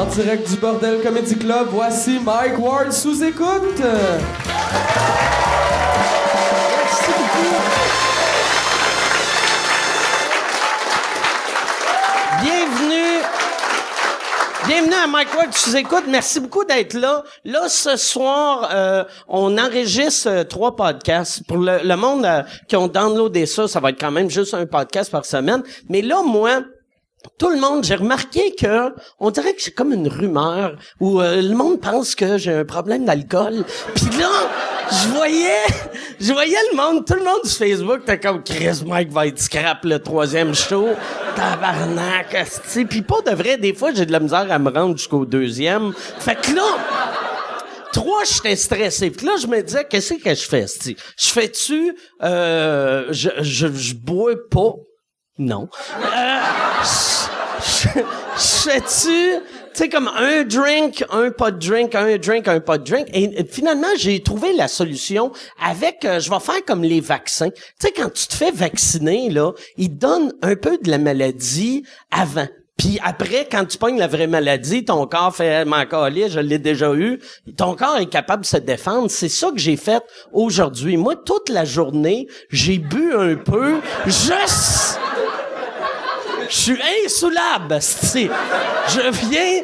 En direct du Bordel Comedy Club, voici Mike Ward sous écoute. Merci beaucoup. Bienvenue à Mike Ward sous écoute. Merci beaucoup d'être là. Là, ce soir, on enregistre 3 podcasts. Pour le monde qui ont downloadé ça, ça va être quand même juste un podcast par semaine. Mais là, moi... Tout le monde, j'ai remarqué que on dirait que j'ai comme une rumeur où le monde pense que j'ai un problème d'alcool. Puis là, je voyais le monde, tout le monde sur Facebook était comme Chris Mike va être scrap le 3e show. Tabarnak, asti. Puis pas de vrai, des fois j'ai de la misère à me rendre jusqu'au 2e. Fait que là 3, j'étais stressé. Puis là, je me disais, qu'est-ce que je fais, asti? Je fais-tu je bois pas. Non. Je fais-tu, tu sais, comme un drink, un pas de drink, un drink, un pas de drink. Et finalement, j'ai trouvé la solution avec, je vais faire comme les vaccins. Tu sais, quand tu te fais vacciner, là, ils te donnent un peu de la maladie avant. Puis après, quand tu pognes la vraie maladie, ton corps fait « m'en caler, je l'ai déjà eu ». Ton corps est capable de se défendre. C'est ça que j'ai fait aujourd'hui. Moi, toute la journée, j'ai bu un peu, juste... Je suis insoulable, c'ti. Je viens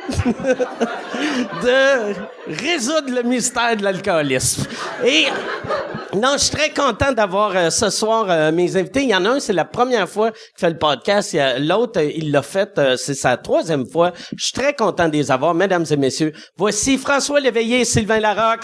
de résoudre le mystère de l'alcoolisme. Et non, je suis très content d'avoir ce soir mes invités. Il y en a un, c'est la première fois qu'il fait le podcast. L'autre, il l'a fait, c'est sa 3e fois. Je suis très content de les avoir, mesdames et messieurs. Voici François Léveillé et Sylvain Larocque.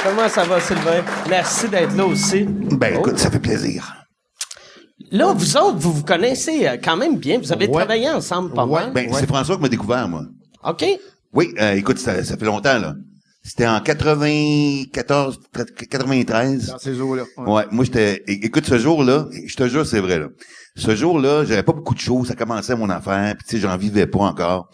Comment ça va, Sylvain? Merci d'être là aussi. Ben, écoute, ça fait plaisir. Là, vous autres, vous connaissez quand même bien. Vous avez travaillé ensemble pas mal. Ben, c'est François qui m'a découvert, moi. OK. Oui, écoute, ça fait longtemps, là. C'était en 94, 93. Dans ces eaux-là. Ouais, moi, écoute, ce jour-là, je te jure, c'est vrai, là. Ce jour-là, j'avais pas beaucoup de choses. Ça commençait mon affaire, puis tu sais, j'en vivais pas encore.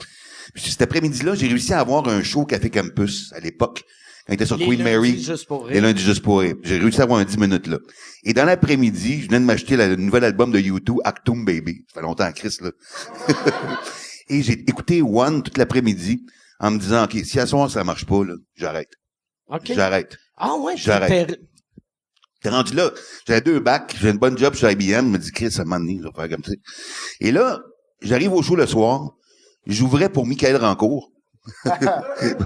Puis cet après-midi-là, j'ai réussi à avoir un show Café Campus, à l'époque. Quand il était sur Les Queen Mary. Les lundis juste pour rire. J'ai réussi à avoir un 10 minutes, là. Et dans l'après-midi, je venais de m'acheter le nouvel album de U2, Actum Baby. Ça fait longtemps, Chris, là. Et j'ai écouté One toute l'après-midi en me disant, OK, si à soir ça marche pas, là, j'arrête. OK. J'arrête. Ah ouais, j'arrête. T'es rendu là. J'avais 2 bacs, j'ai une bonne job sur IBM. Je me dis, Chris, ça m'a donné, je vais faire comme ça. Et là, j'arrive au show le soir. J'ouvrais pour Michael Rancourt.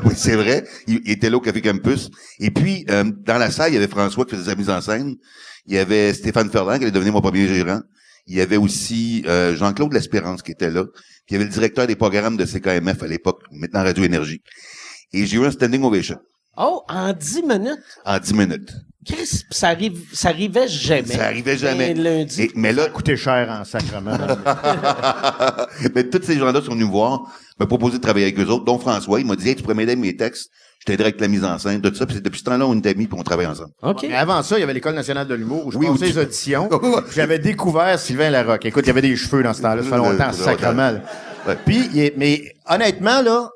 Oui, c'est vrai. Il était là au Café Campus. Et puis, dans la salle, il y avait François qui faisait sa mise en scène. Il y avait Stéphane Ferland qui allait devenir mon premier gérant. Il y avait aussi Jean-Claude L'Espérance qui était là. Puis il y avait le directeur des programmes de CKMF à l'époque, maintenant Radio Énergie. Et j'ai eu un standing ovation. Oh, en 10 minutes? En 10 minutes. Chris, ça arrivait jamais. Ça arrivait jamais. Lundi. Mais là, Ça a coûté cher en sacrement. mais tous ces gens-là sont venus me voir, me proposer de travailler avec eux autres, dont François. Il m'a dit, hey, tu pourrais m'aider avec mes textes. Je t'aiderais avec la mise en scène, tout ça. Puis depuis ce temps-là, on est amis puis on travaille ensemble. OK. Mais avant ça, il y avait l'École nationale de l'humour où je Oui, passais où les auditions. J'avais découvert Sylvain Larocque. Écoute, il y avait des cheveux dans ce temps-là. Ça fait longtemps, sacrement. Là. Ouais. Puis, mais honnêtement, là,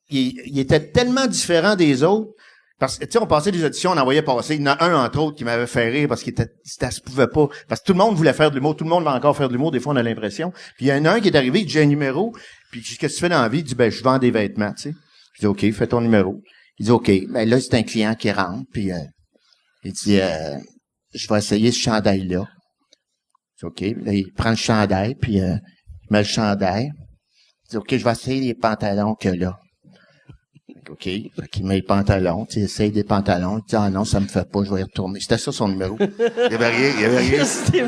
il était tellement différent des autres. Parce que, tu sais, on passait des auditions, on envoyait passer. Il y en a un, entre autres, qui m'avait fait rire parce ça se pouvait pas. Parce que tout le monde voulait faire de l'humour. Tout le monde va encore faire de l'humour. Des fois, on a l'impression. Puis il y en a un qui est arrivé, il dit, j'ai un numéro. Puis qu'est-ce que tu fais dans la vie? Il dit, ben, je vends des vêtements, tu sais. Je dis, OK, fais ton numéro. Il dit, OK. Ben, là, c'est un client qui rentre. Puis, il dit, je vais essayer ce chandail-là. Je dis, OK. Là, il prend le chandail, puis, il met le chandail. Il dit, OK, je vais essayer les pantalons que là. OK. Fait qu'il met les pantalons, tu essaye des pantalons, il dit, ah non, ça me fait pas, je vais y retourner. C'était ça son numéro. Il y avait rien.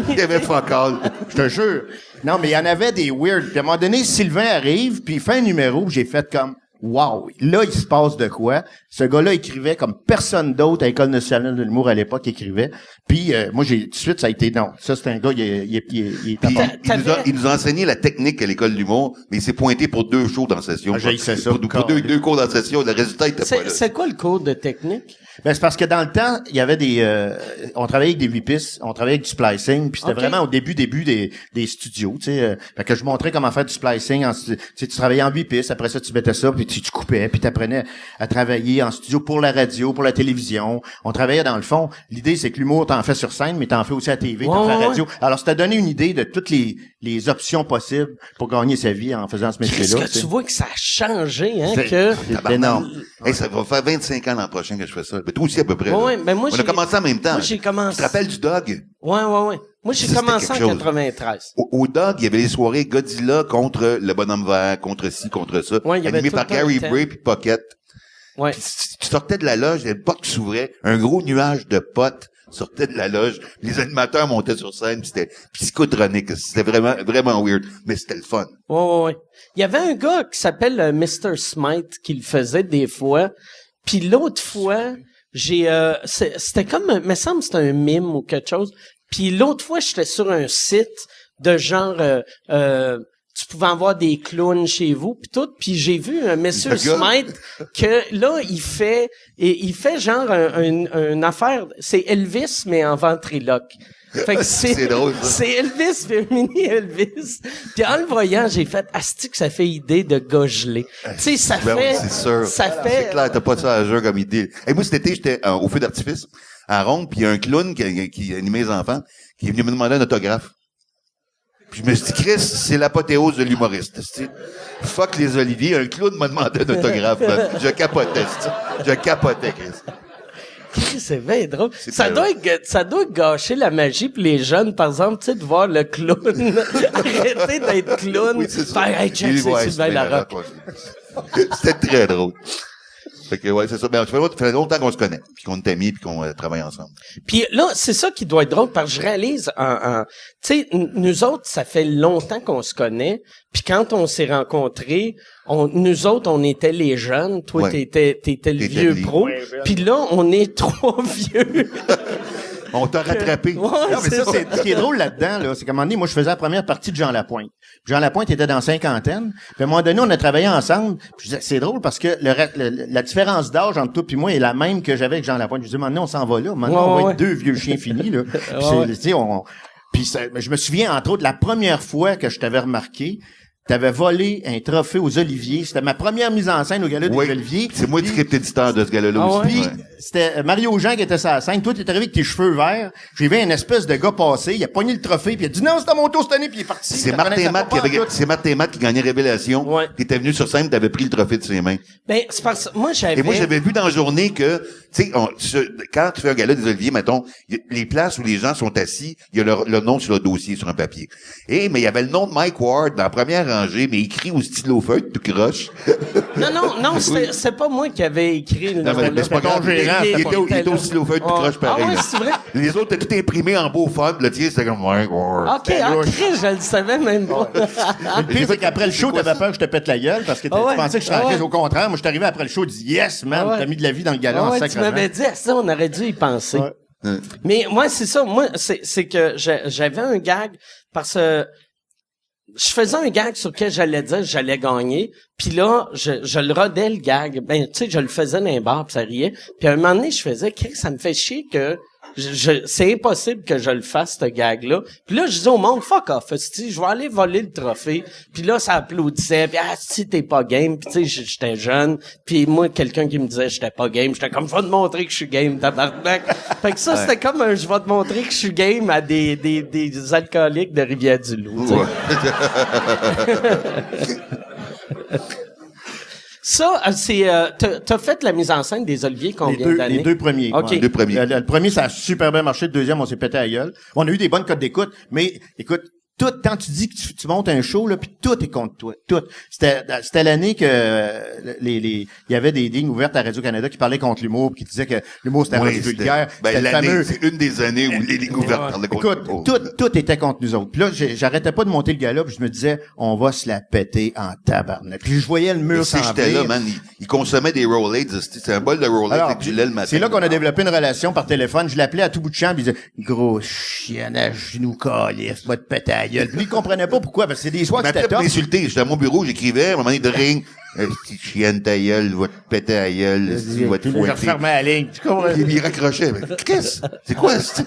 Il y avait fuck all. Je te jure. Non, mais il y en avait des weird. Puis à un moment donné, Sylvain arrive, puis il fait un numéro, j'ai fait comme, wow, là, il se passe de quoi? Ce gars-là écrivait comme personne d'autre à l'École nationale de l'humour à l'époque écrivait. Puis moi, tout de suite, ça a été non. Ça, c'est un gars, il il nous a enseigné la technique à l'École de l'humour, mais il s'est pointé pour 2 shows dans la session. Ah, j'ai ça. Pour 2 cours dans la session, le résultat était pas là. C'est quoi le cours de technique? Ben, c'est parce que dans le temps, il y avait on travaillait avec des 8 pistes, on travaillait avec du splicing, puis c'était vraiment au début des studios, tu sais. Fait que je montrais comment faire du splicing. Tu travaillais en 8 pistes, après ça, tu mettais ça, puis tu coupais, puis tu apprenais à travailler en studio pour la radio, pour la télévision. On travaillait dans le fond. L'idée, c'est que l'humour, t'en fais sur scène, mais t'en fais aussi à la TV, t'en fais à la radio. Alors, ça t'a donné une idée de toutes les options possibles pour gagner sa vie en faisant ce métier-là. Est-ce que tu vois que ça a changé, hein, C'est énorme. Hey, ça va faire 25 ans l'an prochain que je fais ça. Mais toi aussi, à peu près. Ouais, ben moi, on a commencé en même temps. Moi, j'ai commencé. Tu te rappelles du Dog? Ouais. Moi, j'ai commencé en 93. Au Dog, il y avait les soirées Godzilla contre le Bonhomme Vert, contre ci, contre ça. Ouais, il y avait animé tout par le temps Gary le thème. Bray puis Pocket. Ouais. Puis tu sortais de la loge, il y avait une porte qui s'ouvrait, un gros nuage de potes sortait de la loge, les animateurs montaient sur scène, puis c'était psychotronique. C'était vraiment, vraiment weird, mais c'était le fun. Ouais. Il y avait un gars qui s'appelle Mr. Smite qui le faisait des fois. Puis l'autre fois, c'était comme, me semble que c'était un mime ou quelque chose. Puis l'autre fois, j'étais sur un site de genre, tu pouvais avoir des clowns chez vous puis tout, puis j'ai vu un Monsieur Smite que là il fait genre une affaire, c'est Elvis mais en ventriloque. Fait que c'est drôle, ça. C'est Elvis, puis mini Elvis. Puis en le voyant, j'ai fait asti que ça fait idée de gars gelé. Tu sais, ça Ben fait oui, c'est sûr. ça C'est fait clair, t'as pas ça à jeu comme idée. Et moi, cet été, j'étais au feu d'artifice, à Ronde, puis il y a un clown qui animait les enfants, qui est venu me demander un autographe. Puis je me suis dit, Chris, c'est l'apothéose de l'humoriste. T'sais. Fuck les Olivier, un clown m'a demandé un autographe. Je capotais, je capotais, Chris. C'est bien drôle. Ça doit gâcher la magie pour les jeunes, par exemple, tu sais, de voir le clown arrêter d'être clown. Oui, c'est ça. Faire, hey, check, c'est Sylvain Larocque. C'était très drôle. Fait que, ouais, c'est ça. Ben, ça fait longtemps qu'on se connaît, puis qu'on est amis, puis qu'on travaille ensemble. Puis là, c'est ça qui doit être drôle, parce que je réalise, tu sais, nous autres, ça fait longtemps qu'on se connaît, puis quand on s'est rencontrés, nous autres, on était les jeunes, toi, ouais. t'étais le vieux pro, puis là, on est trois vieux. On t'a rattrapé. Non, mais ça, c'est ce qui est drôle là-dedans, là, c'est qu'à un moment donné, moi, je faisais la première partie de Jean Lapointe. Puis Jean Lapointe était dans cinquantaine. Puis à un moment donné, on a travaillé ensemble. Puis je disais, c'est drôle parce que la différence d'âge entre toi et moi est la même que j'avais avec Jean Lapointe. Je disais, maintenant, on s'en va là. Maintenant, on va être deux vieux chiens finis, là. Puis, tu sais, puis je me souviens, entre autres, la première fois que je t'avais remarqué, t'avais volé un trophée aux Oliviers. C'était ma première mise en scène au Gala des Oliviers. C'est moi le script éditeur de ce gala-là aussi. Puis, c'était Mario Jean qui était sur la scène. Toi, t'es arrivé avec tes cheveux verts. J'ai vu un espèce de gars passer. Il a pogné le trophée, puis il a dit, non, c'est à mon tour cette année, puis il est parti. C'est Martin Matt qui gagnait Révélation. Ouais. Qui était venu sur scène, t'avais pris le trophée de ses mains. Ben, c'est parce que moi, j'avais vu dans la journée que, tu sais, quand tu fais un gala des Oliviers, mettons, les places où les gens sont assis, il y a leur nom sur le dossier, sur un papier. Mais il y avait le nom de Mike Ward dans la première rangée, mais écrit au stylo feutre, tout croche. Non, c'est pas moi qui avais écrit le nom. C'est pas grave. Il était au stylo feutre, tout croche pareil. Ah ouais, c'est vrai? Les autres étaient tout imprimés en beau fond, le tien, c'était comme Mike Ward. OK, je le savais même pas. Le pire, c'est qu'après le show, t'avais peur que je te pète la gueule parce que tu pensais que je serais en crise. Au contraire, moi, je suis arrivé après le show, je dis, yes, man, t'as mis de la vie dans le gala en sacrement. Tu m'avais dit, ça, on aurait dû y penser. Ouais. Mais moi, c'est ça. Moi, c'est que j'avais un gag parce que je faisais un gag sur lequel j'allais dire que j'allais gagner. Puis là, je le rodais, le gag. Ben, tu sais, je le faisais dans les bars, puis ça riait. Puis à un moment donné, je faisais, ça me fait chier que c'est impossible que je le fasse, ce gag-là. Puis là, je disais au monde, fuck off, je vais aller voler le trophée. Puis là, ça applaudissait. Puis si t'es pas game. Puis tu sais, j'étais jeune. Puis moi, quelqu'un qui me disait j'étais pas game, j'étais comme, je vais te montrer que je suis game, tabarnak. Fait que ça, c'était comme un, je vais te montrer que je suis game à des alcooliques de Rivière-du-Loup. Ça, c'est t'as fait la mise en scène des Oliviers combien d'années? Les deux premiers. OK. Les deux premiers. Le premier, ça a super bien marché. Le deuxième, on s'est pété à la gueule. On a eu des bonnes cotes d'écoute, mais écoute, tout, quand tu dis que tu montes un show, là, puis tout est contre toi. Tout. C'était l'année que il y avait des lignes ouvertes à Radio-Canada qui parlaient contre l'humour, qui disaient que l'humour c'était rendu vulgaire. Ben, c'est une des années où les lignes ouvertes parlaient contre l'humour. Écoute, tout était contre nous autres. Puis là, j'arrêtais pas de monter le gala, puis je me disais, on va se la péter en tabarnak. Puis je voyais le mur s'en venir. J'étais là, man. Il consommait des Rolaids. C'était un bol de Rolaids avec du lait le matin. C'est là qu'on a développé une relation par téléphone. Je l'appelais à tout bout de champ, puis il disait, gros chien à genoux calif, va te péter à la gueule. Puis il comprenait pas pourquoi, parce que c'est des soirs que c'était top. m'insulter. J'étais à mon bureau, j'écrivais, à un moment donné, de ring. Si chienne ta gueule, va te péter la gueule, si va te Puis là, je fouetter. refermais la ligne. Tu comprends? Puis il raccrochait. Mais Chris, c'est quoi, ça?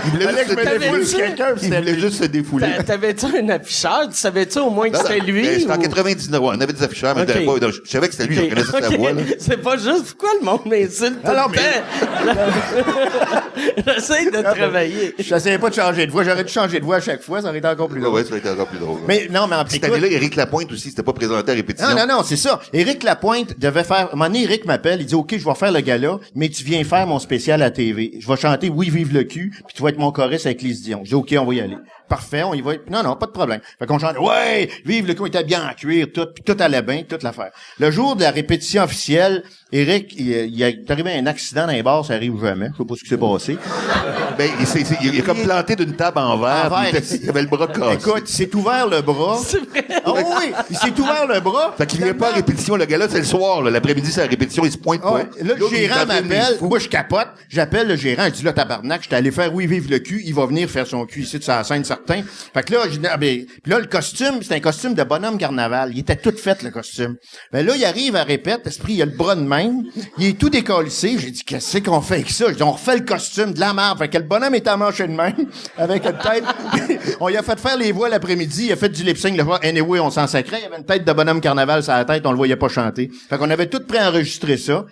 Il voulait Fallait que je me se défoule sur quelqu'un, puis Il c'était voulait lui. juste se défouler. T'avais-tu un afficheur? Tu savais-tu au moins que Non, c'était non, lui? mais c'était en ou- 99, ouais. On avait des afficheurs, mais Ok. t'avais pas, je savais que c'était lui, je reconnaissais sa Ok. voix, là. C'est pas juste pourquoi le monde m'insulte tout Alors, le temps. J'essaie de travailler. Je n'essayais pas de changer de voix. J'aurais dû changer de voix à chaque fois. Ça aurait été encore plus drôle. Ouais, ça aurait été encore plus drôle. Mais non, mais en Cette écoute- année-là, Éric Lapointe aussi, c'était pas présenté à répétition. Non, c'est ça. Éric Lapointe devait faire... À un moment donné, Éric m'appelle, il dit « OK, je vais faire le gala, mais tu viens faire mon spécial à TV. Je vais chanter « Oui, vive le cul », puis tu vas être mon choriste avec Lise Dion. Je dis « OK, on va y aller. » Parfait, on y va. Non, pas de problème. Fait qu'on chante « Ouais, vive le cul », on était bien en cuir, tout, puis tout allait bien, toute l'affaire. Le jour de la répétition officielle, Éric, il est arrivé à un accident dans les bars, ça arrive jamais. Je sais pas ce qui s'est passé. Ben, il est comme planté d'une table en verre, En verre. puis il avait le bras cassé. Écoute, il s'est ouvert le bras. C'est vrai. Ah oui, il s'est ouvert le bras. Fait qu'il vient pas à répétition, le gars-là, c'est le soir, là. L'après-midi, c'est la répétition, il se pointe Ah ouais. pas. Là, le il est gérant en train de m'appelle. les fous. Moi, je capote. J'appelle le gérant. Je dis, là, tabarnak, j'étais allé faire Oui, vive le cul. Il va venir faire son cul ici de sa scène, certain. Fait que là, je dis, puis là, le costume, c'est un costume de bonhomme carnaval. Il était tout fait, le costume. Ben là, il arrive à répète. Esprit, il a le bras de même. Il est tout décalissé. J'ai dit, qu'est-ce qu'on fait avec ça? Je dis, on refait le costume de la merde. Fait que le bonhomme est à mancher de même. Avec une tête. On lui a fait faire les voix l'après-midi. Il a fait du lip-sync. Le soir. Anyway, on s'en sacrait. Il y avait une tête de bonhomme carnaval sur la tête. On le voyait pas chanter. Fait qu'on avait tout préenregistré ça.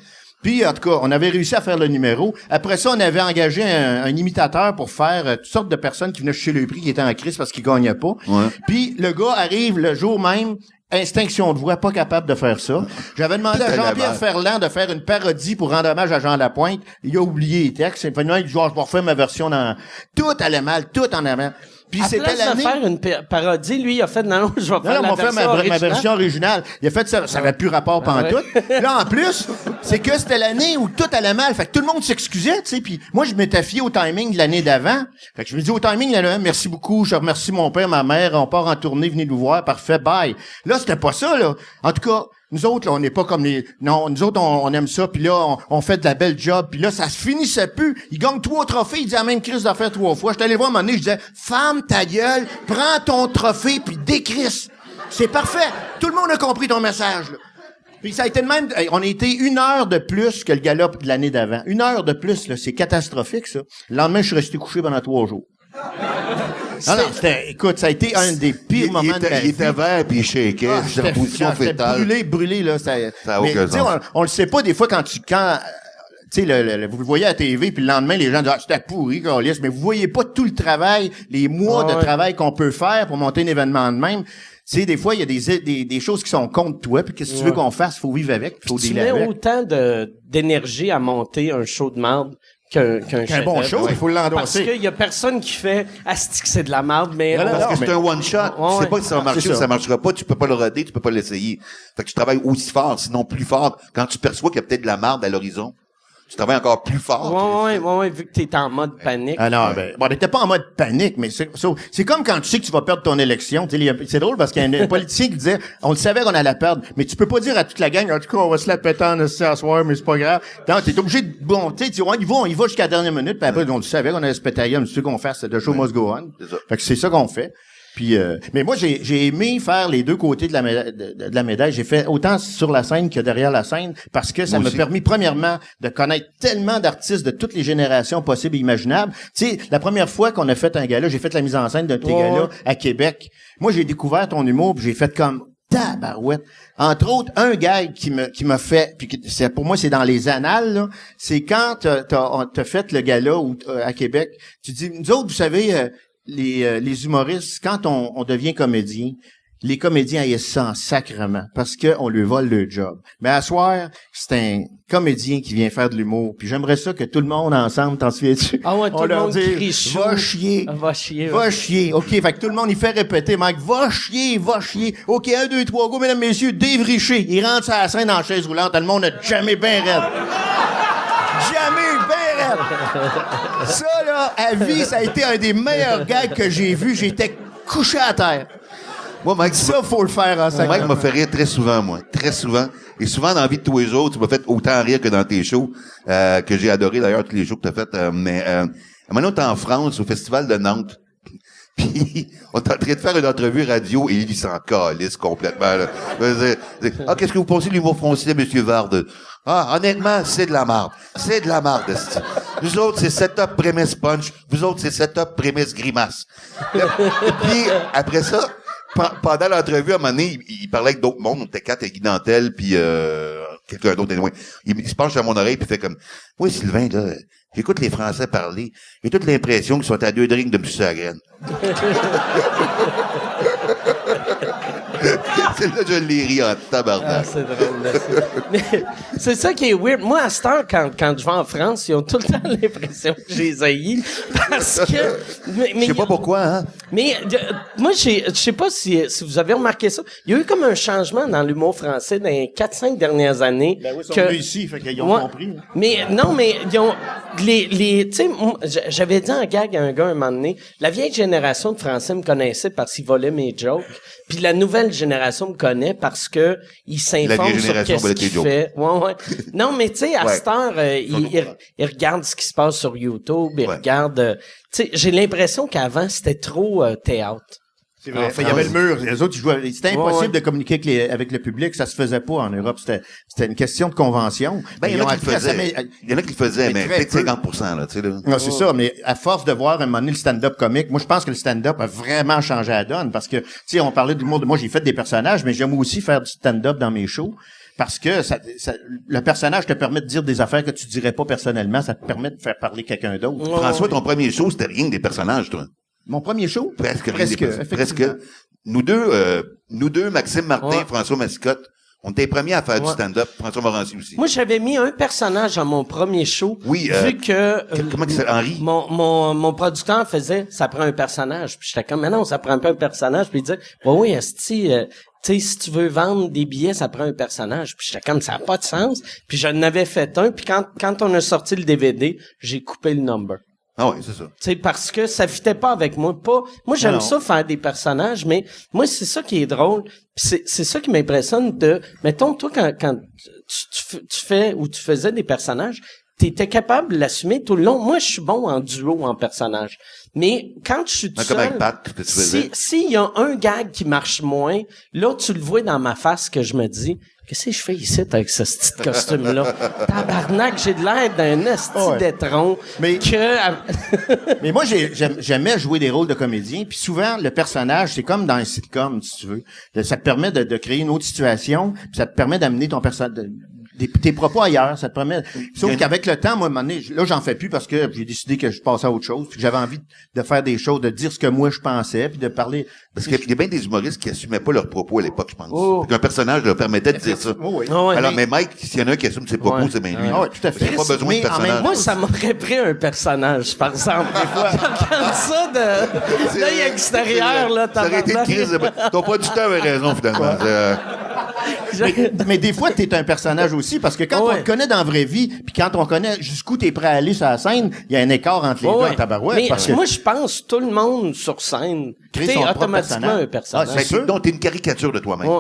Puis, en tout cas, on avait réussi à faire le numéro. Après ça, on avait engagé un imitateur pour faire toutes sortes de personnes qui venaient chercher le prix, qui étaient en crise parce qu'ils gagnaient pas. Ouais. Puis, le gars arrive le jour même, extinction de voix, pas capable de faire ça. J'avais demandé Tout à à la Jean-Pierre barre. Ferland de faire une parodie pour rendre hommage à Jean Lapointe. Il a oublié les textes. Finalement, il dit, je vais refaire ma version dans... Tout allait mal, tout en avant. Puis À c'était place de l'année... faire une parodie, lui, il a fait, non, je vais faire Non, la on va faire version ma originale. version originale. Il a fait ça, ça avait plus rapport pantoute. Là, en plus, c'est que c'était l'année où tout allait mal. Fait que tout le monde s'excusait, tu sais. Puis moi, je m'étais fié au timing de l'année d'avant. Fait que je me dis au timing de l'année d'avant, merci beaucoup, je remercie mon père, ma mère, on part en tournée, venez nous voir, parfait, bye. Là, c'était pas ça, là. En tout cas, nous autres, là, on n'est pas comme les... Non, nous autres, on aime ça, puis là, on fait de la belle job, puis là, ça se finissait plus. Il gagne 3 trophées, il dit la même crise d'affaires 3 fois. J'étais allé voir un moment donné, je disais, ferme ta gueule, prends ton trophée, puis décrisse. C'est parfait. Tout le monde a compris ton message, là. Puis ça a été de même, on a été 1 heure de plus que le gala de l'année d'avant. 1 heure de plus, là, c'est catastrophique, ça. Le lendemain, je suis resté couché pendant 3 jours. Non, c'était, écoute, ça a été un des pires moments de ma Il était vie. vert, puis il shakeait, Ah, c'était en position j'étais fétale. brûlé, là. Ça a Mais, aucun tu sais, sens. on le sait pas des fois quand tu sais, vous le voyez à la TV, puis le lendemain, les gens disent, ah, c'était pourri, câlisse, mais vous voyez pas tout le travail, les mois de travail qu'on peut faire pour monter un événement de même. Tu sais, des fois, il y a des choses qui sont contre toi, puis qu'est-ce que tu veux qu'on fasse? Faut vivre avec, faut Tu dealer mets avec. autant d'énergie à monter un show de marde qu'un bon chef-d'œuvre. show, il faut l'endosser. Parce qu'il y a personne qui fait « Asti que c'est de la marde », mais... Non, non, Parce que mais- c'est un one-shot. Tu sais pas si ça va marcher c'est ou ça. ça marchera pas. Tu peux pas le roder, tu peux pas l'essayer. Fait que tu travailles aussi fort, sinon plus fort. Quand tu perçois qu'il y a peut-être de la marde à l'horizon, tu travailles encore plus fort. Ouais, vu que t'es en mode panique. Ah non, ben, bon, on n'était pas en mode panique, mais c'est comme quand tu sais que tu vas perdre ton élection. Tu sais, c'est drôle parce qu'il y a un politicien qui disait, on le savait qu'on allait perdre, mais tu peux pas dire à toute la gang, en tout cas, on va se la péter en esti à soir, mais c'est pas grave. Non, t'es obligé de, bon, tu sais, on y va jusqu'à la dernière minute, puis après, on le savait qu'on allait se péter à la gueule, mais c'est ce qu'on fait, c'est the show must go on. C'est ça. Fait que c'est ça qu'on fait. Puis, mais moi, j'ai aimé faire les deux côtés de la médaille. J'ai fait autant sur la scène que derrière la scène parce que ça Moi m'a aussi. permis, premièrement, de connaître tellement d'artistes de toutes les générations possibles et imaginables. Tu sais, la première fois qu'on a fait un gala, j'ai fait la mise en scène d'un de tes galas à Québec. Moi, j'ai découvert ton humour, puis j'ai fait comme tabarouette. Entre autres, un gag qui m'a fait, puis pour moi, c'est dans les annales, là, c'est quand t'as fait le gala à Québec, tu dis, nous autres, vous savez, les humoristes, quand on devient comédien, les comédiens haïssent ça en sacrement parce que on lui vole le job. Mais à soir, c'est un comédien qui vient faire de l'humour. Puis j'aimerais ça que tout le monde ensemble, t'en souviens-tu? Ah ouais, tout on le leur monde dit, crie chou. va chier. Ah, va chier. Va chier. OK, fait que tout le monde, il fait répéter, Mike, va chier, va chier. OK, 1, 2, 3, go, mesdames, messieurs, Dave Richer. Il rentre sur la scène en chaise roulante. Le monde a jamais bien raide. Jamais bien raide. Ça, là, à vie, ça a été un des meilleurs gags que j'ai vus. J'étais couché à terre. Moi, Mike, Ça, faut le faire en Mike 50. m'a fait rire très souvent, moi. Très souvent. Et souvent, dans la vie de tous les jours, tu m'as fait autant rire que dans tes shows, que j'ai adoré d'ailleurs, tous les shows que tu as fait. Mais un moment, t'es en France, au Festival de Nantes. Puis, on est en train de faire une entrevue radio et il s'en calisse complètement, là. Ah, qu'est-ce que vous pensez de l'humour français, monsieur Varde? Ah, honnêtement, c'est de la marde. C'est de la marde, esti. Vous autres, c'est setup, prémisse, punch. Vous autres, c'est setup, prémisse, grimace. Et puis, après ça, pendant l'entrevue, à un moment donné, il parlait avec d'autres mondes. On était 4 avec Guy Nantel, puis quelqu'un d'autre est loin. Il se penche à mon oreille, puis fait comme, oui, Sylvain, là, j'écoute les Français parler. J'ai toute l'impression qu'ils sont à 2 drinks de me sucer la graine. C'est là que je l'ai ri en tabarnak. Ah, c'est drôle, là. Mais c'est ça qui est weird. Moi, à cette heure, quand je vais en France, ils ont tout le temps l'impression que je les haïs. Parce que... Je sais pas pourquoi, hein. Mais moi, je sais pas si vous avez remarqué ça. Il y a eu comme un changement dans l'humour français dans les 4-5 dernières années. Ben oui, ils sont venus ici, fait qu'ils ont compris. Mais non, mais ils ont... tu sais, j'avais dit en gag à un gars un moment donné, la vieille génération de Français me connaissait parce qu'ils volaient mes jokes. Puis la nouvelle génération me connaît parce que ils s'informent sur qu'est-ce qu'il fait. Ouais. Non, mais tu sais, à cette heure, ils regardent ce qui se passe sur YouTube, ils regardent... tu sais, j'ai l'impression qu'avant, c'était trop théâtre. C'est vrai. Il y avait le mur. Les autres, ils jouaient. C'était impossible de communiquer avec le public. Ça se faisait pas en Europe. C'était une question de convention. Ben, il y en a qui le faisaient, mais peut-être 50%, là, tu sais, là. Non, c'est ça. Mais à force de voir un moment donné le stand-up comique, moi, je pense que le stand-up a vraiment changé la donne parce que, tu sais, on parlait d'humour. Moi, j'ai fait des personnages, mais j'aime aussi faire du stand-up dans mes shows. Parce que le personnage te permet de dire des affaires que tu dirais pas personnellement. Ça te permet de faire parler quelqu'un d'autre. François, ton premier show, c'était rien que des personnages, toi. Mon premier show? Presque. Nous deux, Maxime Martin, François Mascotte, on était les premiers à faire du stand-up. François Morancy aussi. Moi, j'avais mis un personnage à mon premier show. Oui, vu que... comment il s'appelle? Henri? Mon producteur faisait, ça prend un personnage. Puis j'étais comme, mais non, ça prend pas un personnage. Puis il disait, oui, esti, tu sais, si tu veux vendre des billets, ça prend un personnage. Puis j'étais comme, ça n'a pas de sens. Puis j'en avais fait un. Puis quand on a sorti le DVD, j'ai coupé le number. Ah oui, c'est ça. Tu sais, parce que ça fitait pas avec moi. Moi, j'aime ça faire des personnages, mais moi, c'est ça qui est drôle. Pis c'est ça qui m'impressionne mettons, toi, quand tu fais ou tu faisais des personnages, t'étais capable de l'assumer tout le long. Moi, je suis bon en duo, en personnage. Mais quand je suis tout seul, comme avec Pat, que tu faisais. S'il y a un gag qui marche moins, là, tu le vois dans ma face que je me dis, qu'est-ce que je fais ici avec ce petit costume-là? Tabarnak, j'ai de l'air d'un esti d'étron. Mais moi, j'aimais jouer des rôles de comédien. Puis souvent, le personnage, c'est comme dans un sitcom, si tu veux. Ça te permet de créer une autre situation, puis ça te permet d'amener ton personnage... tes propos ailleurs, ça te permet... Sauf qu'avec le temps, moi, à un moment donné, là, j'en fais plus parce que j'ai décidé que je passais à autre chose, puis que j'avais envie de faire des choses, de dire ce que moi je pensais, puis de parler... Parce qu'il y a bien des humoristes qui assumaient pas leurs propos à l'époque, je pense. Qu'un personnage leur permettait de dire ça. Oui. Alors, mais Mike, s'il y en a un qui assume ses propos, c'est bien lui. Ah oui, tout à fait. Il n'y a pas besoin de personnage. Moi, ça m'aurait pris un personnage, par exemple. Des fois. Regarde ça de l'œil extérieur, là, ça aurait été une crise. Ton producteur avait raison, finalement. Mais des fois, t'es un personnage aussi, parce que quand on te connaît dans la vraie vie, puis quand on connaît jusqu'où t'es prêt à aller sur la scène, il y a un écart entre les deux en tabarouette. Mais parce moi, je pense tout le monde sur scène, t'es automatiquement un personnage. Donc, t'es une caricature de toi-même.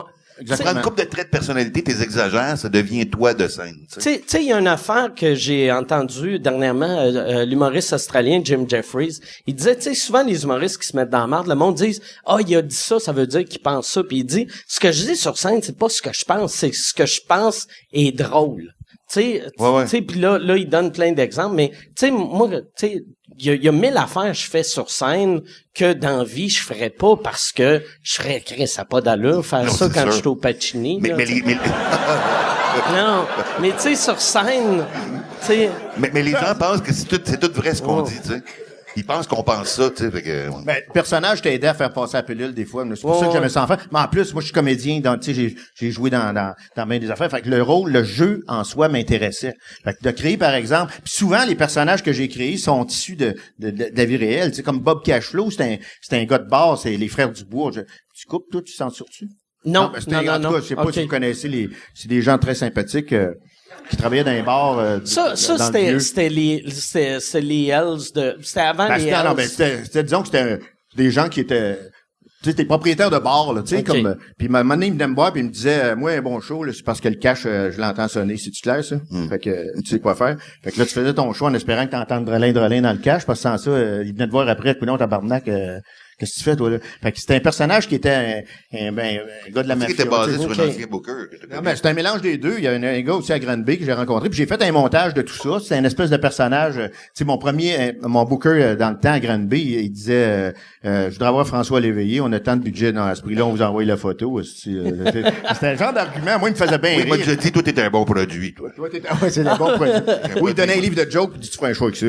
Ça prend une couple de traits de personnalité, t'es exagères, ça devient toi de scène. Tu sais, il y a une affaire que j'ai entendue dernièrement, l'humoriste australien Jim Jeffries, il disait, tu sais, souvent les humoristes qui se mettent dans la marde, le monde dit, il a dit ça veut dire qu'il pense ça, puis il dit, ce que je dis sur scène, c'est pas ce que je pense, c'est ce que je pense est drôle. Tu sais, puis là, il donne plein d'exemples, mais tu sais, moi, tu sais, il y a 1000 affaires que je fais sur scène que dans la vie, je ferais pas parce que je serais Chris, ça n'a pas d'allure faire ça quand je suis au Pacini. Mais non, mais tu sais, sur scène, tu sais... Mais les gens pensent que c'est tout vrai ce qu'on dit, tu sais. Ils pensent qu'on pense ça, tu sais, fait que... Ben, le personnage t'a aidé à faire passer la pilule des fois, c'est pour ça que j'aimais ça en faire. Mais en plus, moi, je suis comédien, tu sais, j'ai joué dans bien des affaires. Fait que le jeu en soi m'intéressait. Fait que de créer, par exemple, puis souvent, les personnages que j'ai créés sont issus de la vie réelle. Tu sais, comme Bob Cashflow, c'est un gars de bar, c'est les Frères Dubois. Tu coupes, toi, tu censures-tu? Non, non. En tout cas, je sais pas si vous connaissez c'est des gens très sympathiques, qui travaillaient dans les bars. C'était les Hells c'était avant les Hells. Disons que c'était des gens qui étaient, tu sais, t'es propriétaire de bar, là, tu sais, comme, puis un moment donné, il venait me voir puis il me disait, moi, un bon show, là, c'est parce que le cash, je l'entends sonner, c'est-tu clair, ça? Fait que, tu sais quoi faire. Fait que là, tu faisais ton show en espérant que t'entendes drelin dans le cash, parce que sans ça, il venait te voir après, puis non, tabarnak, Qu'est-ce que tu fais, toi, là? Fait que c'était un personnage qui était un gars de la Qui mafia. était basé tu sais. sur un ancien booker. Non, mais c'est un mélange des deux. Il y a un gars aussi à Granby que j'ai rencontré. Puis j'ai fait un montage de tout ça. C'est une espèce de personnage. Tu sais, mon booker dans le temps à Granby, il disait, je voudrais avoir François Léveillé. On a tant de budget dans ce prix-là. On vous envoie la photo. C'était un genre d'argument. Moi, il me faisait bien Oui, rire. moi, je dis, toi, t'es un bon produit, toi. Ouais, c'est un bon produit. Oui, il donnait un livre de jokes, puis tu ferais un choix avec ça.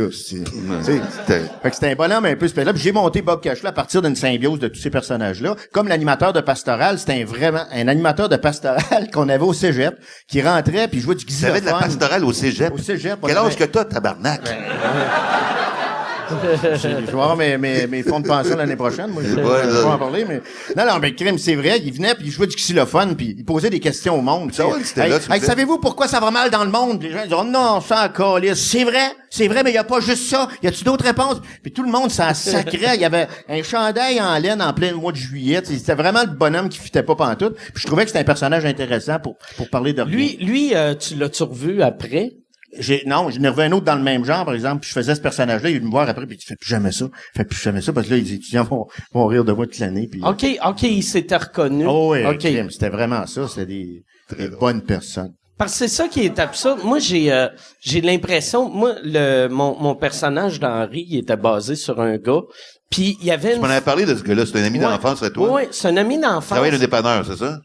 Fait que c'était un bonhomme un peu spécial. Puis j'ai monté Bob Cashflow à partir d'une symbiose de tous ces personnages-là. Comme l'animateur de Pastoral, c'était vraiment un animateur de Pastoral qu'on avait au cégep, qui rentrait puis jouait du xylophone. Tu avais de la pastorale au cégep? Au cégep. Quel âge que t'as, tabarnak? Je vais avoir mes fonds de pension l'année prochaine. Moi, je vais pas en parler, mais... Non, mais crime, c'est vrai. Il venait, puis il jouait du xylophone, puis il posait des questions au monde. Ça, c'était là, savez-vous pourquoi ça va mal dans le monde? Les gens ils disent, oh non, ça encore c'est vrai, mais il y a pas juste ça. Y a-tu d'autres réponses? Puis tout le monde s'en sacrait. Il y avait un chandail en laine en plein mois de juillet. C'était vraiment le bonhomme qui fitait pas pantoute. Puis je trouvais que c'était un personnage intéressant pour parler de rien. Lui, tu l'as-tu revu après? Non, je n'ai revu un autre dans le même genre, par exemple, puis je faisais ce personnage-là, il est venu me voir après, puis il fait plus jamais ça, parce que là, les étudiants vont rire de moi toute l'année, puis... OK, il s'était reconnu. Oh oui, OK. C'était vraiment ça, c'était des bonnes personnes. Parce que c'est ça qui est absurde. Moi, j'ai l'impression, mon personnage d'Henri, il était basé sur un gars, puis il y avait Tu m'en avais parlé de ce gars-là, c'est un ami d'enfance, c'est toi? Oui, c'est un ami d'enfance. Tu travailles dans le dépanneur, c'est ça?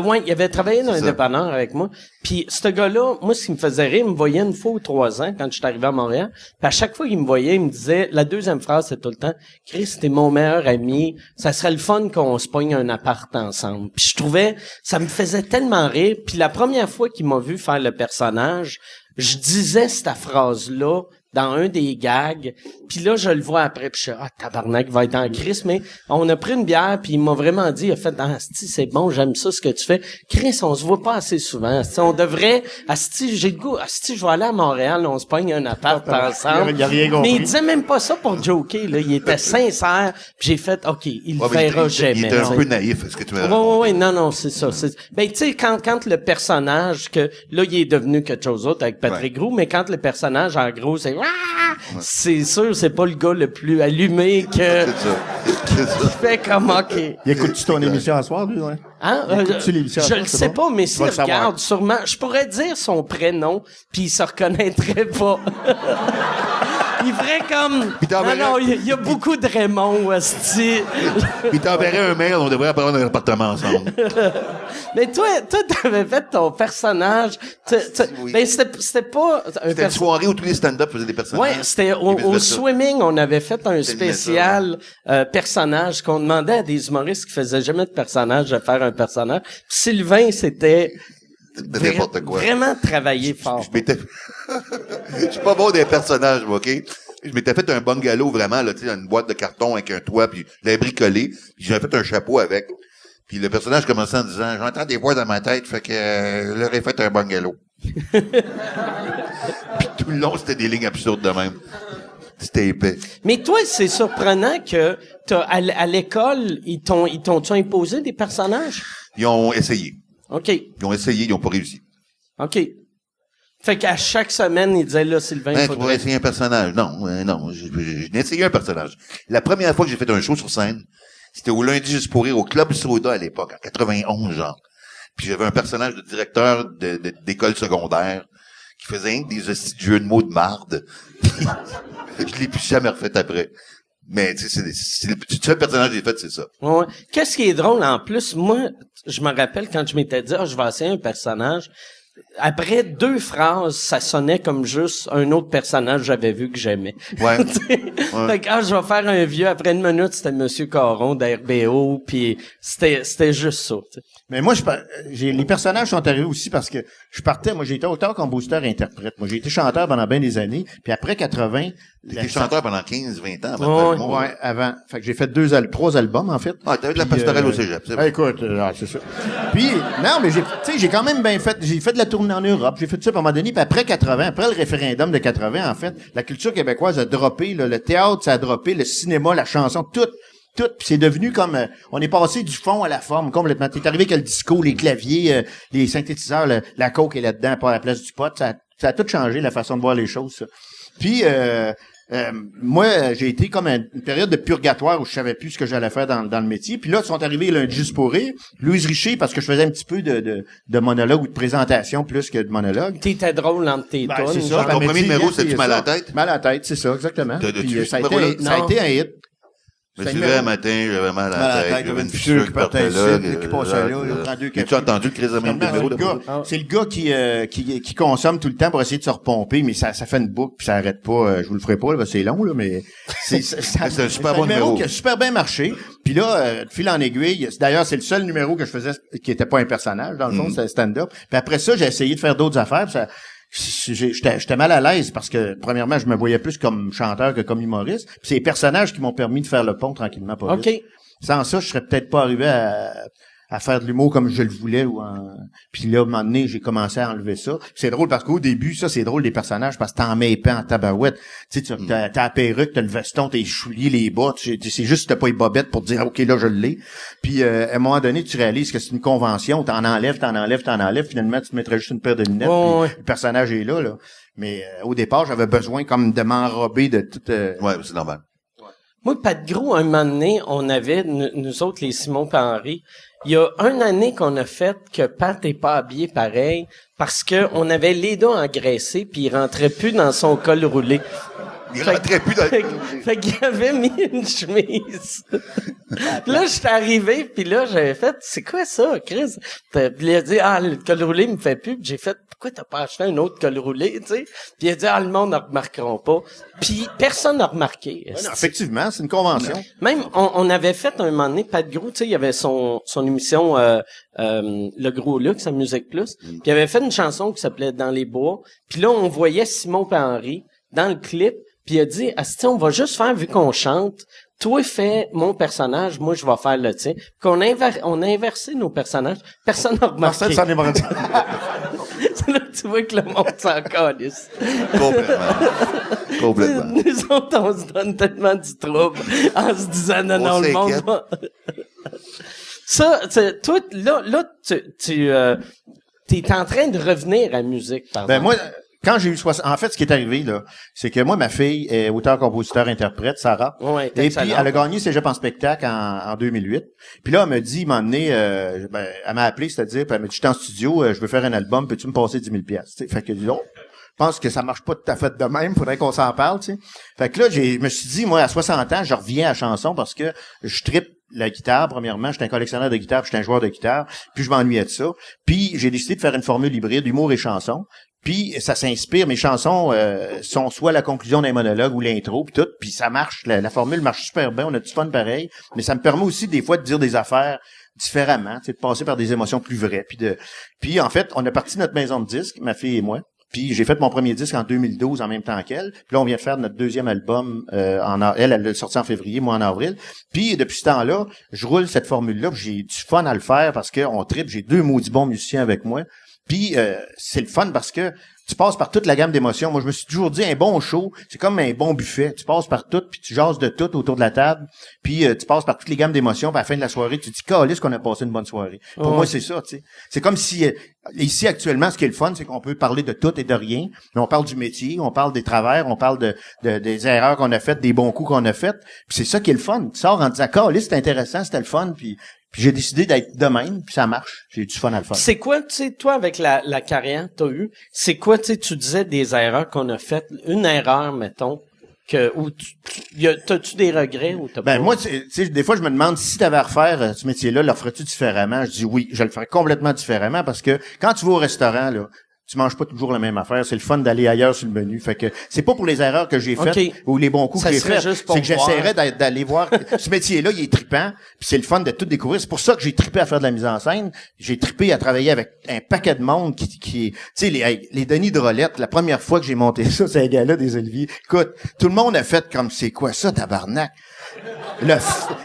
Ouais, il avait travaillé dans un dépanneur avec moi. Puis ce gars-là, moi, ce qui me faisait rire, il me voyait une fois ou 3 ans quand je suis arrivé à Montréal. Puis à chaque fois qu'il me voyait, il me disait, la deuxième phrase, c'est tout le temps, Chris, t'es mon meilleur ami. Ça serait le fun qu'on se pogne un appart ensemble. Puis je trouvais, ça me faisait tellement rire. Puis la première fois qu'il m'a vu faire le personnage, je disais cette phrase-là dans un des gags, puis là, je le vois après, puis je suis tabarnak, il va être en crise, mais on a pris une bière, puis il m'a vraiment dit, il a fait, asti, c'est bon, j'aime ça, ce que tu fais. Chris, on se voit pas assez souvent, asti, on devrait, asti, j'ai le goût, asti, je vais aller à Montréal, on se pogne un appart ensemble. Il a rien compris. Mais il disait même pas ça pour joker, là, il était sincère, puis j'ai fait, OK, il le verra jamais. Il était un peu naïf, est-ce que tu m'as Oui, non, c'est ça. Ben, tu sais, quand le personnage, que là, il est devenu quelque chose d'autre avec Patrick Roux, mais quand le personnage, en gros, c'est sûr, c'est pas le gars le plus allumé que... C'est ça. Il fait comme, OK. Il écoute-tu ton émission à soir, lui, ouais? Hein? Écoutes-tu l'émission à Je soir, le c'est sais bon? pas, mais Tu s'il vas le savoir. regarde, sûrement, je pourrais dire son prénom, puis il se reconnaîtrait pas. Il ferait comme... Non, il y a beaucoup de Raymond, hostie. Il t'enverrait un mail, on devrait prendre un appartement ensemble. Mais toi, t'avais fait ton personnage. Oui. Ben, c'était pas un C'était une soirée où tous les stand-up faisaient des personnages. Ouais, c'était au swimming, on avait fait un spécial personnage qu'on demandait à des humoristes qui faisaient jamais de personnage de faire un personnage. Puis Sylvain, c'était n'importe quoi. Vraiment travailler fort. Je suis pas bon des personnages, moi, OK? Je m'étais fait un bungalow, vraiment, là, tu sais, une boîte de carton avec un toit, puis je l'avais bricolé, puis j'avais fait un chapeau avec. Puis le personnage commençait en disant, j'entends des voix dans ma tête, fait que leur ai fait un bungalow. Puis tout le long, c'était des lignes absurdes de même. C'était épais. Mais toi, c'est surprenant que à l'école, ils t'ont-tu imposé des personnages? Ils ont essayé. OK. Ils ont essayé, ils n'ont pas réussi. OK. Fait qu'à chaque semaine, ils disaient, là, Sylvain, Tu pourrais essayer un personnage. Non, j'ai essayé un personnage. La première fois que j'ai fait un show sur scène, c'était au Lundi Juste pour rire, au Club Soda à l'époque, en 91, genre. Puis j'avais un personnage de directeur d'école secondaire qui faisait rien que des hosties de jeux de mots de marde. Je l'ai plus jamais refait après. Mais tu sais, c'est le seul personnage que j'ai fait, c'est ça. Ouais. Qu'est-ce qui est drôle en plus, moi, je me rappelle quand je m'étais dit, je vais essayer un personnage. Après 2 phrases, ça sonnait comme juste un autre personnage que j'avais vu que j'aimais. Ouais. Fait que je vais faire un vieux. Après 1 minute, c'était Monsieur Caron d'RBO, puis c'était juste ça. T'sais. Mais moi, les personnages sont arrivés aussi parce que j'ai été auteur, compositeur, interprète. Moi, j'ai été chanteur pendant bien des années. Puis après 80... T'étais chanteur pendant 15-20 ans avant de faire le monde. Ouais, avant. Fait que j'ai fait 3 albums, en fait. Ah, t'avais de la pastorelle au cégep, c'est bon. Écoute, c'est ça. Puis, non, mais j'ai quand même bien fait, j'ai fait de la tournée en Europe, j'ai fait ça à un moment donné, puis après 80, après le référendum de 80, en fait, la culture québécoise a droppé, là, le théâtre, ça a droppé, le cinéma, la chanson, tout, puis c'est devenu comme, on est passé du fond à la forme, complètement. T'es arrivé avec le disco, les claviers, les synthétiseurs, la coke est là-dedans, pas à la place du pot, ça a tout changé, la façon de voir les choses, ça. Puis, moi, j'ai été comme une période de purgatoire où je savais plus ce que j'allais faire dans le métier. Puis là, ils sont arrivés lundi juste pour rire. Louise Richer, parce que je faisais un petit peu de monologue ou de présentation plus que de monologue. T'étais drôle entre tes Ben, tunes, c'est ça. genre. Ton premier numéro, c'est c'était-tu mal à la tête? Mal à la tête, c'est ça, exactement. T'as-tu Puis, ce ça a numéro-là? été un hit. Je me suis levé un matin, j'avais mal à la tête, j'avais une fissure fissure qui partait là. qui passait là, il prend 2 cafés. Tu as entendu le crise de même numéro de C'est le gars qui consomme tout le temps pour essayer de se repomper, mais ça fait une boucle puis ça arrête pas. Je vous le ferai pas, là, c'est long, là, mais c'est un super bon numéro qui a super bien marché. Puis là, de fil en aiguille, d'ailleurs, c'est le seul numéro que je faisais qui était pas un personnage, dans le fond, c'était stand-up. Puis après ça, j'ai essayé de faire d'autres affaires, puis j'étais mal à l'aise parce que, premièrement, je me voyais plus comme chanteur que comme humoriste. Puis c'est les personnages qui m'ont permis de faire le pont tranquillement, pas vite. OK. Sans ça, je serais peut-être pas arrivé à faire de l'humour comme je le voulais puis là, à un moment donné, j'ai commencé à enlever ça. Puis c'est drôle parce qu'au début, ça, c'est drôle des personnages parce que t'en mets épais en tabarouette. Tu sais, t'as la perruque, t'as le veston, t'as les souliers, les bottes. C'est juste que t'as pas les bobettes pour dire, OK, là, je l'ai. Puis, à un moment donné, tu réalises que c'est une convention. T'en enlèves. Finalement, tu te mettrais juste une paire de lunettes. Oh, puis le personnage est là. Mais au départ, j'avais besoin comme de m'enrober de tout... Ouais, c'est normal. Moi, Pat Gros, un moment donné, on avait, nous autres, les Simon et Henri, il y a une année qu'on a fait que Pat est pas habillé pareil parce que on avait les dos engraissés puis il rentrait plus dans son col roulé. Il rentrait plus dans le... Fait qu'il avait mis une chemise. Puis là, j'étais arrivé, puis là, j'avais fait, c'est quoi ça, Chris? Puis il a dit, le col roulé me fait plus. Puis j'ai fait, pourquoi t'as pas acheté un autre col roulé, tu sais? Puis il a dit, le monde ne remarqueront pas. Puis personne n'a remarqué. Ouais, non, effectivement, c'est une convention. Même, on avait fait un moment donné, Pat Gros, tu sais, il y avait son émission, Le Gros Luxe à Musique Plus. Puis il avait fait une chanson qui s'appelait Dans les bois. Puis là, on voyait Simon et Henri dans le clip. Puis il a dit, on va juste faire, vu qu'on chante, toi fais mon personnage, moi je vais faire le tien. Qu'on on a inversé nos personnages. Personne n'a remarqué. Personne s'en est rendu. C'est là que tu vois que le monde s'en calisse. Complètement. Nous autres, on se donne tellement du trouble en se disant, non, le monde va... Ça, toi, là, t'es en train de revenir à la musique, par exemple. Moi, quand j'ai eu 60... En fait, ce qui est arrivé, là, c'est que moi, ma fille est auteur, compositeur, interprète, Sarah. Ouais, et puis, elle a gagné Cégep en spectacle en 2008. Puis là, elle me dit, m'en donné, elle m'a appelé, c'est-à-dire, puis elle m'a dit, je suis en studio, je veux faire un album, peux-tu me passer 10 000 $? Fait que, disons, je pense que ça marche pas tout à fait de même, faudrait qu'on s'en parle, tu sais. Fait que là, je me suis dit, moi, à 60 ans, je reviens à la chanson parce que je trippe la guitare, premièrement. J'étais un collectionneur de guitare, puis j'étais un joueur de guitare, puis je m'ennuyais de ça. Puis j'ai décidé de faire une formule hybride, humour et chanson. Puis ça s'inspire, mes chansons sont soit la conclusion d'un monologue ou l'intro, puis tout, puis ça marche, la formule marche super bien, on a du fun pareil, mais ça me permet aussi des fois de dire des affaires différemment, tu sais, de passer par des émotions plus vraies, puis en fait, on a parti notre maison de disques, ma fille et moi. Puis j'ai fait mon premier disque en 2012 en même temps qu'elle. Puis là, on vient de faire notre deuxième album. Elle l'a sorti en février, moi en avril. Puis depuis ce temps-là, je roule cette formule-là. J'ai du fun à le faire parce qu'on tripe. J'ai 2 maudits bons musiciens avec moi. Puis c'est le fun parce que tu passes par toute la gamme d'émotions. Moi, je me suis toujours dit, un bon show, c'est comme un bon buffet. Tu passes par tout, puis tu jases de tout autour de la table. Puis tu passes par toutes les gammes d'émotions. Puis à la fin de la soirée, tu te dis, calisse qu'on a passé une bonne soirée. Pour moi, c'est ça, tu sais. C'est comme si, ici, actuellement, ce qui est le fun, c'est qu'on peut parler de tout et de rien. Mais on parle du métier, on parle des travers, on parle des erreurs qu'on a faites, des bons coups qu'on a faits. Puis c'est ça qui est le fun. Tu sors en disant, calisse, c'est intéressant, c'était le fun, puis j'ai décidé d'être de même, puis ça marche. J'ai du fun à le faire. C'est quoi, tu sais, toi, avec la carrière que t'as eue, c'est quoi, tu sais, tu disais des erreurs qu'on a faites, une erreur, mettons, t'as-tu des regrets ou t'as pas? Moi, tu sais, des fois, je me demande si t'avais à refaire ce métier-là, le ferais-tu différemment? Je dis oui, je le ferais complètement différemment parce que quand tu vas au restaurant, là, tu manges pas toujours la même affaire. C'est le fun d'aller ailleurs sur le menu. Fait que c'est pas pour les erreurs que j'ai faites ou les bons coups que j'ai faits. C'est que j'essaierais d'aller voir. Ce métier-là, il est trippant. Puis c'est le fun de tout découvrir. C'est pour ça que j'ai trippé à faire de la mise en scène. J'ai trippé à travailler avec un paquet de monde qui tu sais, les Denis Drolet. La première fois que j'ai monté ça, c'est un gars-là des Oliviers. Écoute, tout le monde a fait comme c'est quoi ça, tabarnak?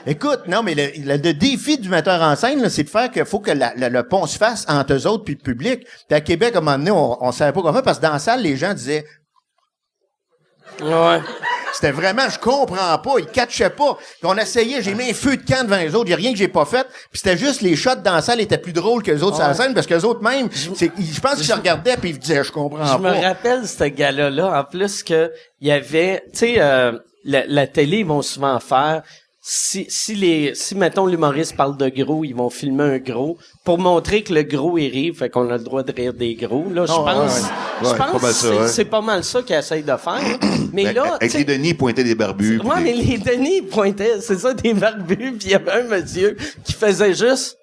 Écoute, non, mais le défi du metteur en scène, là, c'est de faire qu'il faut que le pont se fasse entre eux autres puis le public. Puis à Québec, à un moment donné, on savait pas quoi faire parce que dans la salle, les gens disaient Ouais. C'était vraiment, je comprends pas, ils catchaient pas. Puis on essayait, j'ai mis un feu de camp devant les autres, y a rien que j'ai pas fait. Puis c'était juste les shots dans la salle étaient plus drôles que les autres sur la scène parce que les autres même, je pense qu'ils se regardaient puis ils disaient je comprends Je pas. me rappelle ce gars-là, en plus que il y avait, tu sais, la télé, ils vont souvent faire, si mettons l'humoriste parle de gros, ils vont filmer un gros pour montrer que le gros est rire, fait qu'on a le droit de rire des gros. Là, je pense que c'est pas mal ça qu'ils essayent de faire. Mais là, avec les Denis, ils pointaient des barbus. Ouais, mais les Denis ils pointaient, c'est ça, des barbus, puis il y avait un monsieur qui faisait juste.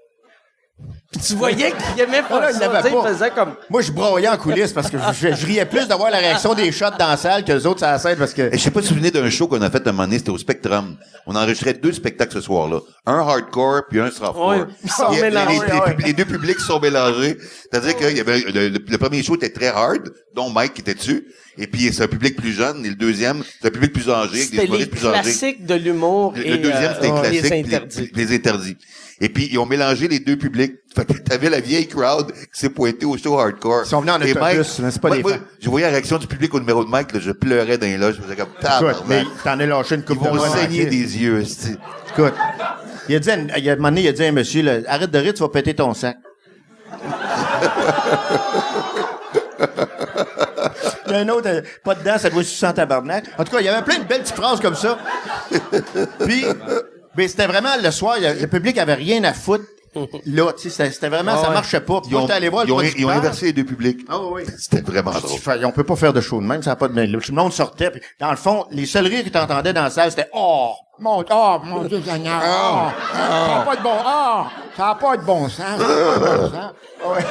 Puis tu voyais qu'il aimait pas ça, tu sais, il faisait comme... Moi, je broyais en coulisses parce que je riais plus d'avoir la réaction des shots dans la salle que les autres sur la scène parce que... Je sais pas si vous vous souvenez d'un show qu'on a fait un moment donné, c'était au Spectrum. On enregistrait 2 spectacles ce soir-là. Un hardcore puis un softcore. Ouais, ils sont mélangés. Les 2 publics se sont mélangés. C'est-à-dire qu'il y avait le premier show était très hard, dont Mike qui était dessus. Et puis c'est un public plus jeune. Et le deuxième, c'est un public plus âgé, avec des humoristes plus âgés. C'était les classiques de l'humour Le deuxième, c'était les classiques, les interdits. les interdits. Et puis, ils ont mélangé les 2 publics. Fait que t'avais la vieille crowd qui s'est pointée au show hardcore. Ils sont venus en autobus, c'est pas des fans. Je voyais la réaction du public au numéro de Mike, là, je pleurais dans les loges, je faisais comme, Écoute, mais t'en as lâché une ils coupe de vont mois saigner tranquille. des yeux, c'est... Écoute, il a un moment donné, il a dit à un monsieur, là, arrête de rire, tu vas péter ton sac. Il y a un autre, pas dedans, ça doit sucer en tabarnak. En tout cas, il y avait plein de belles petites phrases comme ça. Puis, mais c'était vraiment le soir, le public avait rien à foutre. Là, tu sais, c'était vraiment, ça marchait pas. Puis moi, j'étais allé voir Ils ont inversé les 2 publics. Ah oui. C'était vraiment drôle. On peut pas faire de show de même, ça n'a pas de... Tout le monde sortait, puis dans le fond, les seuls rires que t'entendais dans la salle, c'était « Oh! Mon Dieu Seigneur! Oh! Ça n'a pas de bon... Oh! Ça n'a pas de bon sens! Ça n'a pas de bon sens! » Ouais,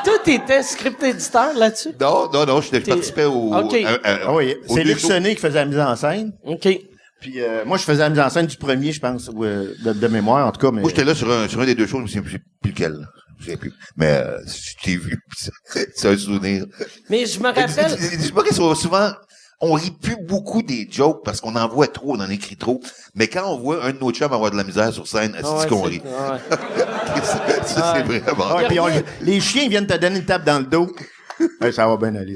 Tout était script éditeur là-dessus? Non, je participais au... OK. oui, c'est Luc Sonnet qui faisait la mise en scène. OK. Puis moi, je faisais la mise en scène du premier, je pense, de mémoire, en tout cas. Mais... Moi, j'étais là sur un des 2 shows, je me souviens plus lequel. Je sais plus. Mais je t'ai vu. C'est un souvenir. Mais je me rappelle... Les humoristes sont souvent... On rit plus beaucoup des jokes parce qu'on en voit trop, on en écrit trop. Mais quand on voit un de nos chums avoir de la misère sur scène, c'est qu'on rit. Ça, c'est vraiment... Ouais, puis les chiens viennent te donner une tape dans le dos. Hey, ça va bien aller.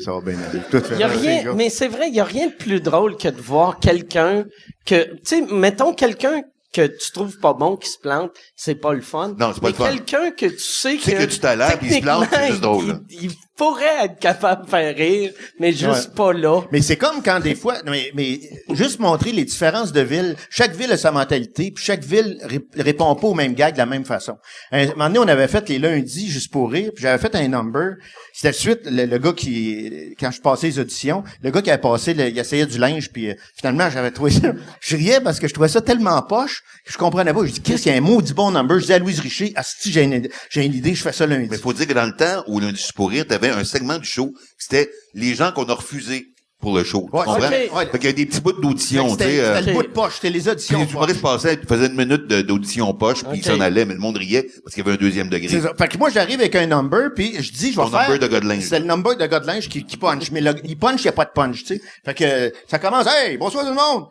Tout fait Il y a rien, mais c'est vrai, il y a rien de plus drôle que de voir quelqu'un que, tu sais, mettons quelqu'un que tu trouves pas bon qui se plante, c'est pas le fun. Non, c'est pas le fun. Quelqu'un que tu sais que tu t'as l'air puis il se plante, c'est juste drôle. Là. Il pourrait être capable de faire rire, mais juste pas là. Mais c'est comme quand des fois, mais juste montrer les différences de villes. Chaque ville a sa mentalité, puis chaque ville répond pas aux mêmes gags de la même façon. Un moment donné, on avait fait les lundis juste pour rire, puis j'avais fait un number. C'était suite le gars qui, quand je passais les auditions, le gars qui avait passé, il essayait du linge, puis finalement j'avais trouvé ça. Je riais parce que je trouvais ça tellement poche que je comprenais pas. Je dis qu'est-ce qu'il y a un maudit bon number. Je dis à Louise Richer, si j'ai une idée, je fais ça lundi. Mais faut dire que dans le temps où lundi pour rire, t'avais un segment du show, c'était les gens qu'on a refusés pour le show. Ouais, tu comprends? okay. Fait qu'il y a des petits bouts d'audition, tu sais. C'était le bout de poche, c'était les auditions. Les humoristes passaient, faisaient 1 minute d'audition poche, puis ils s'en allaient, mais le monde riait parce qu'il y avait un 2e degré. C'est ça. Fait que moi, j'arrive avec un number, puis je dis, je vais faire... number de gars de linge. C'est le number de gars de linge qui punch. Mais il punch, il n'y a pas de punch, tu sais. Fait que ça commence, hey, bonsoir tout le monde.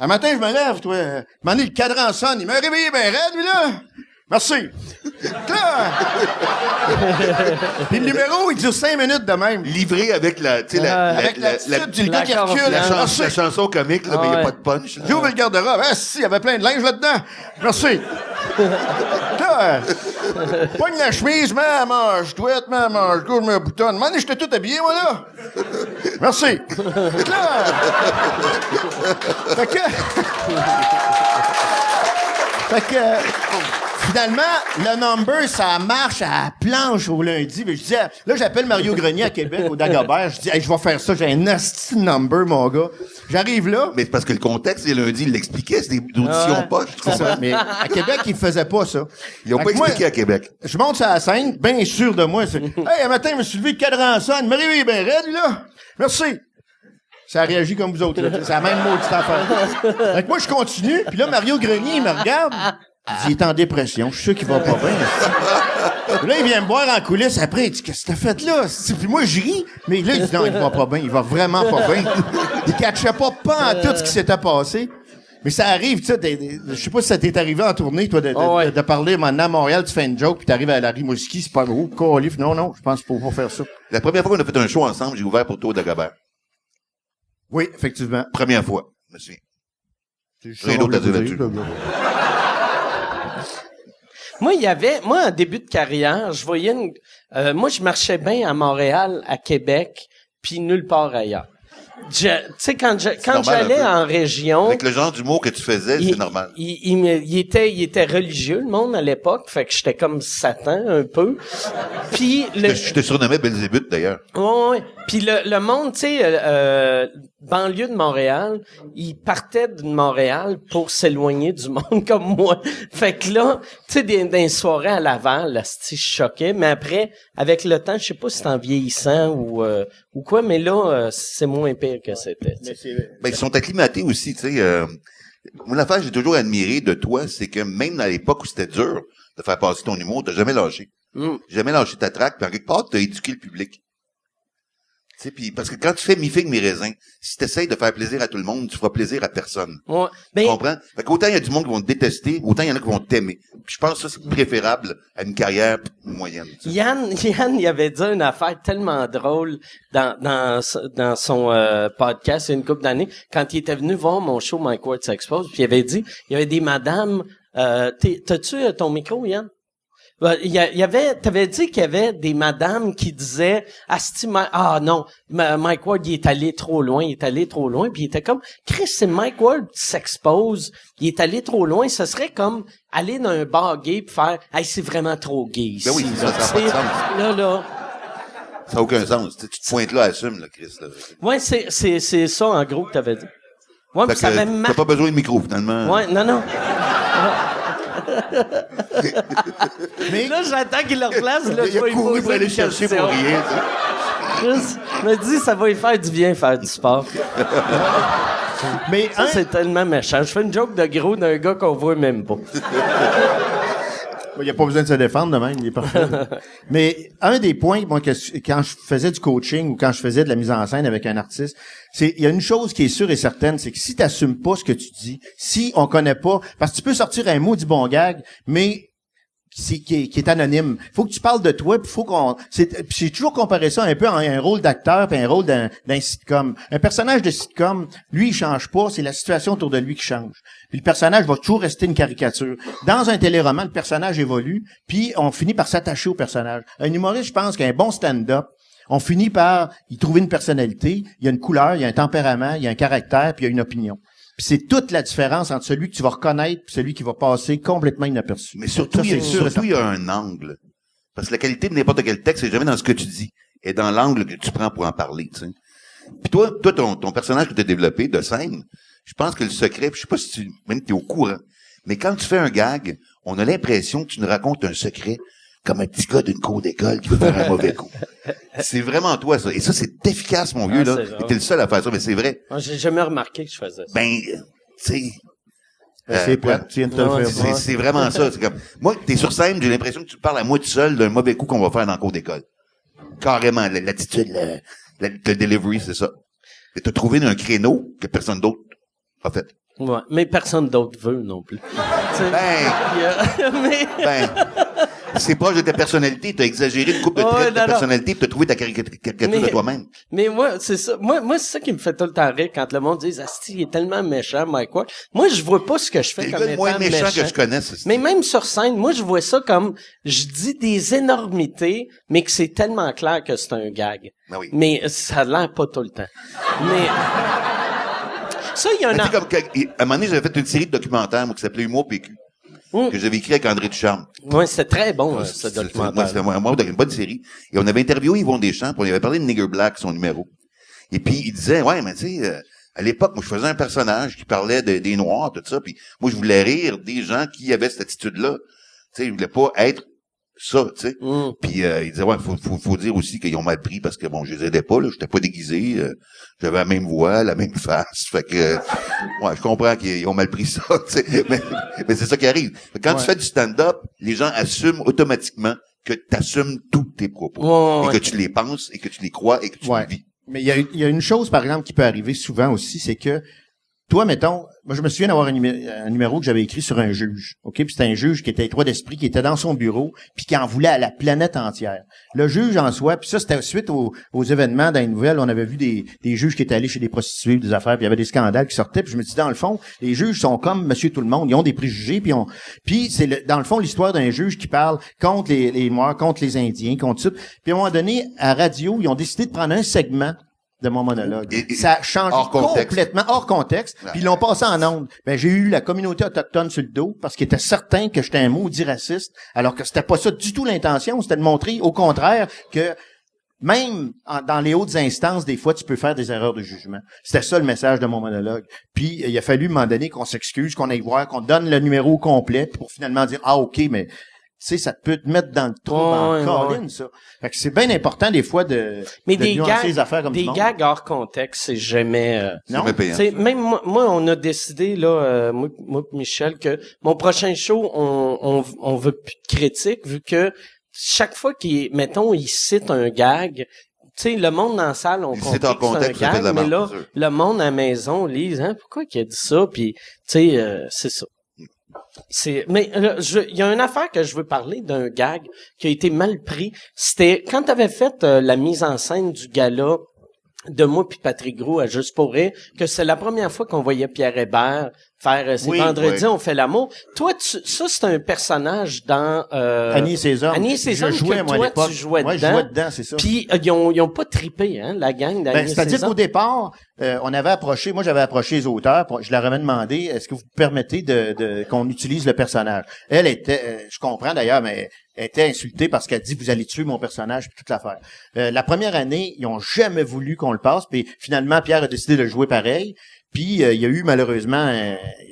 Un matin, je me lève, toi. Un le cadran sonne, il m'a réveillé bien raide, lui, là. Merci. Là. Puis le numéro, il dure 5 minutes de même. Livré avec la, tu sais, avec l'attitude du gars qui recule. la chanson comique, là, mais il n'y a pas de punch. J'ouvre le garde-robe. Ah, si, il y avait plein de linge là-dedans. Merci. Là, pogne la chemise, mets la manche, douette, mets la manche, gauche, mets un bouton. Demandez, j'étais tout habillé, moi, là. Merci. Là. Fait que, finalement, le number, ça marche à la planche au lundi. Mais je disais, là, j'appelle Mario Grenier à Québec, au Dagobert. Je dis, hey, je vais faire ça. J'ai un nasty number, mon gars. J'arrive là. Mais c'est parce que le contexte, les lundis, il l'expliquait, c'est des auditions poches, tu comprends? Mais à Québec, ils faisaient pas ça. Ils ont pas expliqué à Québec. Je monte sur la scène, bien sûr de moi. Hey, un matin, je me suis levé, le cadran sonne. Il m'a réveillé bien raide, lui, là. Merci. Ça a réagi comme vous autres, là. C'est la même maudite affaire. Fait que moi, je continue, puis là, Mario Grenier, il me regarde. Il est en dépression. Je suis sûr qu'il va pas bien. Puis là, il vient me voir en coulisses après. Il dit, qu'est-ce que t'as fait là? Puis moi, je ris. Mais là, il dit, non, il va pas bien. Il va vraiment pas bien. Il catchait pas en tout ce qui s'était passé. Mais ça arrive, tu sais, je sais pas si ça t'est arrivé en tournée, toi, de parler maintenant à Montréal, tu fais une joke, puis t'arrives à la Rimouski, c'est pas gros, colif. Non, je pense qu'il faut pas faire ça. La première fois qu'on a fait un show ensemble, j'ai ouvert pour Théo Dagobert. Oui, effectivement. Première fois, je me souviens. Rien d'autre à dire là-dessus. Moi, en début de carrière, je voyais moi, je marchais bien à Montréal, à Québec, puis nulle part ailleurs. Tu sais, quand j'allais en région... Avec le genre d'humour que tu faisais, c'est normal. Il était religieux, le monde, à l'époque, fait que j'étais comme Satan, un peu. Puis... Je te surnommais Belzébuth, d'ailleurs. Ouais. Puis le monde, tu sais, banlieue de Montréal, ils partaient de Montréal pour s'éloigner du monde comme moi. Fait que là, tu sais, des soirées à Laval, là, je choquais. Mais après, avec le temps, je sais pas si c'est en vieillissant ou quoi, mais là, c'est moins pire que c'était. Ben, ils sont acclimatés aussi, tu sais. Moi, l'affaire que j'ai toujours admiré de toi, c'est que même à l'époque où c'était dur de faire passer ton humour, t'as jamais lâché. Jamais lâché ta traque, puis en quelque part, t'as éduqué le public. Tu sais, puis parce que quand tu fais mi-figue, mi-raisin, si t'essayes de faire plaisir à tout le monde, tu feras plaisir à personne. Ouais. Tu comprends? Fait qu'autant il y a du monde qui vont te détester, autant il y en a qui vont t'aimer. Puis je pense que ça, c'est préférable à une carrière moyenne. Yann, il avait dit une affaire tellement drôle dans son podcast il y a une couple d'années, quand il était venu voir mon show Mike Ward s'expose, puis il avait dit, il y avait des madames, t'as-tu ton micro, Yann? T'avais dit qu'il y avait des madames qui disaient, Mike Ward, il est allé trop loin, puis il était comme, Chris, c'est Mike Ward qui s'expose, il est allé trop loin, ce serait comme aller dans un bar gay pis faire, hey, c'est vraiment trop gay ici. Ben oui, ça n'a pas de sens. Là. Ça n'a aucun sens. Tu te pointes là, assume, là, Chris, là. Ouais, c'est ça, en gros, que t'avais dit. Ouais, fait pis ça avait t'as pas besoin de micro, finalement. Ouais, non. Mais là, j'attends qu'il le replace. Là, il a couru pour aller chercher pour rien. Je me dis, ça va lui faire du bien faire du sport. Mais ça, c'est tellement méchant. Je fais une joke de gros d'un gars qu'on voit même pas. Il n'y a pas besoin de se défendre de même, il est parfait. Mais un des points, moi, quand je faisais du coaching ou quand je faisais de la mise en scène avec un artiste, il y a une chose qui est sûre et certaine, c'est que si t'assumes pas ce que tu dis, si on connaît pas, parce que tu peux sortir un mot du bon gag, mais qui est anonyme. Faut que tu parles de toi, puis j'ai toujours comparé ça un peu à un rôle d'acteur puis un rôle d'un sitcom. Un personnage de sitcom, lui, il change pas, c'est la situation autour de lui qui change. Puis le personnage va toujours rester une caricature. Dans un téléroman, le personnage évolue, puis on finit par s'attacher au personnage. Un humoriste, je pense qu'un bon stand-up, on finit par y trouver une personnalité, il y a une couleur, il y a un tempérament, il y a un caractère, puis il y a une opinion. Puis c'est toute la différence entre celui que tu vas reconnaître et celui qui va passer complètement inaperçu. Mais surtout, il y a un angle. Parce que la qualité de n'importe quel texte, c'est jamais dans ce que tu dis, et dans l'angle que tu prends pour en parler, tu sais. Puis toi, ton personnage que tu as développé de scène, je pense que le secret, je sais pas si même t'es au courant, mais quand tu fais un gag, on a l'impression que tu nous racontes un secret comme un petit gars d'une cour d'école qui veut faire un mauvais coup. C'est vraiment toi, ça. Et ça, c'est efficace, mon vieux, là. Et t'es le seul à faire ça, mais c'est vrai. Moi, j'ai jamais remarqué que je faisais ça. Ben, tu sais... c'est plate, tu viens de te le faire. C'est vraiment ça. C'est comme, moi, t'es sur scène, j'ai l'impression que tu parles à moi tout seul d'un mauvais coup qu'on va faire dans le cours d'école. Carrément, l'attitude, le delivery, c'est ça. Et t'as trouvé un créneau que personne d'autre a fait. Ouais, mais personne d'autre veut non plus. C'est proche de ta personnalité. T'as exagéré une couple de traits de ta personnalité pour te trouver ta caricature de toi-même. Mais moi, c'est ça. Moi, c'est ça qui me fait tout le temps rire quand le monde dit, asti, il est tellement méchant, Mike Ward. Moi, je vois pas ce que je fais comme étant méchant. C'est le moins méchant que je connaisse. Mais même sur scène, moi, je vois ça comme, je dis des énormités, mais que c'est tellement clair que c'est un gag. Ben oui. Mais ça a l'air pas tout le temps. Mais... Ça, il y a un... À un moment donné, j'avais fait une série de documentaires, moi, qui s'appelait Humour PQ. Que j'avais écrit avec André Ducharme. Oui, c'était très bon, ce documentaire. C'était une bonne série. Et on avait interviewé Yvon Deschamps, puis on avait parlé de Nigger Black, son numéro. Et puis, il disait, ouais, mais tu sais, à l'époque, moi, je faisais un personnage qui parlait des Noirs, tout ça, puis moi, je voulais rire des gens qui avaient cette attitude-là. Tu sais, je voulais pas être ça, tu sais. Puis il disait, ouais, faut dire aussi qu'ils ont mal pris parce que, bon, je les aidais pas, là, j'étais pas déguisé, j'avais la même voix, la même face, fait que, ouais, je comprends qu'ils ont mal pris ça, tu sais, mais c'est ça qui arrive. Quand tu fais du stand-up, les gens assument automatiquement que t'assumes tous tes propos, et que tu les penses, et que tu les crois, et que tu les vis. Mais il y a une chose, par exemple, qui peut arriver souvent aussi, c'est que toi, mettons, moi, je me souviens d'avoir un numéro que j'avais écrit sur un juge, OK? Puis c'était un juge qui était étroit d'esprit, qui était dans son bureau, puis qui en voulait à la planète entière. Le juge en soi, puis ça, c'était suite aux événements dans les nouvelles, on avait vu des juges qui étaient allés chez des prostituées, des affaires, puis il y avait des scandales qui sortaient, puis je me dis, dans le fond, les juges sont comme monsieur tout le monde, ils ont des préjugés, puis c'est dans le fond l'histoire d'un juge qui parle contre les Noirs, contre les Indiens, contre ça. Puis à un moment donné, à radio, ils ont décidé de prendre un segment de mon monologue. Ça a changé complètement hors contexte, puis ils l'ont passé en ondes. Ben, j'ai eu la communauté autochtone sur le dos parce qu'ils étaient certains que j'étais un maudit raciste, alors que c'était pas ça du tout l'intention, c'était de montrer au contraire que même dans les hautes instances, des fois, tu peux faire des erreurs de jugement. C'était ça le message de mon monologue. Puis il a fallu, à un moment donné, qu'on s'excuse, qu'on aille voir, qu'on donne le numéro complet pour finalement dire « Ah, OK, mais... » Tu sais, ça peut te mettre dans le trou, en colline, ça. Fait que c'est bien important, des fois, de nuancer les affaires comme ça. Des gags hors contexte, c'est jamais... non? Même moi, on a décidé, là, moi et Michel, que mon prochain show, on veut plus de critiques, vu que chaque fois qu'il cite un gag, tu sais, le monde dans la salle, on comprend que c'est un gag, mais là, le monde à la maison lise, pourquoi qu'il a dit ça? Puis, tu sais, c'est ça. Mais il y a une affaire que je veux parler d'un gag qui a été mal pris. C'était quand t'avais fait la mise en scène du gala de moi puis Patrick Gros à Juste pour rire, que c'est la première fois qu'on voyait Pierre Hébert faire c'est vendredi on fait l'amour. Toi ça c'est un personnage dans Annie et César. Je jouais moi à l'époque. Tu jouais dedans. Je jouais dedans, c'est ça. Puis ils ont pas trippé la gang d'Annie et César. C'est-à-dire qu'au départ, on avait approché, moi j'avais approché les auteurs, je leur avais demandé est-ce que vous permettez de qu'on utilise le personnage. Elle était je comprends d'ailleurs mais elle était insultée parce qu'elle dit vous allez tuer mon personnage puis toute l'affaire. La première année, ils ont jamais voulu qu'on le passe puis finalement Pierre a décidé de le jouer pareil. Puis il y a eu malheureusement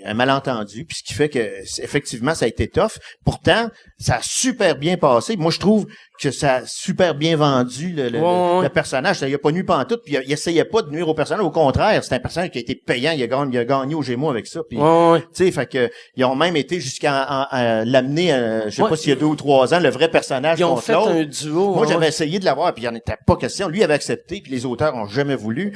un malentendu, puis ce qui fait que effectivement ça a été tough. Pourtant, ça a super bien passé. Moi je trouve que ça a super bien vendu le personnage. Ça y a pas nuit pantoute, puis il essayait pas de nuire au personnage. Au contraire, c'est un personnage qui a été payant. Il a gagné au Gémeaux avec ça. Puis tu sais, fait que ils ont même été jusqu'à l'amener. Je sais pas s'il y a 2 ou 3 ans, le vrai personnage. Ils ont fait un duo. Moi j'avais essayé de l'avoir, puis il en était pas question. Lui avait accepté, puis les auteurs ont jamais voulu.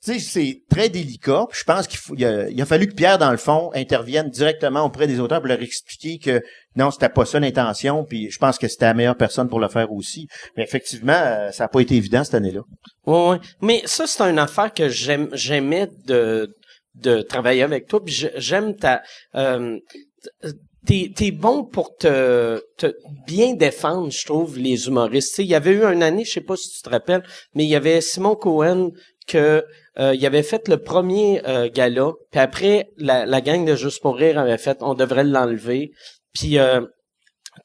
Tu sais, c'est très délicat. Je pense il a fallu que Pierre, dans le fond, intervienne directement auprès des auteurs pour leur expliquer que non, c'était pas ça l'intention. Puis je pense que c'était la meilleure personne pour le faire aussi. Mais effectivement, ça n'a pas été évident cette année-là. Ouais. Mais ça, c'est une affaire que j'aimais de travailler avec toi. Puis j'aime ta... T'es bon pour te bien défendre, je trouve, les humoristes. T'sais, il y avait eu une année, je sais pas si tu te rappelles, mais il y avait Simon Cohen que il avait fait le premier gala, puis après la gang de Juste pour rire avait fait on devrait l'enlever. Puis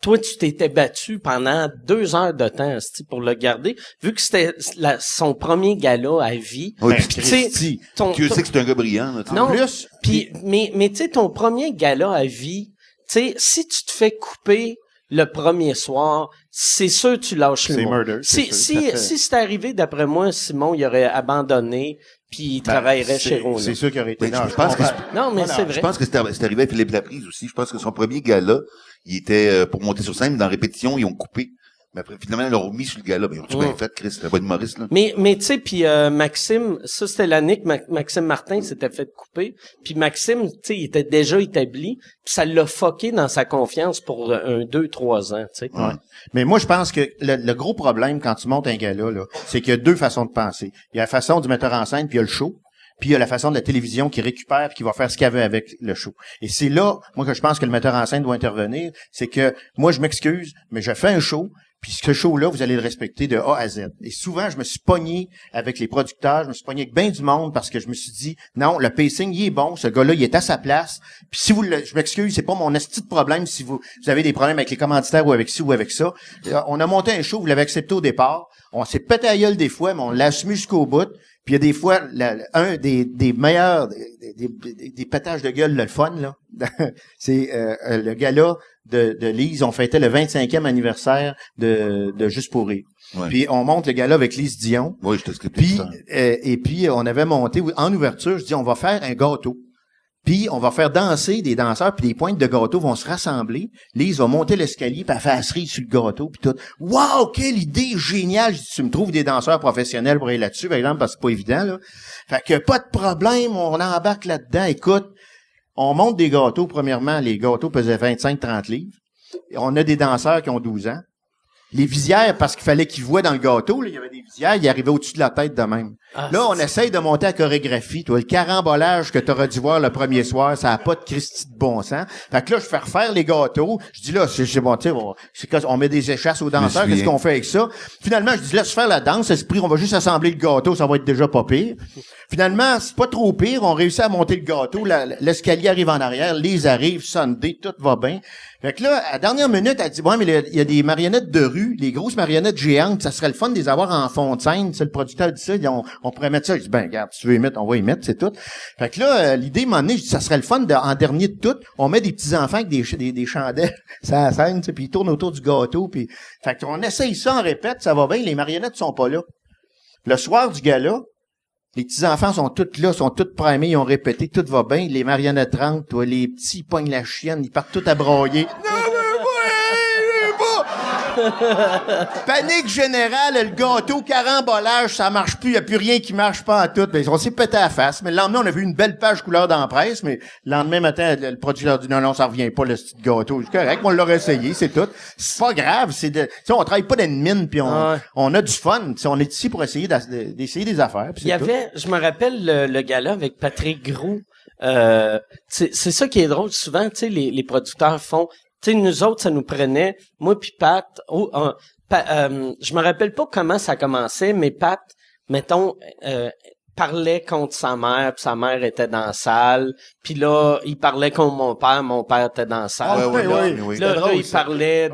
toi tu t'étais battu pendant 2 heures de temps pour le garder, vu que c'était son premier gala à vie. Oui, tu sais que c'est un gars brillant là, non, plus. Puis mais tu sais ton premier gala à vie, tu sais si tu te fais couper le premier soir, c'est sûr tu lâches le mot. Si c'était arrivé, d'après moi, Simon, il aurait abandonné puis il travaillerait chez Rona. C'est sûr qu'il aurait été. Non, mais c'est vrai. Je pense que c'est arrivé à Philippe Laprise aussi. Je pense que son premier gala, il était pour monter sur scène, dans la répétition, ils ont coupé. Mais après, finalement, ils l'ont remis sur le gala. Mais tu bien fait, Chris, c'était pas de Maurice, là. Mais tu sais, puis Maxime, ça, c'était l'année que Maxime Martin s'était fait couper. Puis Maxime, tu sais, il était déjà établi. Puis ça l'a fucké dans sa confiance pour 1, 2, 3 ans, tu sais. Ouais. Mais moi, je pense que le gros problème quand tu montes un gala, là, c'est qu'il y a 2 façons de penser. Il y a la façon du metteur en scène, puis il y a le show. Puis il y a la façon de la télévision qui récupère puis qui va faire ce qu'elle veut avec le show. Et c'est là, moi, que je pense que le metteur en scène doit intervenir. C'est que, moi, je m'excuse, mais je fais un show, puis ce show-là, vous allez le respecter de A à Z. Et souvent, je me suis pogné avec les producteurs, je me suis pogné avec bien du monde parce que je me suis dit, non, le pacing, il est bon, ce gars-là, il est à sa place. Puis si je m'excuse, c'est pas mon esti de problème si vous avez des problèmes avec les commanditaires ou avec ci ou avec ça. On a monté un show, vous l'avez accepté au départ. On s'est pété à gueule des fois, mais on l'a assumé jusqu'au bout. Puis il y a des fois, un des meilleurs, des pétages de gueule, le fun, là, c'est le gala de Lise. On fêtait le 25e anniversaire de Juste pour rire. Ouais. Puis on monte le gala avec Lise Dion. Oui, je t'explique. Puis et puis on avait monté en ouverture, je dis on va faire un gâteau. Puis on va faire danser des danseurs, puis les pointes de gâteau vont se rassembler. Lise va monter l'escalier, puis elle fait la cerise sur le gâteau, puis tout. Wow, quelle idée géniale! Je dis, tu me trouves des danseurs professionnels pour aller là-dessus, par exemple, parce que c'est pas évident, là. Fait que pas de problème, on embarque là-dedans. Écoute, on monte des gâteaux, premièrement, les gâteaux pesaient 25-30 livres. On a des danseurs qui ont 12 ans. Les visières, parce qu'il fallait qu'ils voient dans le gâteau, là, il y avait des visières, ils arrivaient au-dessus de la tête de même. Là, on essaye de monter la chorégraphie. Toi, le carambolage que t'aurais dû voir le premier soir, ça a pas de Christy de bon sens. Fait que là, je fais refaire les gâteaux. Je dis là, c'est bon, tu sais, on met des échasses aux danseurs, qu'est-ce qu'on fait avec ça? Finalement, je dis laisse faire la danse, esprit, on va juste assembler le gâteau, ça va être déjà pas pire. Finalement, c'est pas trop pire, on réussit à monter le gâteau, l'escalier arrive en arrière, les arrivent, Sunday, tout va bien. Fait que là, à la dernière minute, elle dit, ouais, mais il y a des marionnettes de rue, les grosses marionnettes géantes, ça serait le fun de les avoir en fond de scène. C'est le producteur dit ça, on pourrait mettre ça. Je dis, ben, regarde, si tu veux y mettre, on va y mettre, c'est tout. Fait que là, l'idée m'a donné, je dis, ça serait le fun en dernier de tout, on met des petits enfants avec des chandelles, ça la scène, tu sais, puis ils tournent autour du gâteau, puis, fait qu'on essaye ça, on répète, ça va bien, les marionnettes sont pas là. Le soir du gala, les petits-enfants sont tous là, sont tous primés, ils ont répété, tout va bien, les marionnettes rentrent, toi, les petits, ils pognent la chienne, ils partent tous à broyer. Panique générale, le gâteau, carambolage, ça marche plus, il n'y a plus rien qui marche pas en tout. Ben, on s'est pété à la face, mais le lendemain, on a vu une belle page couleur dans la presse, mais le lendemain matin, le producteur dit non, ça revient pas, le petit gâteau. C'est correct, on l'aurait essayé, c'est tout. C'est pas grave, tu sais, on travaille pas dans une mine, puis on a du fun. T'sais, on est ici pour essayer d'essayer des affaires. Il y avait, je me rappelle le gala avec Patrick Groux. C'est ça qui est drôle, souvent, tu sais, les producteurs font. Tu sais, nous autres, ça nous prenait, moi puis Pat, je me rappelle pas comment ça commençait, mais Pat, mettons, parlait contre sa mère, puis sa mère était dans la salle, puis là, il parlait contre mon père était dans la salle. Oui. Là, il parlait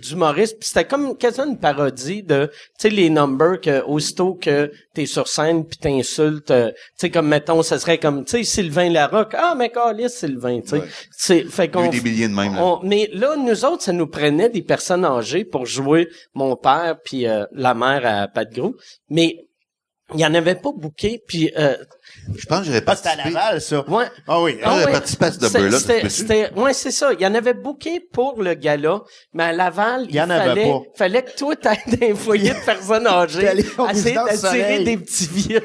d'humoriste, puis c'était comme quasiment une parodie de, tu sais, les numbers que, aussitôt que t'es sur scène puis t'insultes, tu sais, comme, mettons, ça serait comme, tu sais, Sylvain Larocque, mais câlisse, Sylvain, tu sais. C'est, fait qu'on. Il y a eu des milliers de même, là. Mais là, nous autres, ça nous prenait des personnes âgées pour jouer mon père puis la mère à Pat Groux. Mais, il y en avait pas booké, puis je pense que j'aurais pas c'était participé. à Laval, ça. Ouais. Ah oui. J'aurais participé à ce number-là. Ouais, c'est ça. Il y en avait booké pour le gala, mais à Laval, il fallait que toi t'ailles dans un foyer de personnes âgées, essayer d'attirer des petits vieux.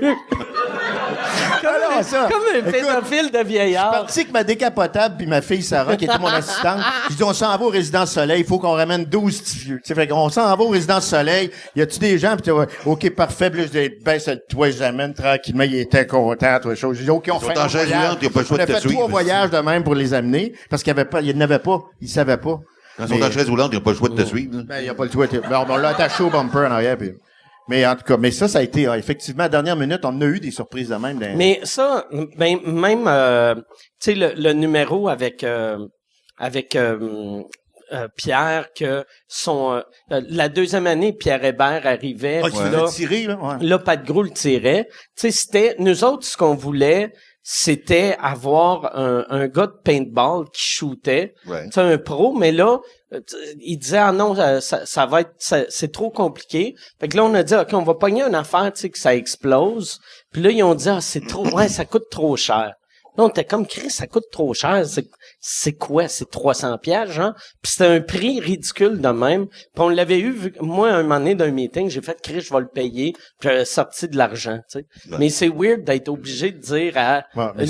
Comme un pédophile de vieillard. Je suis parti avec ma décapotable puis ma fille Sarah, qui était mon assistante. Je dis, on s'en va au Résidence Soleil, il faut qu'on ramène 12 petits vieux. Tu sais, fait qu'on s'en va au Résidence Soleil, y a-tu des gens? Puis tu vois, OK, parfait. Puis là, je dis, ben, c'est toi, je l'amène tranquillement, il était content, toi, chose. Je dis, OK, on fait un voyage. Il y a pas le choix de te suivre. 3 voyages de même pour les amener, parce qu'il n'y en avait pas, ils savaient pas. Quand ils sont en chaise roulante, il n'y a pas le choix de te suivre, là. Ben, il n'y a pas le choix. On l'a attaché au bumper en arrière, puis... Mais en tout cas, ça a été effectivement à la dernière minute, on a eu des surprises de même. Mais ça, ben même tu sais le numéro avec Pierre que son la deuxième année Pierre Hébert arrivait, là Pat Groux le tirait. Tu sais c'était nous autres ce qu'on voulait c'était avoir un gars de paintball qui shootait, c'est un pro, mais là il disait non ça va être c'est trop compliqué. Fait que là on a dit OK, on va pogner une affaire tu sais que ça explose. Puis là ils ont dit c'est trop ça coûte trop cher. Là, on était comme Chris, ça coûte trop cher. C'est quoi? C'est 300 piastres, genre? Puis c'était un prix ridicule de même. Puis on l'avait eu, moi, un moment donné d'un meeting, j'ai fait Chris, je vais le payer. Puis j'avais sorti de l'argent, tu sais. Ouais. Mais c'est weird d'être obligé de dire à une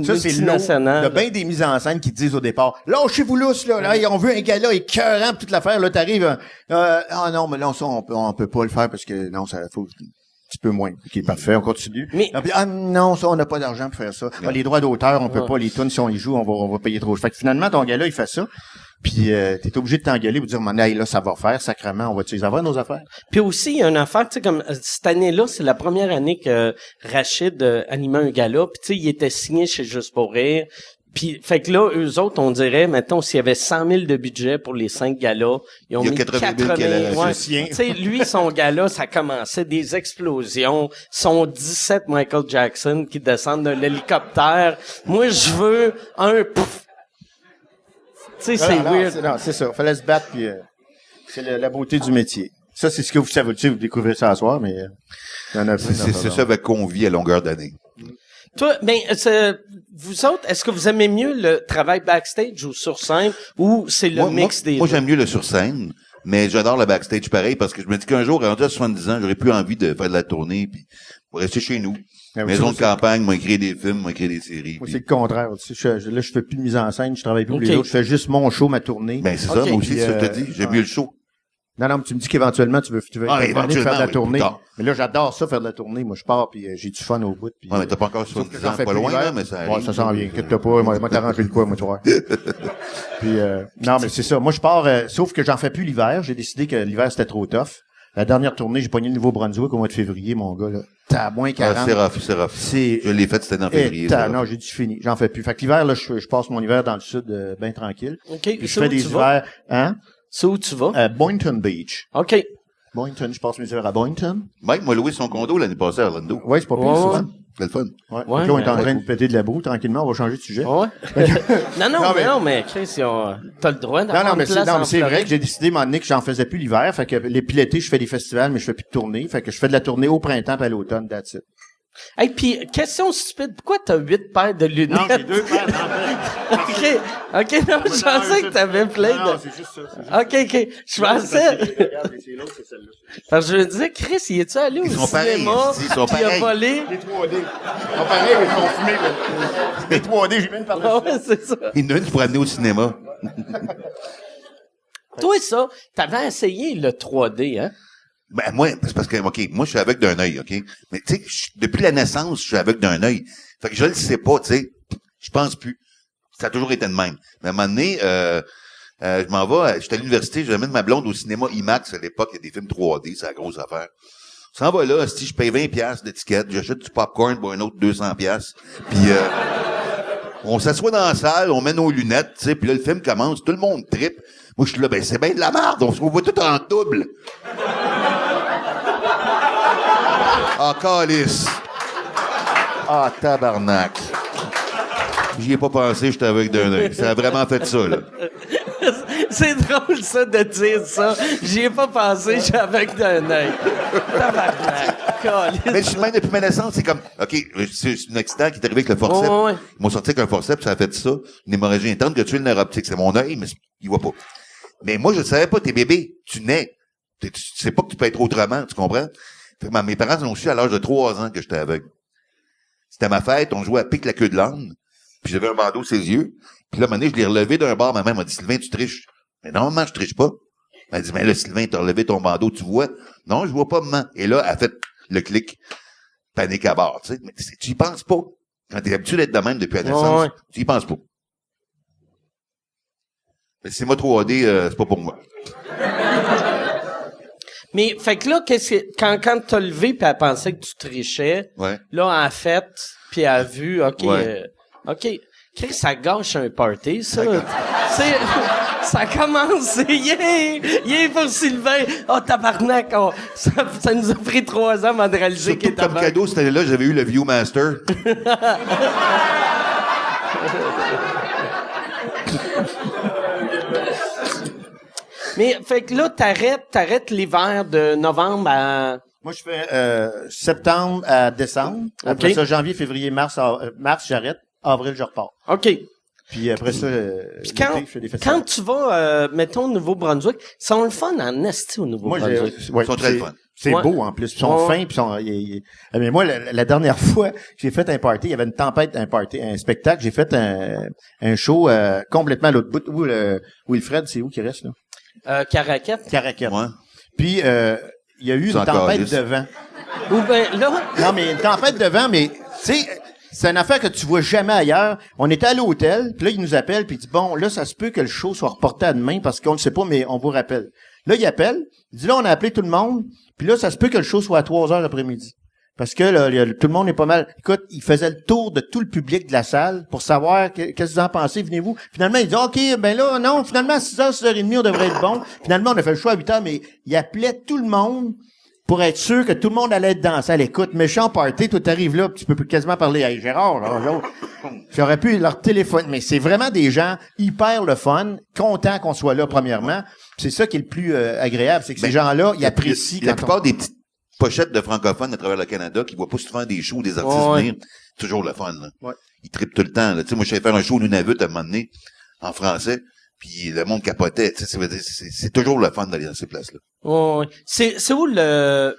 ça, c'est multinationale. Il y a bien des mises en scène qui disent au départ, lâchez-vous lousse, là, on veut un gars-là écœurant toute l'affaire, là, t'arrives, non, mais là, ça, on peut pas le faire parce que, non, ça faut... Un petit peu moins. OK, parfait, on continue. Mais, non, ça, on n'a pas d'argent pour faire ça. Les droits d'auteur, on peut pas, les tunes, si on y joue, on va payer trop. Fait que finalement, ton gars-là, il fait ça. Puis t'es obligé de t'engueuler pour dire, hey, là, ça va faire, sacrément, on va-tu les avoir, nos affaires? Puis aussi, il y a une affaire, tu sais, comme cette année-là, c'est la première année que Rachid animait un gala. Puis tu sais, il était signé chez Juste pour rire. Puis, fait que là, eux autres, on dirait, mettons, s'il y avait 100 000 de budget pour les 5 galas, ils ont mis 80 000. Tu sais, lui, son gala, ça commençait des explosions. Son 17 Michael Jackson qui descend de l'hélicoptère. Moi, je veux un pouf. Tu sais, c'est weird. Non, c'est ça. Fallait se battre, puis c'est la beauté du métier. Ça, c'est ce que vous savez, vous découvrez ça ce soir, mais il y en a c'est ça avec qu'on vit à longueur d'année. Toi, vous autres, est-ce que vous aimez mieux le travail backstage ou sur scène ou c'est le mix des deux? Moi, j'aime mieux le sur scène, mais j'adore le backstage pareil parce que je me dis qu'un jour, rendu à 70 ans, j'aurais plus envie de faire de la tournée puis pour rester chez nous. Maison de campagne, moi écrire des films, moi écrire des séries. Moi, c'est le contraire. Tu sais, là, je fais plus de mise en scène, je travaille plus pour les autres, je fais juste mon show, ma tournée. Ben, c'est ça, moi aussi, c'est ça que je te dis. J'aime mieux le show. Non, mais tu me dis qu'éventuellement, tu veux faire de la tournée. Tard. Mais là, j'adore ça, faire de la tournée. Moi, je pars, puis j'ai du fun au bout. Puis, mais t'as pas encore 70 ans, pas loin, là, mais ça arrive. Ouais, ça s'en vient. Inquiète-toi pas. Moi, t'arranger le quoi, moi, tu vois. Puis, non, mais c'est ça. Moi, je pars, sauf que j'en fais plus l'hiver. J'ai décidé que l'hiver, c'était trop tough. La dernière tournée, j'ai pogné le Nouveau-Brunswick au mois de février, mon gars, là. T'as à moins 40. C'est rough. Je l'ai fait, c'était en février. Non, j'ai dit fini. J'en fais plus. Fait que l'hiver, là, je passe mon hiver dans le sud, bien tranquille. OK. Puis je fais des hivers, hein? C'est où tu vas? Boynton Beach. OK. Boynton, je passe mes hivers à Boynton. Mike m'a loué son condo l'année passée à Orlando. Ouais, c'est pas pire, ça. C'est le fun. Ouais. Donc là, on est en train de péter de la boue. Tranquillement, on va changer de sujet. Ouais. non, mais Chris, t'as le droit d'avoir mais c'est vrai que j'ai décidé, à un moment donné, que j'en faisais plus l'hiver. Fait que l'été, je fais des festivals, mais je fais plus de tournée. Fait que je fais de la tournée au printemps et à l'automne, that's it. Hey, puis question stupide, pourquoi t'as 8 paires de lunettes? Non, j'ai 2 paires. OK, non, je pensais que t'avais plein de... Non, c'est juste ça. OK. Je pensais... Regarde, c'est l'autre, c'est celle-là. Parce que je me disais, Chris, il est-tu allé au cinéma? Ils sont puis il a volé? Les 3D. Ils sont pareils, mais ils sont fumés, mais... Les 3D, j'ai même parlé de ça. Ouais, c'est ça. Il y en a une pour amener au cinéma. Toi, ça, t'avais essayé le 3D, hein? Ben, moi, c'est parce que, OK, moi, je suis aveugle d'un œil, OK? Mais, tu sais, depuis la naissance, je suis aveugle d'un œil. Fait que je le sais pas, tu sais. Je pense plus. Ça a toujours été de même. Mais à un moment donné, je m'en vais, j'étais à l'université, j'amène ma blonde au cinéma IMAX à l'époque, il y a des films 3D, c'est la grosse affaire. Ça en va là, si je paye 20$ d'étiquette, j'achète du popcorn pour un autre 200$. Puis, on s'assoit dans la salle, on met nos lunettes, tu sais, puis là, le film commence, tout le monde trippe. Moi, je suis là, ben, c'est bien de la merde, on se voit tout en double. Ah, calice. Ah, tabarnak. J'y ai pas pensé, j'étais aveugle d'un œil. Ça a vraiment fait ça, là. C'est drôle, ça, de dire ça. J'y ai pas pensé, j'étais avec d'un œil. Tabarnak. Calice. Mais je suis même depuis ma naissance, c'est comme, OK, c'est un accident qui est arrivé avec le forceps. Ouais. Ils m'ont sorti avec un forceps, ça a fait ça. Une hémorragie interne que tu es le nerf optique. C'est mon œil, mais il voit pas. Mais moi, je ne savais pas, t'es bébé, tu nais. Tu sais pas que tu peux être autrement, tu comprends? Fait que mes parents l'ont su à l'âge de 3 ans que j'étais aveugle. C'était ma fête, on jouait à pique la queue de l'âne, puis j'avais un bandeau sur les yeux. Puis là, à un moment donné, je l'ai relevé d'un bord, ma mère m'a dit, Sylvain, tu triches. Mais normalement, je triche pas. Elle dit, mais là, Sylvain, t'as relevé ton bandeau, tu vois? Non, je vois pas, maman. Et là, elle a fait le clic, panique à bord, tu sais. Mais tu y penses pas. Quand t'es habitué d'être de même depuis la naissance, tu y penses pas. Mais c'est moi 3D, c'est pas pour moi. Mais, fait que là, quand t'as levé pis elle pensait que tu trichais, là, elle a fait, puis elle a vu, OK, Chris, ça gâche un party, ça. Ça commence, yeah, pour Sylvain. Oh, tabarnak, ça nous a pris 3 ans avant de réaliser qu'il était comme cadeau, cette année-là, j'avais eu le Viewmaster. Mais, fait que là, t'arrêtes l'hiver de novembre à... Moi, je fais septembre à décembre. Après ça, janvier, février, mars, j'arrête. Avril, je repars. OK. Puis après ça, puis quand, je fais des festivals. Quand tu vas, mettons, au Nouveau-Brunswick, ils sont le fun en esti au Nouveau-Brunswick. Ils sont très fun. C'est beau, en plus. Ils sont fins, puis mais moi, la dernière fois, j'ai fait un party, il y avait une tempête, un spectacle, j'ai fait un show complètement à l'autre bout. Où Wilfred, c'est où qui reste, là? Caraquette. Ouais. Puis, il y a eu une tempête de vent. Ou ben, là... Non, mais une tempête de vent, mais, tu sais... C'est une affaire que tu vois jamais ailleurs. On était à l'hôtel, puis là, il nous appelle, puis il dit, bon, là, ça se peut que le show soit reporté à demain, parce qu'on ne sait pas, mais on vous rappelle. Là, il appelle, il dit, là, on a appelé tout le monde, puis là, ça se peut que le show soit à 3h l'après-midi. Parce que là, tout le monde est pas mal... Écoute, il faisait le tour de tout le public de la salle pour savoir qu'est-ce que vous en pensez, venez-vous. Finalement, il dit, OK, ben là, non, finalement, à 6h, 6h30, on devrait être bon. Finalement, on a fait le show à 8h, mais il appelait tout le monde pour être sûr que tout le monde allait être dans la salle. Écoute, méchant party, toi t'arrives là, tu peux quasiment parler à Gérard, là, j'aurais pu leur téléphoner, mais c'est vraiment des gens hyper le fun, contents qu'on soit là, premièrement. C'est ça qui est le plus agréable, c'est que ces gens-là, ils apprécient. La plupart des petites pochette de francophones à travers le Canada qui voient pas souvent des shows, des artistes venir. Toujours le fun, là. Ouais. Ils trippent tout le temps, là. Tu sais, moi, je suis allé faire un show au Nunavut à un moment donné, en français, puis le monde capotait. Tu sais, c'est toujours le fun d'aller dans ces places-là. Ouais. C'est où le...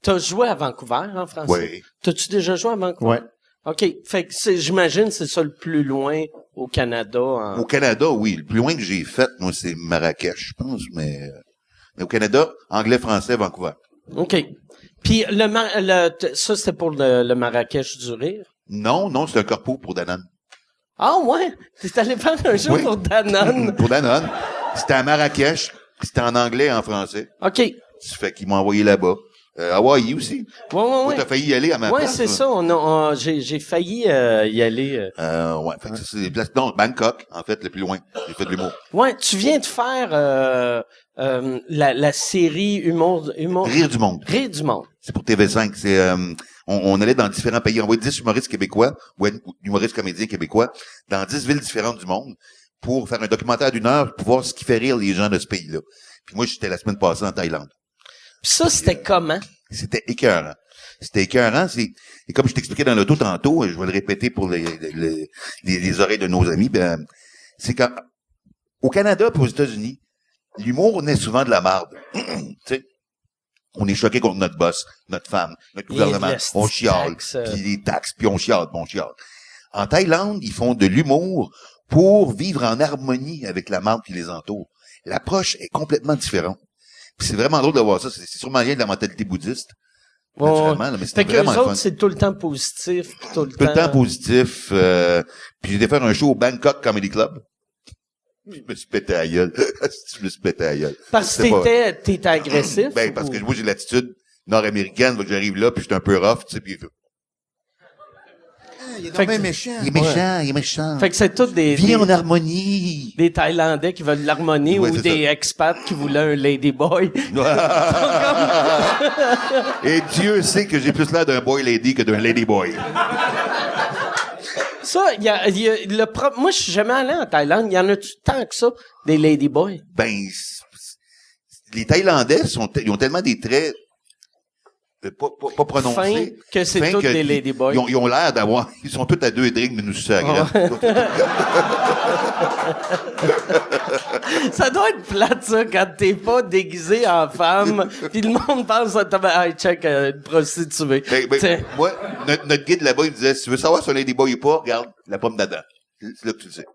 t'as joué à Vancouver, en français? Oui. T'as-tu déjà joué à Vancouver? Ouais. OK. Fait que j'imagine c'est ça le plus loin au Canada. Au Canada, oui. Le plus loin que j'ai fait, moi, c'est Marrakech, je pense, mais au Canada, anglais, français, Vancouver. OK. Puis ça, c'était pour le Marrakech du rire? Non, c'est un corpo pour Danone. Ah ouais? T'es allé faire un show Oui. pour Danone? Pour Danone. C'était à Marrakech, c'était en anglais et en français. OK. Ça fait qu'ils m'ont envoyé là-bas. Hawaï aussi. Ouais. T'as failli y aller à ma place. Ouais, c'est toi. ça. J'ai failli y aller. Ouais, fait que ça, c'est des places. Non, Bangkok, en fait, le plus loin. J'ai fait de l'humour. Ouais, tu viens de faire la série humour. Rire du monde. Rire du monde. C'est pour TV5. C'est, on allait dans différents pays. On voyait 10 humoristes québécois, ou humoristes comédiens québécois, dans 10 villes différentes du monde, pour faire un documentaire d'1 heure, pour voir ce qui fait rire les gens de ce pays-là. Puis moi, j'étais la semaine passée en Thaïlande. Puis ça, c'était comment? C'était écœurant. Et comme je t'expliquais dans l'auto tantôt, et je vais le répéter pour les oreilles de nos amis, c'est qu'au Canada et aux États-Unis, l'humour naît souvent de la marde. Tu sais, on est choqué contre notre boss, notre femme, notre gouvernement. On chiale, puis les taxes, puis on chiale. En Thaïlande, ils font de l'humour pour vivre en harmonie avec la marde qui les entoure. L'approche est complètement différente. Puis c'est vraiment drôle de voir ça. C'est sûrement rien de la mentalité bouddhiste. Naturellement, là, mais fait c'était que vraiment eux le autres, fun. c'est tout le temps positif. Tout le temps positif. Puis j'ai été faire un show au Bangkok Comedy Club. Je me suis pété à la gueule. Je me suis pété à la gueule. Parce que t'étais agressif? Parce que moi, j'ai l'attitude nord-américaine. Donc j'arrive là, puis j'étais un peu rough, tu sais, puis Il est donc bien méchant. il est méchant. Fait que c'est tout Viens en harmonie. des Thaïlandais qui veulent l'harmonie Ouais, ou c'est des ça. expats qui voulaient un ladyboy. Et Dieu sait que j'ai plus l'air d'un boy lady que d'un lady boy. Ça, moi, je suis jamais allé en Thaïlande. Y en a-tu tant que ça, des ladyboys? Les Thaïlandais ils ont tellement des traits pas prononcés. Fin que c'est Fin tous que des ladyboys. Ils ont l'air d'avoir... Ils sont tous à 2 drinks de nous sucer à la graine. Ça doit être plate, ça, quand t'es pas déguisé en femme, pis le monde pense à toi, hey, check, une prostituée. T'sais. Moi, notre guide là-bas, il me disait, si tu veux savoir si un ladyboy ou pas, regarde la pomme d'Adam. C'est là que tu le sais.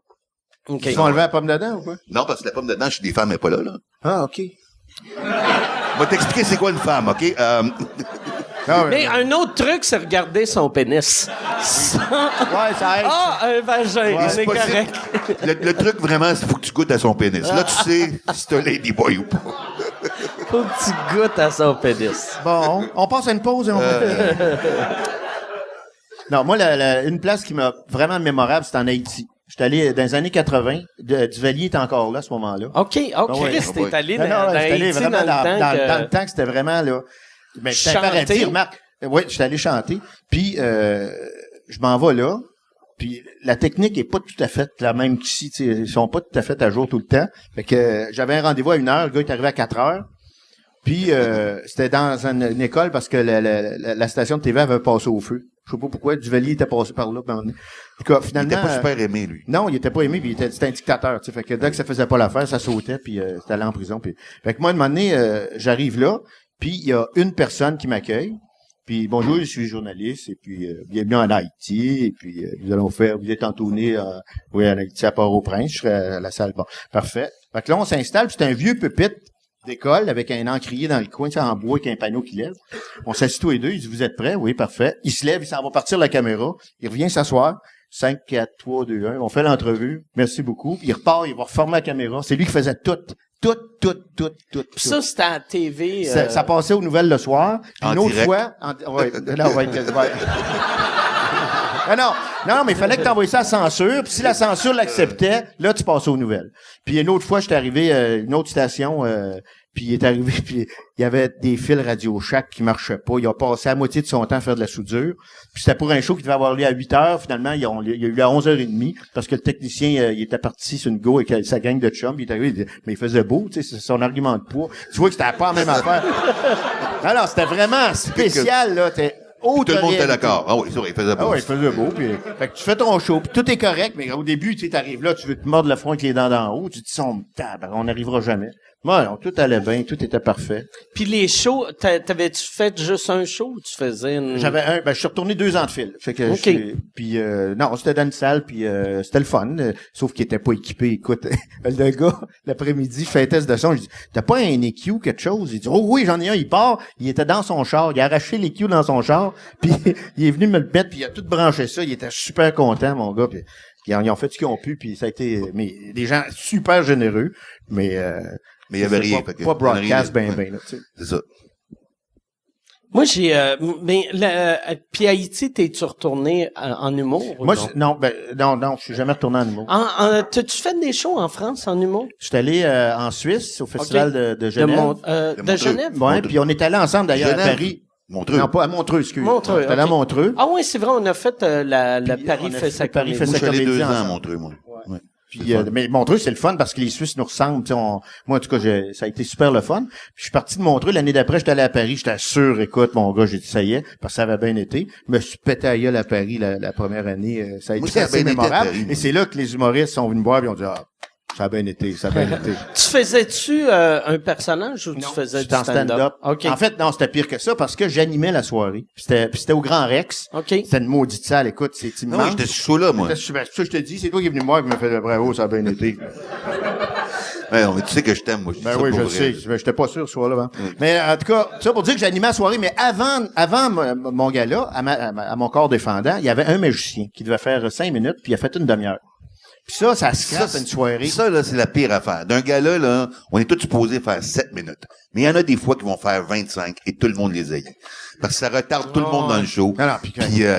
OK. Ils vont enlever la pomme dedans ou quoi? Non, parce que la pomme d'Adam, chez des femmes, elle n'est pas là. Ah, OK. Je vais t'expliquer c'est quoi une femme, OK? Mais un autre truc, c'est regarder son pénis. Ouais, ça aide. Ah, un vagin, c'est c'est possible. correct. Le truc, vraiment, c'est faut que tu goûtes à son pénis. Là, tu sais si c'est un ladyboy ou pas. Faut que tu goûtes à son pénis. Bon, on passe à une pause et on va... Non, moi, une place qui m'a vraiment mémorable, c'est en Haïti. J'étais allé dans les années 80. Duvalier était encore là à ce moment-là. OK, Ah ouais. Chris, t'es allé Non, dans j'étais allé Haïti vraiment dans le que... temps que c'était vraiment là. Mais c'était un Chanter. paradis, remarque. Oui, j'étais allé chanter. Puis je m'en vais là. Puis la technique est pas tout à fait la même qu'ici. Ils sont pas tout à fait à jour tout le temps. Fait que j'avais un rendez-vous à 1h, le gars est arrivé à 4h. Puis c'était dans une école parce que la station de TV avait passé au feu. Je sais pas pourquoi, Duvalier était passé par là. En tout cas, finalement, Il était pas super aimé, lui. non, il était pas aimé, puis c'était un dictateur, tu sais. Fait que dès que ça faisait pas l'affaire, ça sautait, puis c'était allé en prison. Puis, fait que moi, un moment donné, j'arrive là, puis il y a une personne qui m'accueille. Puis bonjour, je suis journaliste, et puis bienvenue en Haïti, et puis vous êtes entonné à Haïti à Port-au-Prince, je serai à la salle. Bon, parfait. Fait que là, on s'installe, puis c'est un vieux pupitre d'école avec un encrier dans le coin, tu sais, en bois avec un panneau qui lève. On s'assit tous les deux, il dit, vous êtes prêts? Oui, parfait. Il se lève, il s'en va partir la caméra, il revient s'asseoir. 5, 4, 3, 2, 1. On fait l'entrevue. Merci beaucoup. Puis il repart, il va reformer la caméra. C'est lui qui faisait tout. Puis ça, c'était à la TV. Ça passait aux nouvelles le soir. Puis une autre direct. fois, non, mais il fallait que tu envoies ça à censure. Puis si la censure l'acceptait, là, tu passais aux nouvelles. Puis une autre fois, j'étais arrivé à une autre station, Puis il est arrivé, puis il y avait des fils Radio Shack qui marchaient pas. Il a passé la moitié de son temps à faire de la soudure. Puis c'était pour un show qui devait avoir lieu à 8h. Finalement, il y a eu lieu à 11h30 parce que le technicien, il était parti sur une go avec sa gang de chums. Il est arrivé, il dit, mais il faisait beau, tu sais, c'est son argument de poids. Tu vois que c'était pas la même affaire. Alors, c'était vraiment spécial, là. Tout le monde était d'accord. Ah oui, c'est vrai, il faisait beau. Ah oui, il faisait beau. Puis, fait que tu fais ton show, puis tout est correct, mais au début, tu sais, t'arrives là, tu veux te mordre le front avec les dents d'en haut, tu te dis, on n'arrivera jamais. Moi, non, tout allait bien, tout était parfait. Puis les shows, t'avais-tu fait juste un show ou tu faisais une... Je suis retourné 2 ans de fil. Fait que puis non, c'était dans une salle, puis c'était le fun, sauf qu'il était pas équipé. Écoute, le gars, l'après-midi, fait un test de son, je dis, t'as pas un EQ, quelque chose? Il dit, oh oui, j'en ai un, il part, il était dans son char, il a arraché l'EQ dans son char, puis il est venu me le mettre, puis il a tout branché ça, il était super content, mon gars, puis ils ont fait ce qu'ils ont pu, puis ça a été, mais des gens super généreux, mais il y avait rien. Pas broadcast, ben, là, tu sais. C'est ça. Moi, puis Haïti, t'es-tu retourné en humour? Moi, non, je suis jamais retourné en humour. T'as-tu fait des shows en France en humour? Je suis allé en Suisse, au festival de Genève. De Genève? Ouais, puis on est allé ensemble d'ailleurs à Paris. Montreux. Non, pas à Montreux, excuse. Montreux. J'étais allé à Montreux. Ah oui, c'est vrai, on a fait Paris fait sa comédie. Moi, je suis allé 2 ans à ensemble. Montreux, moi. Ouais. Puis, mais Montreux, c'est le fun parce que les Suisses nous ressemblent. Moi, en tout cas, ça a été super le fun. Puis, je suis parti de Montreux. L'année d'après, j'étais allé à Paris. J'étais sûr, écoute, mon gars, j'ai dit, ça y est, parce que ça avait bien été. Je me suis pété à gueule à Paris la première année. Ça a été assez mémorable. Et c'est là que les humoristes sont venus me voir et ont dit, ça a bien été. Tu faisais-tu un personnage ou tu faisais du stand-up? Okay. En fait, non, c'était pire que ça parce que j'animais la soirée. Puis c'était au Grand Rex. Okay. C'était une maudite salle, écoute, c'est immense. Non, j'étais chaud là, moi. C'est ça que je te dis, c'est toi qui es venu me voir et qui m'a fait bravo, ça a bien été. Ouais, mais tu sais que je t'aime, moi. Je dis ça oui, pour je vrai. sais. J'étais pas sûr ce soir-là. Hein. Mais en tout cas, ça pour dire que j'animais la soirée, mais avant mon gala, à mon corps défendant, il y avait un magicien qui devait faire 5 minutes, puis il a fait une demi-heure. Puis ça scrape une soirée. Ça, là, c'est la pire affaire. D'un gars-là, là, on est tous supposés faire 7 minutes. Mais il y en a des fois qui vont faire 25 et tout le monde les aille. Parce que ça retarde tout le monde dans le show. Puis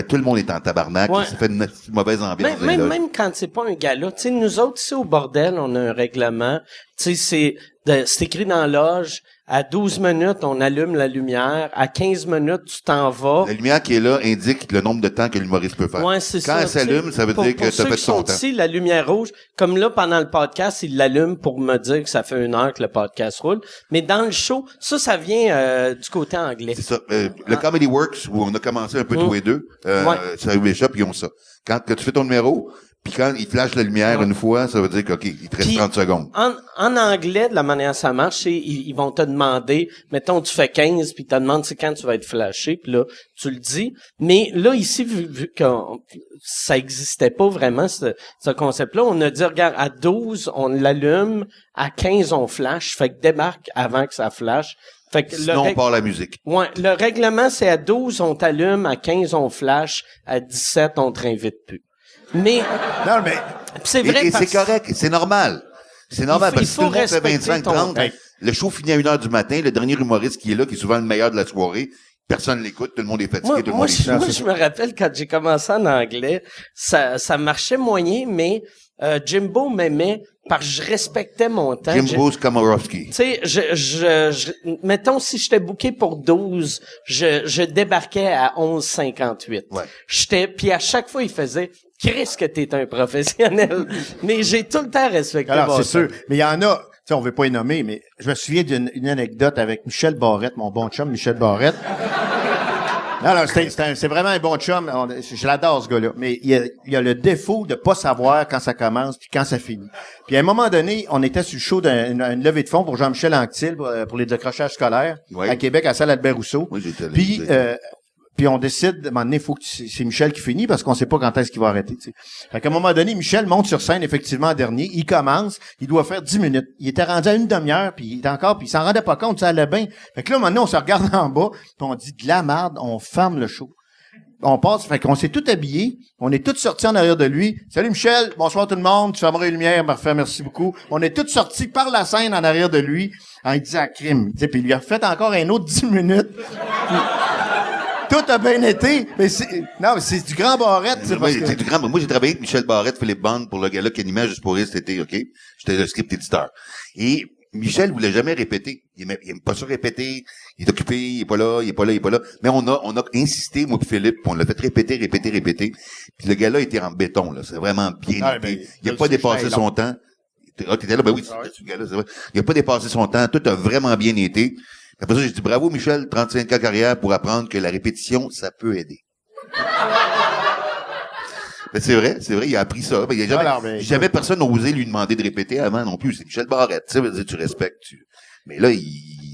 tout le monde est en tabarnak. Ouais. Ça fait une mauvaise ambiance. Même quand c'est pas un gala. Tu sais, nous autres, ici au bordel, on a un règlement. Tu sais, c'est écrit dans la loge. À 12 minutes, on allume la lumière. À 15 minutes, tu t'en vas. La lumière qui est là indique le nombre de temps que l'humoriste peut faire. Ouais, c'est Quand elle s'allume, ça veut dire que tu as fait ton temps. Ici, la lumière rouge, comme là, pendant le podcast, il l'allume pour me dire que ça fait 1 heure que le podcast roule. Mais dans le show, ça vient du côté anglais. C'est ça. Le Comedy Works, où on a commencé un peu tous les deux, ça Shop, ils ont ça. Quand tu fais ton numéro, puis quand il flash la lumière une fois, ça veut dire qu'il te reste 30 secondes. En anglais, de la manière dont ça marche, c'est ils vont te demander, mettons, tu fais 15, puis ils te demandent c'est quand tu vas être flashé, puis là, tu le dis. Mais là, ici, vu que ça existait pas vraiment, ce concept-là, on a dit, regarde, à 12, on l'allume, à 15, on flash, fait que débarque avant que ça flash. Fait que sinon, on part la musique. Ouais, le règlement, c'est à 12, on t'allume, à 15, on flash, à 17, on te réinvite plus. Mais c'est vrai. Et c'est correct, c'est normal. C'est normal, parce que si tout le monde fait 25-30, le show finit à 1h du matin, le dernier humoriste qui est là, qui est souvent le meilleur de la soirée, personne l'écoute, tout le monde est fatigué, tout le monde est... Moi, je me rappelle quand j'ai commencé en anglais, ça marchait moyen, mais Jimbo m'aimait parce que je respectais mon temps. Jimbo Skomorowski. Tu sais, mettons, si j'étais booké pour 12, je débarquais à 11:58. Ouais. Puis à chaque fois, il faisait, Chris, que t'es un professionnel. Mais j'ai tout le temps respecté. Alors, c'est sûr. Mais il y en a, tu sais, on veut pas y nommer, mais je me souviens d'une anecdote avec Michel Barrette, mon bon chum, Michel Barrette. Non, c'est vraiment un bon chum. Je l'adore, ce gars-là. Mais il y a le défaut de pas savoir quand ça commence puis quand ça finit. Puis à un moment donné, on était sur le show d'une levée de fonds pour Jean-Michel Anctil pour les décrochages scolaires à Québec, à la salle Albert-Rousseau. Oui, j'étais là. Puis on décide, à un moment donné, c'est Michel qui finit parce qu'on sait pas quand est-ce qu'il va arrêter, tu sais. Fait qu'à un moment donné, Michel monte sur scène, effectivement, en dernier. Il commence. Il doit faire 10 minutes. Il était rendu à une demi-heure, puis il s'en rendait pas compte, ça allait bien. Fait que là, maintenant, on se regarde en bas, puis on dit de la merde, on ferme le show. On passe, fait qu'on s'est tout habillés. On est tous sortis en arrière de lui. Salut Michel, bonsoir tout le monde, tu fermeras les lumières, parfait, merci beaucoup. On est tous sortis par la scène en arrière de lui, en lui disant crime. Tu sais, puis il lui a fait encore un autre 10 minutes. Tout a bien été, mais c'est du grand Barrette. C'est du grand. Moi, j'ai travaillé avec Michel Barrette, Philippe Bond pour le gala qui animait Juste pour rire cet été, OK? J'étais le script éditeur. Et Michel voulait jamais répéter. Il aime pas ça répéter. Il est occupé, il est pas là. Mais on a insisté, moi et Philippe, on l'a fait répéter. Puis le gars-là était en béton, là. C'est vraiment bien été. Il a pas dépassé son temps. Ah, t'étais là? Ben oui, c'est ce gars-là, c'est vrai. Il a pas dépassé son temps. Tout a vraiment bien été. Après ça, j'ai dit, bravo, Michel, 35 ans de carrière pour apprendre que la répétition, ça peut aider. Ben c'est vrai, il a appris ça. Ben, jamais personne osé lui demander de répéter avant non plus. C'est Michel Barrette, tu sais, tu respectes. Mais là,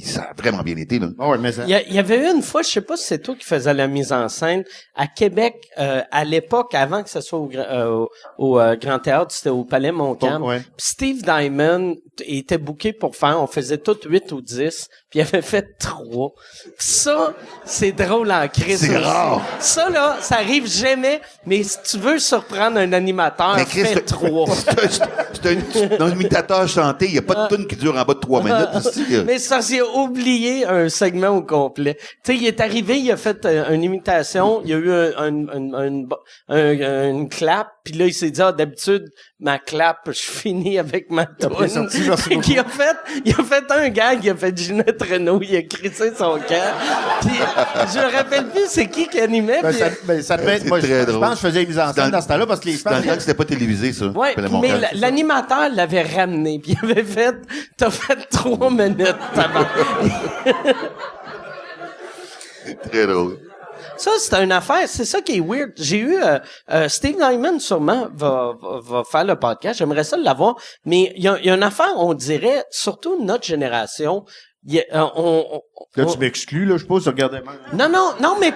ça a vraiment bien été, là. Oh, ouais, mais ça... Il y avait eu une fois, je sais pas si c'est toi qui faisais la mise en scène, à Québec, à l'époque, avant que ce soit au Grand Théâtre, c'était au Palais Montcalm. Ouais. Puis Steve Diamond était booké pour faire, on faisait toutes 8 ou 10, puis il avait fait 3. Ça, c'est drôle en crise. C'est rare. Ça, là, ça arrive jamais, mais si tu veux surprendre un animateur, fais 3. Dans un imitateur chanté, il n'y a pas de tune qui dure en bas de 3 minutes. Mais ça, j'ai oublié un segment au complet. Tu sais, il est arrivé, il a fait une imitation, il y a eu une clap, puis là, il s'est dit, d'habitude, ma clap, je finis avec ma toune. Il a fait un gag, il a fait Ginette Renault, il a crissé son camp. Puis, je me rappelle plus c'est qui animait. Ça devait être, moi, je pense que je faisais les mises en scène dans ce temps-là, parce que les dans le temps que c'était pas télévisé, ça. Ouais, mais l'animateur l'avait ramené, puis il avait fait, t'as fait 3 minutes, Très drôle. Ça, c'est une affaire, c'est ça qui est weird. J'ai eu, Steve Nyman, sûrement, va faire le podcast. J'aimerais ça l'avoir. Mais il y a une affaire, on dirait, surtout notre génération, là, tu m'exclus, là, je suppose, regardez Non, mais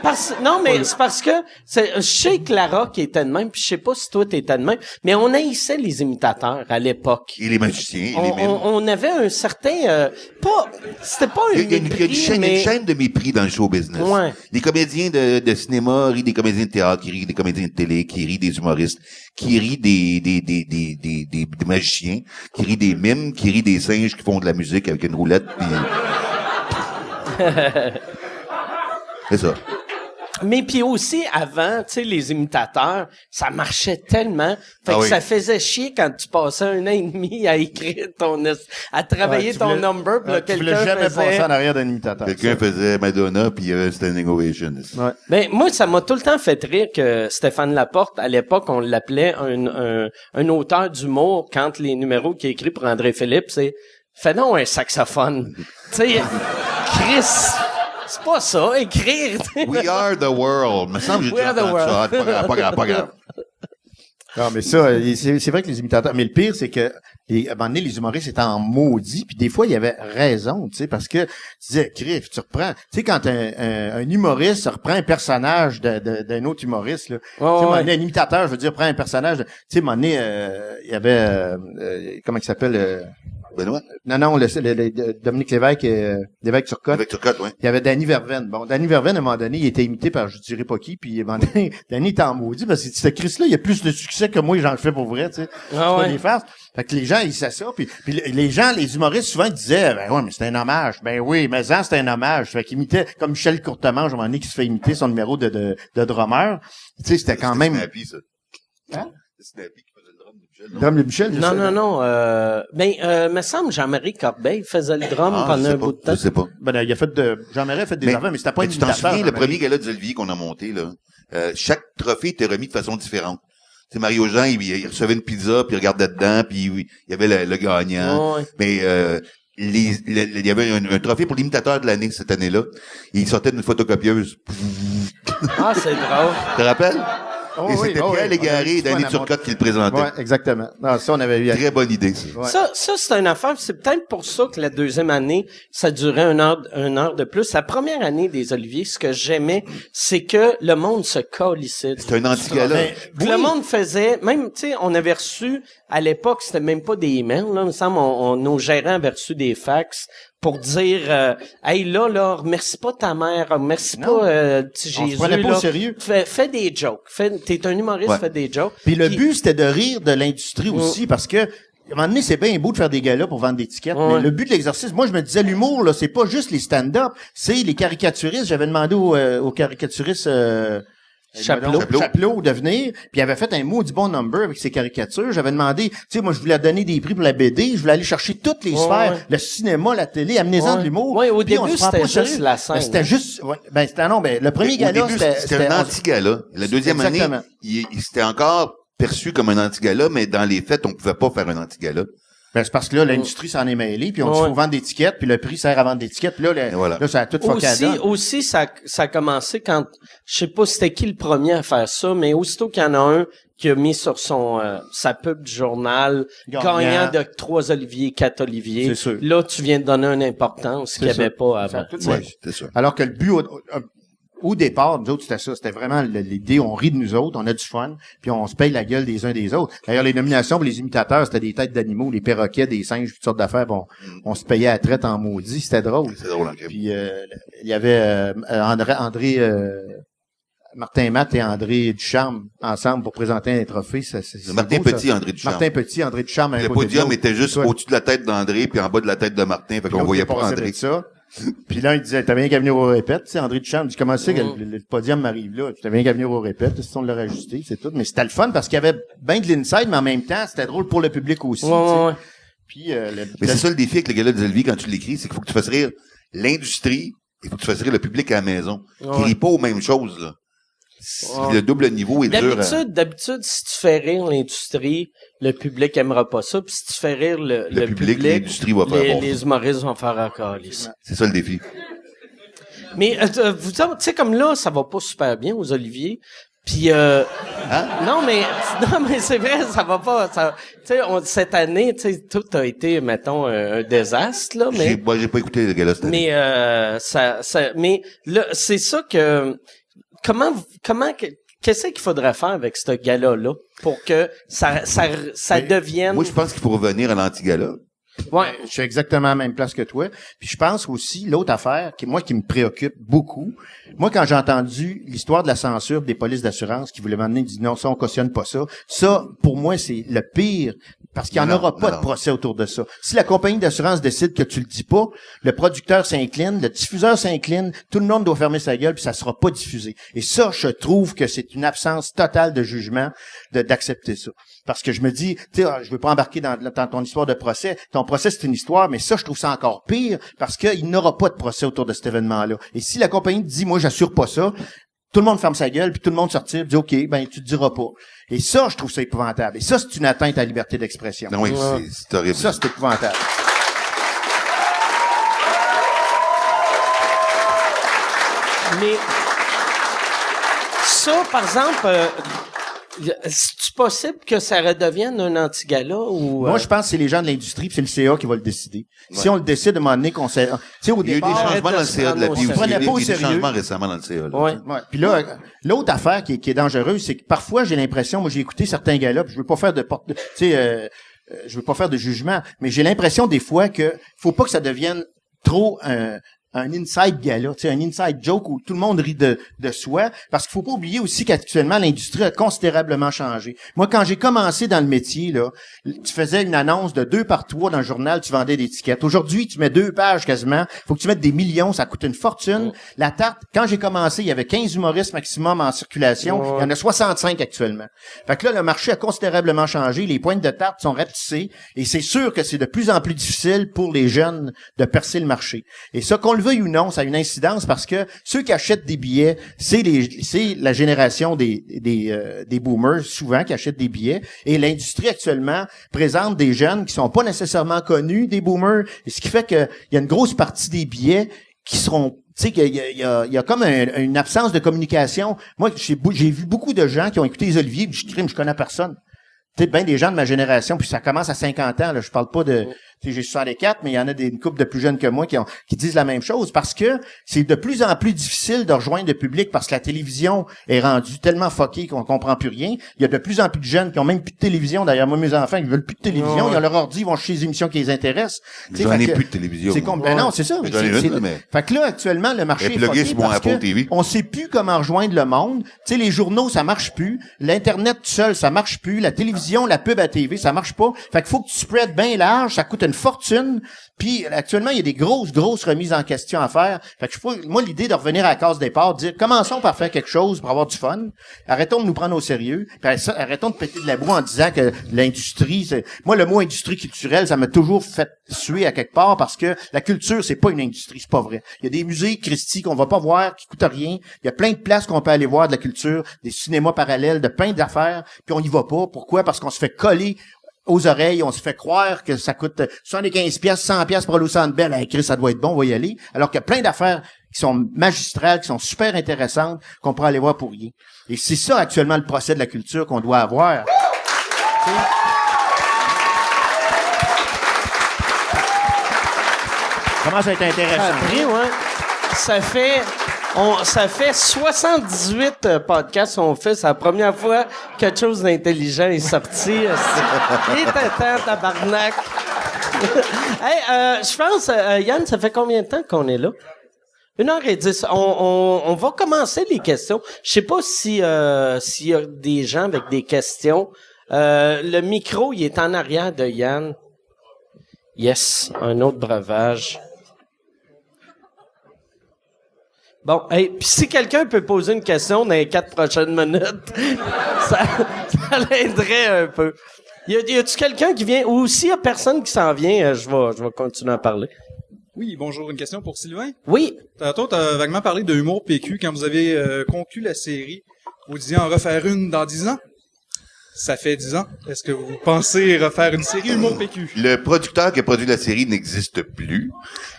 c'est parce que je sais Clara qui était de même, puis je sais pas si toi t'étais de même, mais on haïssait les imitateurs à l'époque. Et les magiciens, et les mimes. On avait un certain, c'était pas un mépris, il y a une chaîne de mépris dans le show business. Ouais. Les comédiens de cinéma rient des comédiens de théâtre, qui rient des comédiens de télé, qui rient des humoristes, qui rient des magiciens, qui rient des mimes, qui rient des singes qui font de la musique avec une roulette, puis... C'est ça. Mais puis aussi, avant, tu sais, les imitateurs, ça marchait tellement. Fait que ça faisait chier quand tu passais 1 an et demi à écrire à travailler ton number, puis là, quelqu'un faisait... Tu voulais jamais passer en arrière d'un imitateur. Quelqu'un faisait Madonna, puis il y avait un standing ovation. Ouais. Ben, moi, ça m'a tout le temps fait rire que Stéphane Laporte, à l'époque, on l'appelait un auteur d'humour quand les numéros qu'il écrit pour André Philippe, c'est « Fais donc un saxophone. » Tu sais, Chris... C'est pas ça, écrire. We are the world. Me semble que j'ai We are déjà the entendu ça. Pas grave. Non, mais ça, c'est vrai que les imitateurs, mais le pire, c'est que, à un moment donné, les humoristes étaient en maudit, puis des fois, il y avait raison, tu sais, parce que, tu disais, Criff, tu reprends, tu sais, quand un humoriste reprend un personnage d'un autre humoriste, là, tu sais, un imitateur, je veux dire, prend un personnage, tu sais, à un moment donné, il y avait, comment il s'appelle, Benoît? Non, Dominique Lévesque, Lévesque Turcotte. Avec Turcotte, oui. Il y avait Danny Verveine. Bon, Danny Verveine, à un moment donné, il était imité par je dirais pas qui, puis à un moment donné, Danny était en maudit, parce que ce Chris-là, il a plus de succès que moi, j'en le fais pour vrai, tu sais. C'est pas des farces. Fait que les gens, ils savent ça, puis les humoristes, souvent, ils disaient, ben ouais, mais c'est un hommage. Ben oui, mais ça, c'est un hommage. Fait qu'il imitait, comme Michel Courtemanche, à un moment donné, qui se fait imiter son numéro de drummer. Tu sais, c'était quand même... Snappy, ça. Hein? C'est Snappy qui faisait le drum de Michel. Drum de Michel, non. Me semble Jean-Marie Corbeil faisait le drum pendant un bout de temps. Je sais pas. Ben, il a fait Jean-Marie a fait des affaires, mais c'était pas une tu t'en souviens, le premier gala des Olivier qu'on a monté, là, chaque trophée était remis de façon différente. Tu sais, Mario Jean, il recevait une pizza, puis il regardait dedans, puis il y avait le gagnant. Mais il y avait un trophée pour l'imitateur de l'année cette année-là. Il sortait d'une photocopieuse. Ah, c'est drôle. Tu te rappelles? Et c'était Pierre Légaré et Danny Turcotte qui le présentaient. Ouais, exactement. Non, ça, on avait eu... Très bonne idée, ça. Ouais. Ça, c'est une affaire. C'est peut-être pour ça que la deuxième année, ça durait 1 heure de plus. La première année des Oliviers, ce que j'aimais, c'est que le monde se colissait. C'était un anti-gala. Le monde faisait, même, tu sais, on avait reçu, à l'époque, c'était même pas des emails, là, il me semble, nos gérants avaient reçu des fax pour dire, hey, là, remercie pas ta mère, remercie pas, petit Jésus. On se prenait pas au sérieux. Fais des jokes. T'es un humoriste, fais des jokes. Puis le but, c'était de rire de l'industrie aussi, parce que, à un moment donné, c'est bien beau de faire des galas pour vendre des tickets, mais le but de l'exercice, moi, je me disais, l'humour, là, c'est pas juste les stand-up, c'est les caricaturistes. J'avais demandé aux caricaturistes, Chapelot de venir, puis il avait fait un maudit bon number avec ses caricatures. J'avais demandé, tu sais, moi, je voulais donner des prix pour la BD, je voulais aller chercher toutes les sphères, le cinéma, la télé, amenez-en de l'humour. Oui, au puis début, c'était juste la scène. C'était juste, le premier gala, c'était un anti-gala. La deuxième année, c'était encore perçu comme un anti-gala, mais dans les faits, on pouvait pas faire un anti-gala. Ben, c'est parce que là, l'industrie s'en est mêlée, puis on dit faut vendre des tickets, puis le prix sert à vendre des tickets, puis là, là, ça a tout focalisé. Aussi, ça a commencé quand, je sais pas c'était qui le premier à faire ça, mais aussitôt qu'il y en a un qui a mis sur sa pub du journal, gagnant de 3 Olivier, 4 Olivier. C'est sûr. Là, tu viens de donner une importance qu'il n'y avait pas avant. C'est ça. Alors que le but, au départ, nous autres, c'était ça. C'était vraiment l'idée, on rit de nous autres, on a du fun, puis on se paye la gueule des uns des autres. D'ailleurs, les nominations pour les imitateurs, c'était des têtes d'animaux, les perroquets, des singes, toutes sortes d'affaires. Bon, on se payait à la traite en maudit. C'était drôle. C'est drôle, en Puis, il y avait Martin Matt et André Ducharme ensemble pour présenter un trophée. Martin Petit, André Ducharme. Martin Petit, André Ducharme. Le podium était juste au-dessus de la tête d'André, puis en bas de la tête de Martin, fait qu'on voyait pas André. Puis là, il disait, t'as bien qu'à venir au répète, tu sais, André Duchamp, dit, comment c'est que le podium m'arrive là? T'as bien qu'à venir au répète, si on l'a rajusté, c'est tout. Mais c'était le fun parce qu'il y avait bien de l'inside, mais en même temps, c'était drôle pour le public aussi, Puis, mais c'est ça le défi avec le gala des Olivier quand tu l'écris, c'est qu'il faut que tu fasses rire l'industrie, il faut que tu fasses rire le public à la maison. Qui rit pas aux mêmes choses, là. Le double niveau est dur. D'habitude, si tu fais rire l'industrie, le public aimera pas ça. Puis si tu fais rire le public, l'industrie va faire les humoristes vont faire encore. C'est ça le défi. Mais vous tu sais comme là, ça va pas super bien aux Olivier. Puis non mais c'est vrai, ça va pas. Tu sais, cette année, tu sais, tout a été, mettons, un désastre là. Mais j'ai pas écouté le gala cette année. Mais mais là, c'est ça que. Comment qu'est-ce qu'il faudrait faire avec ce gala-là pour que ça devienne... Moi, je pense qu'il faut revenir à l'anti-gala. Ouais, je suis exactement à la même place que toi. Puis je pense aussi, l'autre affaire, qui me préoccupe beaucoup, moi, quand j'ai entendu l'histoire de la censure des polices d'assurance qui voulaient m'amener, dire non, ça, on cautionne pas ça. Ça, pour moi, c'est le pire. Parce qu'il n'y en aura pas de procès autour de ça. Si la compagnie d'assurance décide que tu le dis pas, le producteur s'incline, le diffuseur s'incline, tout le monde doit fermer sa gueule puis ça sera pas diffusé. Et ça, je trouve que c'est une absence totale de jugement d'accepter ça. Parce que je me dis, tu sais, je veux pas embarquer dans ton histoire de procès. Ton procès, c'est une histoire, mais ça, je trouve ça encore pire parce qu'il n'aura pas de procès autour de cet événement-là. Et si la compagnie te dit, moi, j'assure pas ça, tout le monde ferme sa gueule, puis tout le monde sortir, dit OK, ben tu te diras pas. Et ça, je trouve ça épouvantable. Et ça, c'est une atteinte à la liberté d'expression. Non, oui, c'est horrible. Ça, c'est épouvantable. Mais ça, par exemple, c'est-tu possible que ça redevienne un anti-gala ou... Moi, je pense que c'est les gens de l'industrie puis c'est le CA qui va le décider. Ouais. Si on le décide, à un moment donné, qu'on sait... Tu sais, au départ... Il y a eu des changements dans le CA de la vie aussi. Il y a eu des changements récemment dans le CA. Là. Ouais. Puis là, l'autre affaire qui est dangereuse, c'est que parfois, j'ai l'impression... Moi, j'ai écouté certains galas, puis je veux pas faire de porte... Tu sais, je veux pas faire de jugement, mais j'ai l'impression des fois que faut pas que ça devienne trop un inside gala, tu sais, un inside joke où tout le monde rit de soi, parce qu'il faut pas oublier aussi qu'actuellement, l'industrie a considérablement changé. Moi, quand j'ai commencé dans le métier, là, tu faisais une annonce de 2 par 3 dans le journal, tu vendais des tickets. Aujourd'hui, tu mets 2 pages quasiment, faut que tu mettes des millions, ça coûte une fortune. La tarte, quand j'ai commencé, il y avait 15 humoristes maximum en circulation, il y en a 65 actuellement. Fait que là, le marché a considérablement changé, les pointes de tarte sont rapetissées, et c'est sûr que c'est de plus en plus difficile pour les jeunes de percer le marché. Et ça, qu'on le veuille ou non, ça a une incidence parce que ceux qui achètent des billets, c'est la génération des boomers souvent qui achètent des billets, et l'industrie actuellement présente des jeunes qui sont pas nécessairement connus des boomers, et ce qui fait que il y a une grosse partie des billets qui seront, tu sais, qu'il y a comme une absence de communication. Moi, j'ai vu beaucoup de gens qui ont écouté les Olivier, puis je connais personne. Peut-être bien des gens de ma génération, puis ça commence à 50 ans, là, je parle pas de... J'ai 64, mais il y en a une couple de plus jeunes que moi qui disent la même chose, parce que c'est de plus en plus difficile de rejoindre le public, parce que la télévision est rendue tellement fuckée qu'on comprend plus rien. Il y a de plus en plus de jeunes qui ont même plus de télévision. D'ailleurs, moi, mes enfants, ils veulent plus de télévision. Ils ont leur ordi, ils vont chercher des émissions qui les intéressent. J'en ai plus de télévision. C'est ben non, c'est ça. Fait que là, actuellement, le marché est fucké parce que on sait plus comment rejoindre le monde. Tu sais, les journaux, ça marche plus. L'Internet tout seul, ça marche plus. La télévision télévision, la pub à TV, ça marche pas. Fait qu'il faut que tu spreads bien large, ça coûte une fortune. Puis actuellement, il y a des grosses remises en question à faire. Fait que moi, l'idée de revenir à la case départ, de dire commençons par faire quelque chose pour avoir du fun. Arrêtons de nous prendre au sérieux. Puis arrêtons de péter de la boue en disant que l'industrie, moi, le mot industrie culturelle, ça m'a toujours fait suer à quelque part parce que la culture, c'est pas une industrie, c'est pas vrai. Il y a des musées, Christy, qu'on va pas voir, qui coûtent rien. Il y a plein de places qu'on peut aller voir de la culture, des cinémas parallèles, de plein d'affaires, puis on y va pas. Pourquoi? Parce qu'on se fait coller aux oreilles, on se fait croire que ça coûte 75 pièces, 100 pièces pour aller au Centre Bell. Hey, Chris, ça doit être bon, on va y aller. Alors qu'il y a plein d'affaires qui sont magistrales, qui sont super intéressantes, qu'on pourrait aller voir pour rien. Et c'est ça actuellement le procès de la culture qu'on doit avoir. Comment ça va être intéressant? Après, ouais. Ça fait 78 podcasts qu'on fait. C'est la première fois que quelque chose d'intelligent est sorti. Il était temps, tabarnak. Hey, je pense, Yann, ça fait combien de temps qu'on est là? 1h10. On va commencer les questions. Je sais pas s'il y a des gens avec des questions. Le micro, il est en arrière de Yann. Yes, un autre breuvage. Bon, hey, puis si quelqu'un peut poser une question dans les 4 prochaines minutes, ça l'aiderait un peu. Y a-tu quelqu'un qui vient, ou s'il y a personne qui s'en vient, je vais continuer à parler. Oui, bonjour. Une question pour Sylvain. Oui. Tantôt, t'as vaguement parlé de humour PQ quand vous avez conclu la série. Vous disiez en refaire une dans 10 ans. Ça fait 10 ans. Est-ce que vous pensez refaire une série humour PQ? Le producteur qui a produit la série n'existe plus.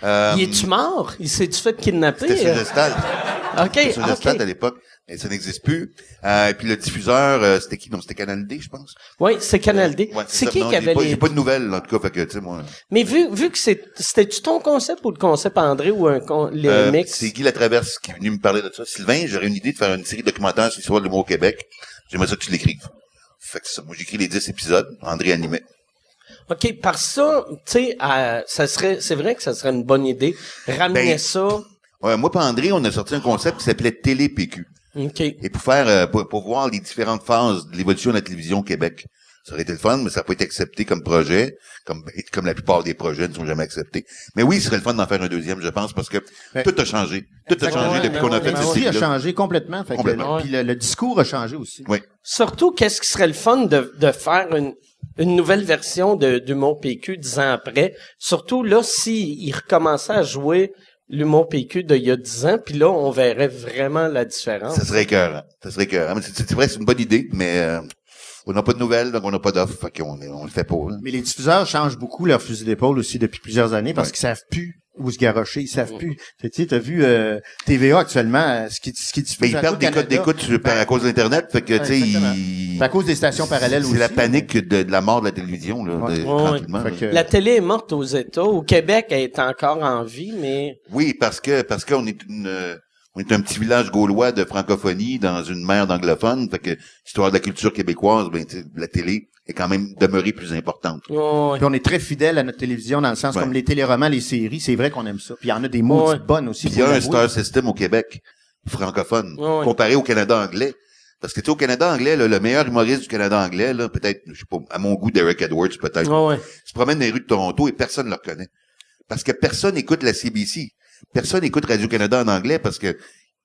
Il est-tu mort? Il s'est-tu fait kidnapper? C'était sur Gestal. OK. C'était sur Gestal à l'époque. Et ça n'existe plus. Et puis le diffuseur, c'était qui? Non, c'était Canal D, je pense. Oui, c'est Canal D. Ouais, c'est ça. qui Non, qui avait les... J'ai pas de nouvelles, en tout cas, fait que, tu sais, moi... Mais vu que c'était-tu ton concept ou le concept André ou les mix? C'est Guy Latraverse qui est venu me parler de ça. Sylvain, j'aurais une idée de faire une série documentaire sur l'histoire de l'humour au Québec. J'aimerais ça que tu l'écrives. Fait que ça, moi, j'écris les 10 épisodes. André animait. OK, par ça, tu sais, c'est vrai que ça serait une bonne idée. Ramener ça. Ouais, moi et André, on a sorti un concept qui s'appelait Télé PQ. OK. Et pour faire, pour voir les différentes phases de l'évolution de la télévision au Québec. Ça aurait été le fun, mais ça n'a pas été accepté comme projet, comme la plupart des projets ne sont jamais acceptés. Mais oui, ce serait le fun d'en faire un deuxième, je pense, parce que tout a changé. Tout a changé depuis qu'on a fait cette L'industrie a série-là. changé complètement. Fait que puis le discours a changé aussi. Oui. Surtout, qu'est-ce qui serait le fun de faire une nouvelle version d'Humour PQ 10 ans après? Surtout, là, s'il recommençait à jouer l'Humour PQ d'il y a 10 ans, puis là, on verrait vraiment la différence. Ça serait écœurant. Mais c'est vrai, c'est une bonne idée, mais on n'a pas de nouvelles, donc on n'a pas d'offres, fait qu'on le fait pas. Là. Mais les diffuseurs changent beaucoup leur fusil d'épaule aussi depuis plusieurs années parce qu'ils savent plus où se garrocher, ils savent plus. Tu sais, t'as vu TVA actuellement, ce qui diffuse. Mais ils perdent des codes d'écoute à cause de l'Internet, fait que tu sais, c'est à cause des stations parallèles aussi. C'est la panique de la mort de la télévision, là, tranquillement. Fait que... La télé est morte aux États. Au Québec, elle est encore en vie, mais... Oui, parce qu'on est on est un petit village gaulois de francophonie dans une mer d'anglophones, fait que l'histoire de la culture québécoise, ben la télé est quand même demeurée plus importante. Ouais. Puis on est très fidèle à notre télévision dans le sens comme les téléromans, les séries, c'est vrai qu'on aime ça. Puis il y en a des mots bonnes aussi. Puis il y a un star system au Québec francophone comparé au Canada anglais. Parce que tu sais, au Canada anglais, là, le meilleur humoriste du Canada anglais, là, peut-être, je sais pas, à mon goût, Derek Edwards, peut-être, se promène dans les rues de Toronto et personne ne le reconnaît. Parce que personne écoute la CBC. Personne écoute Radio-Canada en anglais parce que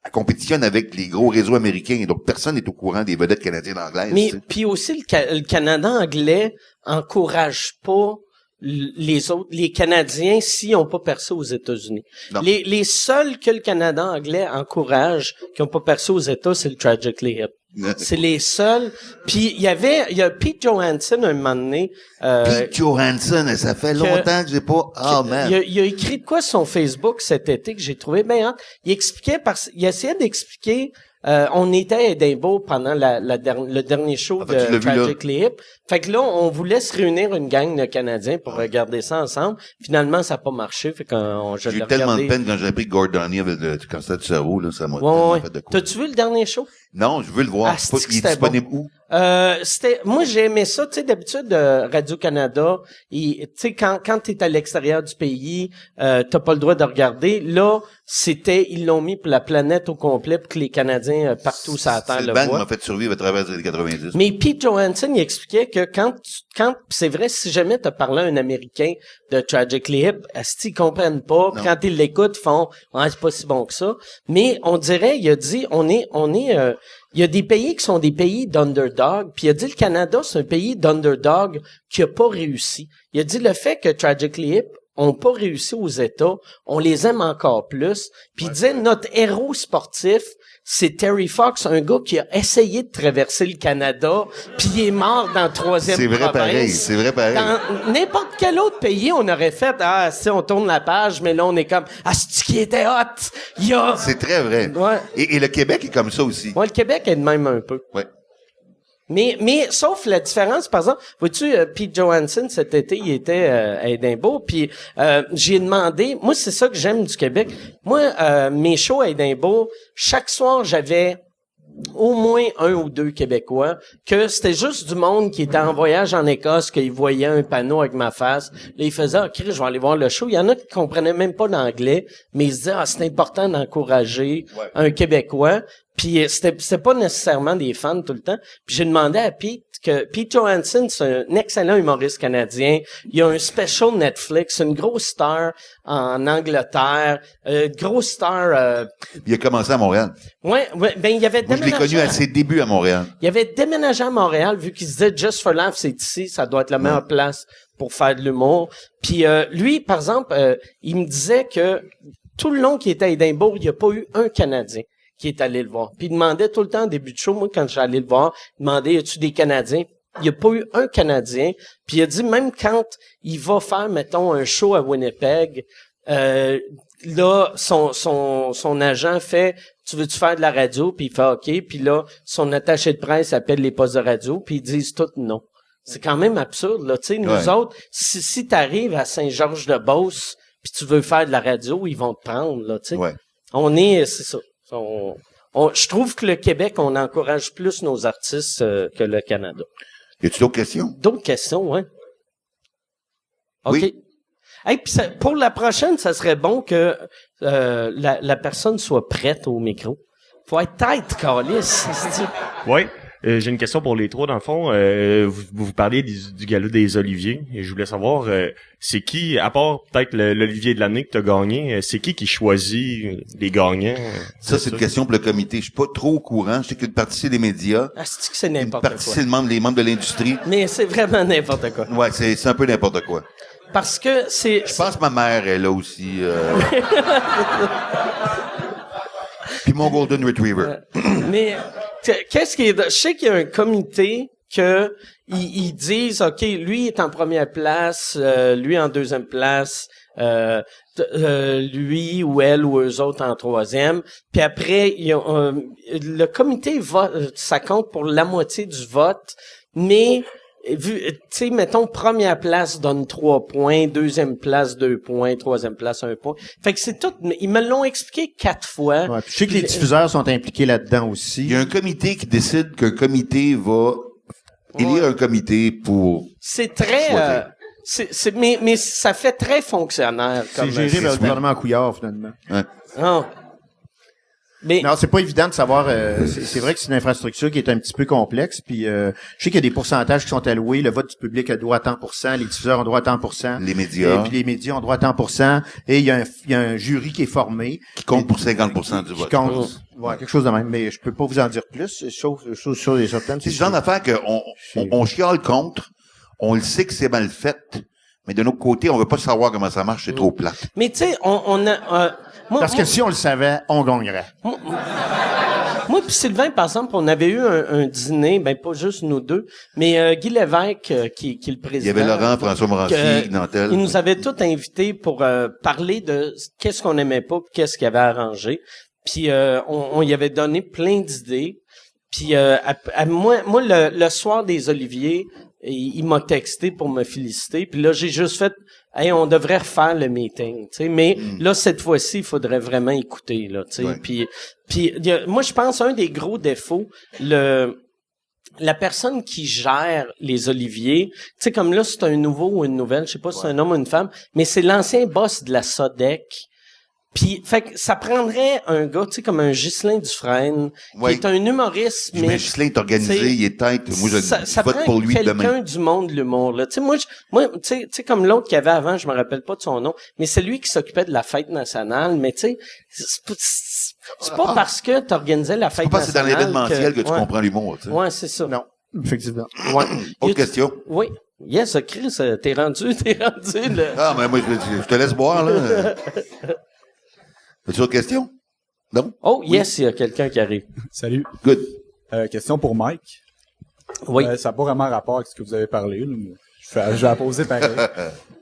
elle compétitionne avec les gros réseaux américains. Donc, personne n'est au courant des vedettes canadiennes anglaises. Mais, puis aussi, le Canada anglais encourage pas les Canadiens s'ils n'ont pas percé aux États-Unis. Les seuls que le Canada anglais encourage qui n'ont pas percé aux États, c'est le Tragically Hip. C'est les seuls. Puis il y a Pete Johansson un moment donné. Pete Johansson, ça fait longtemps que j'ai pas. Man. Il a écrit de quoi sur son Facebook cet été que j'ai trouvé bien hâte. Il essayait d'expliquer. On était à Edinburgh pendant le dernier show de Tragically Hip. Fait que là, on voulait se réunir une gang de Canadiens pour regarder ça ensemble. Finalement, ça n'a pas marché. Fait qu'on j'ai eu tellement de peine quand j'ai appris que Gordon avait le cancer du cerveau, là, ça m'a tellement fait de quoi. T'as-tu vu le dernier show? Non, je veux le voir. Ah, c'est que Il est c'était disponible où? Moi, j'ai aimé ça. Tu sais, d'habitude, Radio-Canada, tu sais, quand t'es à l'extérieur du pays, t'as pas le droit de regarder. Là, ils l'ont mis pour la planète au complet pour que les Canadiens partout sur la Terre C'est le le band qui voient. m'a fait survivre à travers les années 90. Mais Pete Johansson, il expliquait que quand c'est vrai, si jamais t'as parlé à un Américain de Tragically Hip, asti, ils comprennent pas. Puis quand ils l'écoutent, ils font, ouais, c'est pas si bon que ça. Mais on dirait, il a dit, il y a des pays qui sont des pays d'underdog, puis il a dit le Canada, c'est un pays d'underdog qui a pas réussi. Il a dit le fait que Tragically Hip ont pas réussi aux États, on les aime encore plus. Puis il disait notre héros sportif, c'est Terry Fox, un gars qui a essayé de traverser le Canada, puis il est mort dans la troisième C'est vrai province. pareil, c'est vrai pareil. Dans n'importe quel autre pays, on aurait fait, si on tourne la page, mais là, on est comme, c'est qui était hot! Il y a... C'est très vrai. Ouais. Et le Québec est comme ça aussi. Ouais, le Québec est de même un peu. Ouais. Mais sauf la différence, par exemple, vois-tu, Pete Johansson, cet été, il était à Édimbourg, puis j'ai demandé, moi, c'est ça que j'aime du Québec. Moi, mes shows à Édimbourg, chaque soir, j'avais au moins un ou deux Québécois, que c'était juste du monde qui était en voyage en Écosse, qu'il voyait un panneau avec ma face. Là, ils faisaient, OK, je vais aller voir le show. Il y en a qui comprenaient même pas l'anglais, mais ils se disaient, c'est important d'encourager un Québécois. Puis c'était pas nécessairement des fans tout le temps. Puis j'ai demandé à Pete que Pete Johansson, c'est un excellent humoriste canadien. Il a un special Netflix, une grosse star en Angleterre, grosse star. Il a commencé à Montréal. Ouais, ben il y avait Moi, je l'ai connu à ses débuts à Montréal. Il avait déménagé à Montréal vu qu'il se disait Just for Laugh, c'est ici, ça doit être la meilleure place pour faire de l'humour. Puis lui, par exemple, il me disait que tout le long qu'il était à Édimbourg, il n'y a pas eu un Canadien qui est allé le voir. Puis il demandait tout le temps en début de show, moi, quand j'allais le voir, il demandait, y a-tu des Canadiens? Il n'y a pas eu un Canadien. Puis il a dit, même quand il va faire, mettons, un show à Winnipeg, là, son agent fait, tu veux-tu faire de la radio? Puis il fait OK. Puis là, son attaché de presse appelle les postes de radio, puis ils disent tous non. C'est quand même absurde, là. Tu sais, nous autres, si t'arrives à Saint-Georges-de-Beauce, puis tu veux faire de la radio, ils vont te prendre, là, tu sais. Ouais. C'est ça. Je trouve que le Québec, on encourage plus nos artistes que le Canada. Y a-tu d'autres questions? D'autres questions, hein? OK. Oui. Hey, puis pour la prochaine, ça serait bon que la personne soit prête au micro. Faut être tête, câlisse. Oui. J'ai une question pour les trois, dans le fond. Vous parliez du gala des Oliviers, et je voulais savoir, c'est qui, à part peut-être l'Olivier de l'année que tu as gagné, c'est qui choisit les gagnants? Ça, c'est une question pour le comité. Je suis pas trop au courant. Je sais qu'une partie, c'est les médias. C'est que c'est Une n'importe partie, quoi. c'est les membres de l'industrie. Mais c'est vraiment n'importe quoi. Ouais, c'est un peu n'importe quoi. Parce que c'est... Je pense que ma mère est là aussi. Puis mon Golden Retriever. Mais qu'est-ce qui est... Je sais qu'il y a un comité que ils disent, OK, lui est en première place, lui en deuxième place, lui ou elle ou eux autres en troisième. Puis après, le comité vote, ça compte pour la moitié du vote, mais... Tu sais, mettons, première place donne 3 points, deuxième place 2 points, troisième place 1 point. Fait que c'est tout. Ils me l'ont expliqué 4 fois. Ouais, puis je sais que les diffuseurs sont impliqués là-dedans aussi. Il y a un comité qui décide qu'un comité va élire un comité pour... C'est très... mais ça fait très fonctionnaire. C'est Comme géré par le gouvernement Couillard, finalement. Ouais. Non. Mais Non, c'est pas évident de savoir. C'est vrai que c'est une infrastructure qui est un petit peu complexe. Puis je sais qu'il y a des pourcentages qui sont alloués. Le vote du public a droit à tant %, les diffuseurs ont droit à tant %. Les médias. Et puis les médias ont droit à tant %. Et il y a un jury qui est formé. Qui compte pour 50% du Qui vote. compte. Ouais, quelque chose de même. Mais je peux pas vous en dire plus. Sauf sur les certaines. C'est le genre d'affaire on chiale contre. On le sait que c'est mal fait. Mais de notre côté, on veut pas savoir comment ça marche. C'est trop plat. tu sais, on a... Parce que si on le savait, on gagnerait. Moi puis Sylvain, par exemple, on avait eu un dîner, ben pas juste nous deux, mais Guy Lévesque, qui est le président. Il y avait Laurent, François Morancy, Nantel. Il nous avait tous invités pour parler de qu'est-ce qu'on aimait pas, puis qu'est-ce qu'il avait arrangé. Puis on y avait donné plein d'idées. Puis moi le soir des Oliviers, il m'a texté pour me féliciter. Puis là, j'ai juste fait, hey, on devrait refaire le meeting, tu sais. Mais là, cette fois-ci, il faudrait vraiment écouter, là, tu sais. Ouais. Puis moi, je pense un des gros défauts, la personne qui gère les oliviers, tu sais, comme là, c'est un nouveau ou une nouvelle, je sais pas si c'est un homme ou une femme, mais c'est l'ancien boss de la Sodec. Puis, fait que ça prendrait un gars, tu sais, comme un Ghislain Dufresne, Ouais. qui est un humoriste, Mais Ghislain est organisé, t'sais, il est tête. Moi, je ça vote prend pour lui quelqu'un demain. du monde de l'humour, là. Tu sais, moi, tu sais, comme l'autre qu'il y avait avant, je me rappelle pas de son nom, mais c'est lui qui s'occupait de la fête nationale, mais tu sais, c'est pas parce que t'organisais la Je fête sais pas si c'est dans nationale l'événementiel que tu ouais. comprends l'humour, tu sais. Ouais, c'est ça. Non, effectivement. Ouais. Autre question? Oui. Yes, Chris, t'es rendu, le... Ah, mais moi, je te laisse boire, là. As-tu autre question? Non? Oh, yes, il y a quelqu'un qui arrive. Salut. Good. Question pour Mike. Oui. Ça n'a pas vraiment rapport avec ce que vous avez parlé. Là, mais je vais la poser pareil.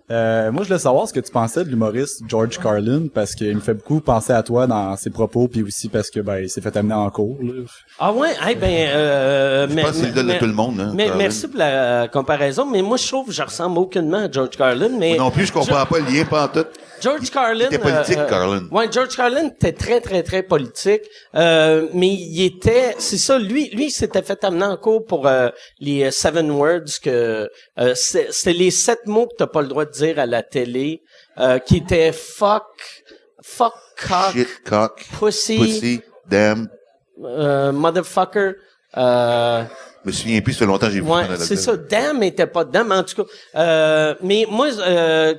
Moi, je voulais savoir ce que tu pensais de l'humoriste George Carlin, parce qu'il me fait beaucoup penser à toi dans ses propos, puis aussi parce que il s'est fait amener en cours. Là. Ah ouais, eh ben... Je pense que c'est le de tout le monde, hein. Carlin. Merci pour la comparaison, mais moi, je trouve que je ressemble aucunement à George Carlin, mais... Moi non plus, je comprends pas le lien, pas en tout. George Carlin... Il était politique, Carlin. Ouais, George Carlin était très, très, très politique, mais il était... C'est ça, lui, il s'était fait amener en cours pour les 7 words, que c'était les 7 mots que t'as pas le droit de dire à la télé, qui étaient fuck, cock, Shit, cock, pussy, damn. motherfucker, Je me souviens plus, ça fait longtemps que j'ai vu ouais, ça. c'est ça. Damn était pas dedans, mais en tout cas. Mais moi,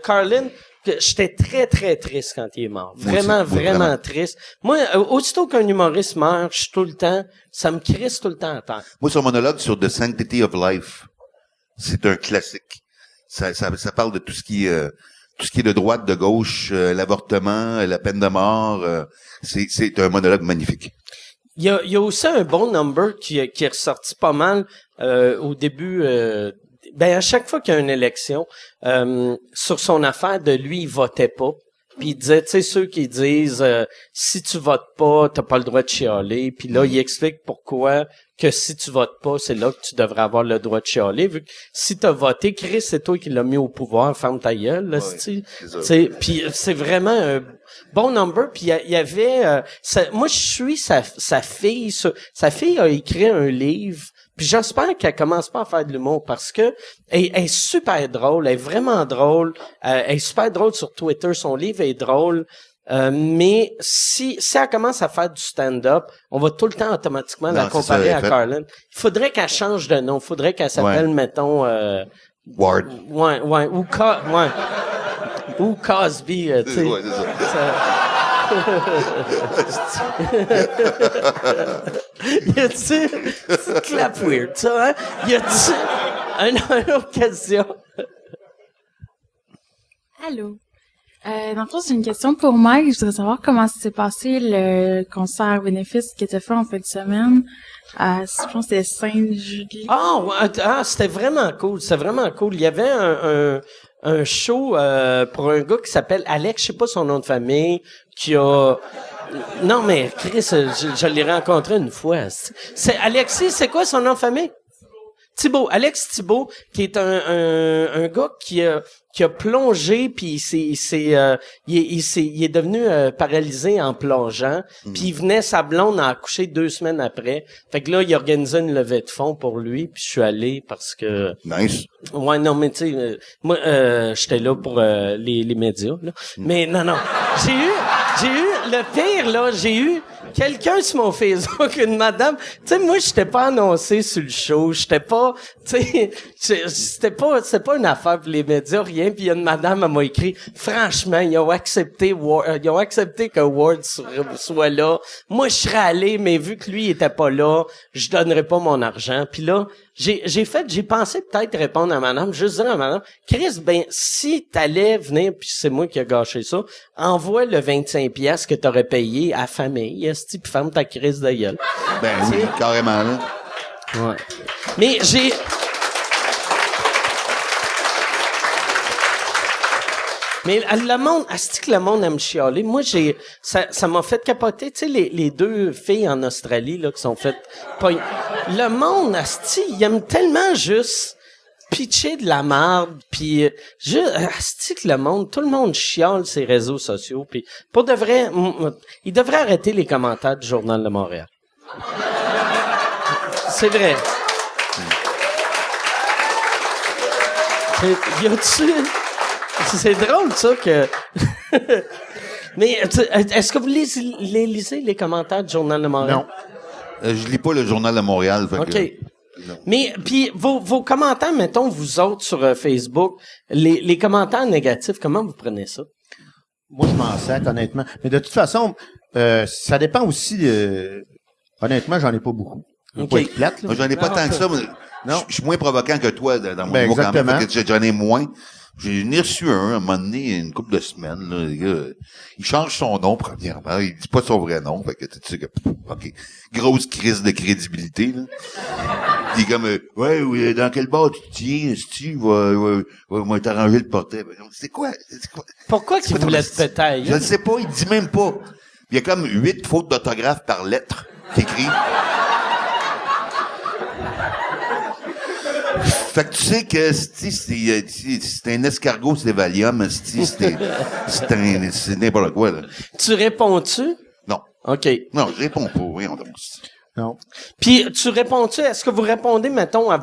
Carlin, j'étais très, très triste quand il est mort. Moi Vraiment, aussi, moi, vraiment vraiment. triste. Moi, aussitôt qu'un humoriste meurt, je suis tout le temps, ça me crisse tout le temps à terre. Moi, son monologue sur The Sanctity of Life, c'est un classique. Ça parle de tout ce qui est de droite, de gauche, l'avortement, la peine de mort. C'est un monologue magnifique. Il y a aussi un bon number qui est ressorti pas mal au début. À chaque fois qu'il y a une élection, sur son affaire de lui, il votait pas. Puis il disait, tu sais, ceux qui disent si tu votes pas, t'as pas le droit de chialer. Puis là, il explique pourquoi que si tu votes pas, c'est là que tu devrais avoir le droit de chialer. Vu que si t'as voté, Chris, c'est toi qui l'as mis au pouvoir, ferme ta gueule, là, c'est ça. puis c'est vraiment un bon number. Puis il y avait, moi je suis sa fille. Sa fille a écrit un livre. Puis j'espère qu'elle commence pas à faire de l'humour parce que elle est super drôle, elle est vraiment drôle, elle est super drôle sur Twitter, son livre est drôle. Mais si elle commence à faire du stand-up, on va tout le temps automatiquement la Non, c'est comparer ça, à Carlin. Il faudrait qu'elle change de nom, il faudrait qu'elle s'appelle, mettons, Ward. ouais, ou Cosby, tu sais. Ouais, c'est ça. Y a-tu, c'est clap weird, ça, hein? Y a-tu une autre question? Allô. Dans le fond, j'ai une question pour Mike. Je voudrais savoir comment s'est passé le concert bénéfice qui était fait en fin de semaine. Je pense que c'était Saint-Julie. C'était vraiment cool. C'était vraiment cool. Il y avait un show pour un gars qui s'appelle Alex, je sais pas son nom de famille, qui a... Non, mais Chris, je l'ai rencontré une fois. C'est Alexis, c'est quoi son nom de famille? Thibault, Alex Thibault, qui est un gars qui a plongé puis il est devenu paralysé en plongeant, puis il venait sa blonde à accoucher 2 semaines après. Fait que là, il organisait une levée de fonds pour lui, puis je suis allé parce que Nice. ouais, non, mais tu sais, moi j'étais là pour les médias là. Mais non. J'ai eu le pire là, j'ai eu quelqu'un sur mon Facebook, une madame, tu sais, moi, j'étais pas annoncé sur le show, j'étais pas, tu sais, c'était pas une affaire pour les médias, rien, puis il y a une madame, elle m'a écrit, franchement, ils ont accepté que Ward soit là. Moi, je serais allé, mais vu que lui, il était pas là, je donnerais pas mon argent. Puis là, j'ai pensé peut-être répondre à madame, juste dire à madame, Chris, si t'allais venir, puis c'est moi qui ai gâché ça, envoie le 25 piastres que t'aurais payé à la famille, esti, puis ferme ta crise de gueule. Ben oui, carrément, là. Ouais. Mais Mais le monde, asti que le monde aime chialer. Moi, ça m'a fait capoter. Tu sais, les 2 filles en Australie, là, qui sont faites... Le monde, asti, ils aiment tellement juste pitcher de la merde, puis c'est que le monde, tout le monde chiale ces réseaux sociaux, puis pour de vrai, il devrait arrêter les commentaires du Journal de Montréal. C'est vrai. C'est drôle, ça, que... Mais, est-ce que vous lisez les commentaires du Journal de Montréal? Non. Je lis pas le Journal de Montréal. Fait OK. que, non. Mais, puis, vos commentaires, mettons, vous autres, sur Facebook, les commentaires négatifs, comment vous prenez ça? Moi, je m'en sac, honnêtement. Mais de toute façon, ça dépend aussi... honnêtement, j'en ai pas beaucoup. Je veux OK. pas être plate, là. Moi, j'en ai pas tant que ça. Mais Non. je suis moins provoquant que toi dans mon Ben, humour quand même. exactement. Fait que j'en ai moins. J'ai reçu un, à un moment donné, une couple de semaines, là, le gars, il change son nom, premièrement. Il dit pas son vrai nom. Fait que, tu sais que, OK. Grosse crise de crédibilité, là. Il est comme, ouais, dans quel bar tu tiens, si va t'arranger le portrait. C'est quoi? Pourquoi qu'il voulait te péter à la Je gueule? ne sais pas, il dit même pas. Il y a comme 8 fautes d'orthographe par lettre qui écrit. Fait que tu sais que c'est un escargot, c'est Valium, c'est n'importe quoi, là. Tu réponds-tu? Non. OK. Non, je réponds pas, voyons donc. Non. Puis, tu réponds-tu, est-ce que vous répondez, mettons, à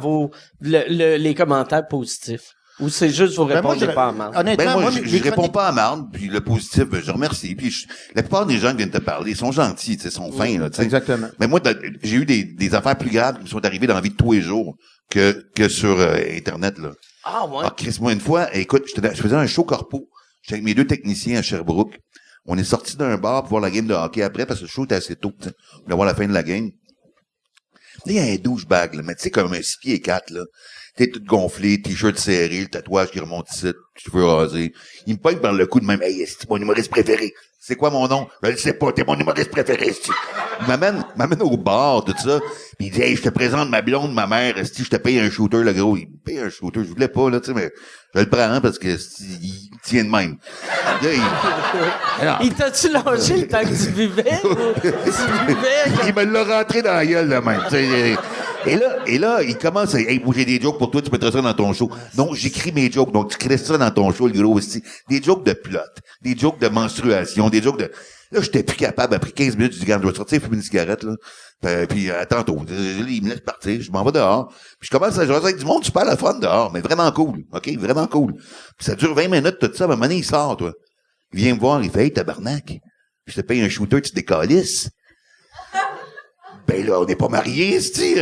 les commentaires positifs? Ou c'est juste vous Ben, moi, répondez pas à mal? Honnêtement, Ben, moi, les je réponds chroniques- pas à marde, puis le positif, ben, je remercie. Puis la plupart des gens qui viennent te parler, ils sont gentils, tu sais, sont fins, là, tu sais. Exactement. Mais moi, j'ai eu des affaires plus graves qui me sont arrivées dans la vie de tous les jours que sur Internet, là. Ah, ouais. Ah, Chris, moi, une fois, écoute, je faisais un show corpo. J'étais avec mes 2 techniciens à Sherbrooke. On est sortis d'un bar pour voir la game de hockey après, parce que le show était assez tôt, tu sais. On voulait voir la fin de la game. Là, il y a un douchebag, là, mais tu sais, comme un 6 pieds 4, là. T'es tout gonflé, t-shirt serré, le tatouage qui remonte ici, cheveux rasés. Il me pogne par le cou de même, hey, c'est mon humoriste préféré. C'est quoi mon nom? Je le sais pas, t'es mon humoriste préféré, c'est. Il m'amène au bar, tout ça. Puis il dit, hey, je te présente ma blonde, ma mère, si je te paye un shooter, le gros. Il me paye un shooter, je voulais pas, là, tu sais, mais je le prends, hein, parce que il tient de même. Là, alors, Il t'a-tu lâché le temps que tu vivais? Ou tu vivais? il me l'a rentré dans la gueule, là, même. Tu sais, et là, il commence à, hey, moi, j'ai des jokes pour toi, tu mettras ça dans ton show. Donc, j'écris mes jokes. Donc, tu crées ça dans ton show, le gros, aussi. Des jokes de plot, des jokes de menstruation, des jokes de, là, j'étais plus capable. Après 15 minutes, je dis, regarde, je vais sortir, fumer une cigarette, là. Puis, tantôt. Il me laisse partir, je m'en vais dehors. Puis, je commence à jaser avec du monde, super la fun dehors, mais vraiment cool. OK? Vraiment cool. Puis, ça dure 20 minutes, tout ça. À un moment donné, il sort, toi. Il vient me voir, il fait, hey, tabarnak. Je te paye un shooter, tu te décalisses. Ben là, on n'est pas mariés, c'ti.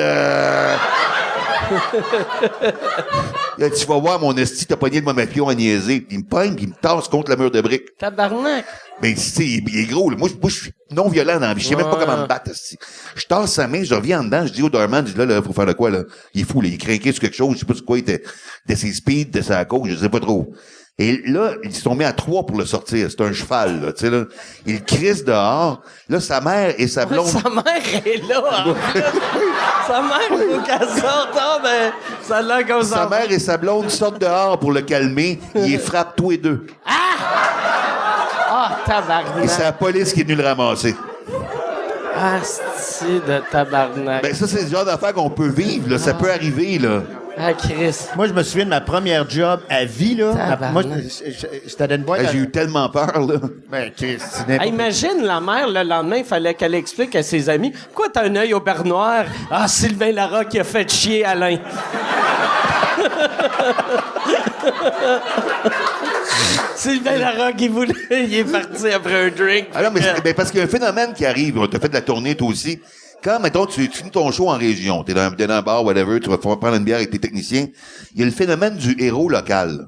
Là, tu vas voir mon esti, t'as pogné le mauvais pion à niaiser. Il me pogne, puis il me tasse contre le mur de briques. Tabarnak. Ben, tu sais, il est gros, là. Moi, je suis non violent dans la vie. Je sais même pas comment me battre, esti. Je tasse sa main, je reviens en dedans, je dis au doorman, je dis là, faut faire de quoi, là? Il est fou, là. Il est craqué sur quelque chose, je sais pas sur quoi, il était, de ses speeds, de sa cause, je sais pas trop. Et là, ils se sont mis à 3 pour le sortir. C'est un cheval, là, tu sais, là. Il crisse dehors. Là, sa mère et sa blonde... Sa mère est là, en plus. Sa mère, il faut qu'elle sorte. Ah, ben, ça a l'air comme ça. Sa mère et sa blonde sortent dehors pour le calmer. Ils les frappent tous les deux. Ah, Et tabarnak. c'est la police qui est venue le ramasser. Ah, c'est de tabarnak. Ben, ça, c'est le genre d'affaire qu'on peut vivre, là. Ça peut arriver, là. Ah, Chris. Moi, je me souviens de ma première job à vie, là. Tabarnak. Moi, c'était dans une boîte. Ben, j'ai eu tellement peur, là. Ben, Chris, c'est Ah, n'importe imagine la mère, le lendemain, il fallait qu'elle explique à ses amis. Pourquoi t'as un œil au beurre noir? Ah, Sylvain Larocque qui a fait chier Alain. Sylvain Larocque, il est parti après un drink. Alors, mais ben, parce qu'il y a un phénomène qui arrive. On t'a fait de la tournée, toi aussi. Quand, mettons, tu finis ton show en région, t'es dans un bar, whatever, tu vas prendre une bière avec tes techniciens, il y a le phénomène du héros local.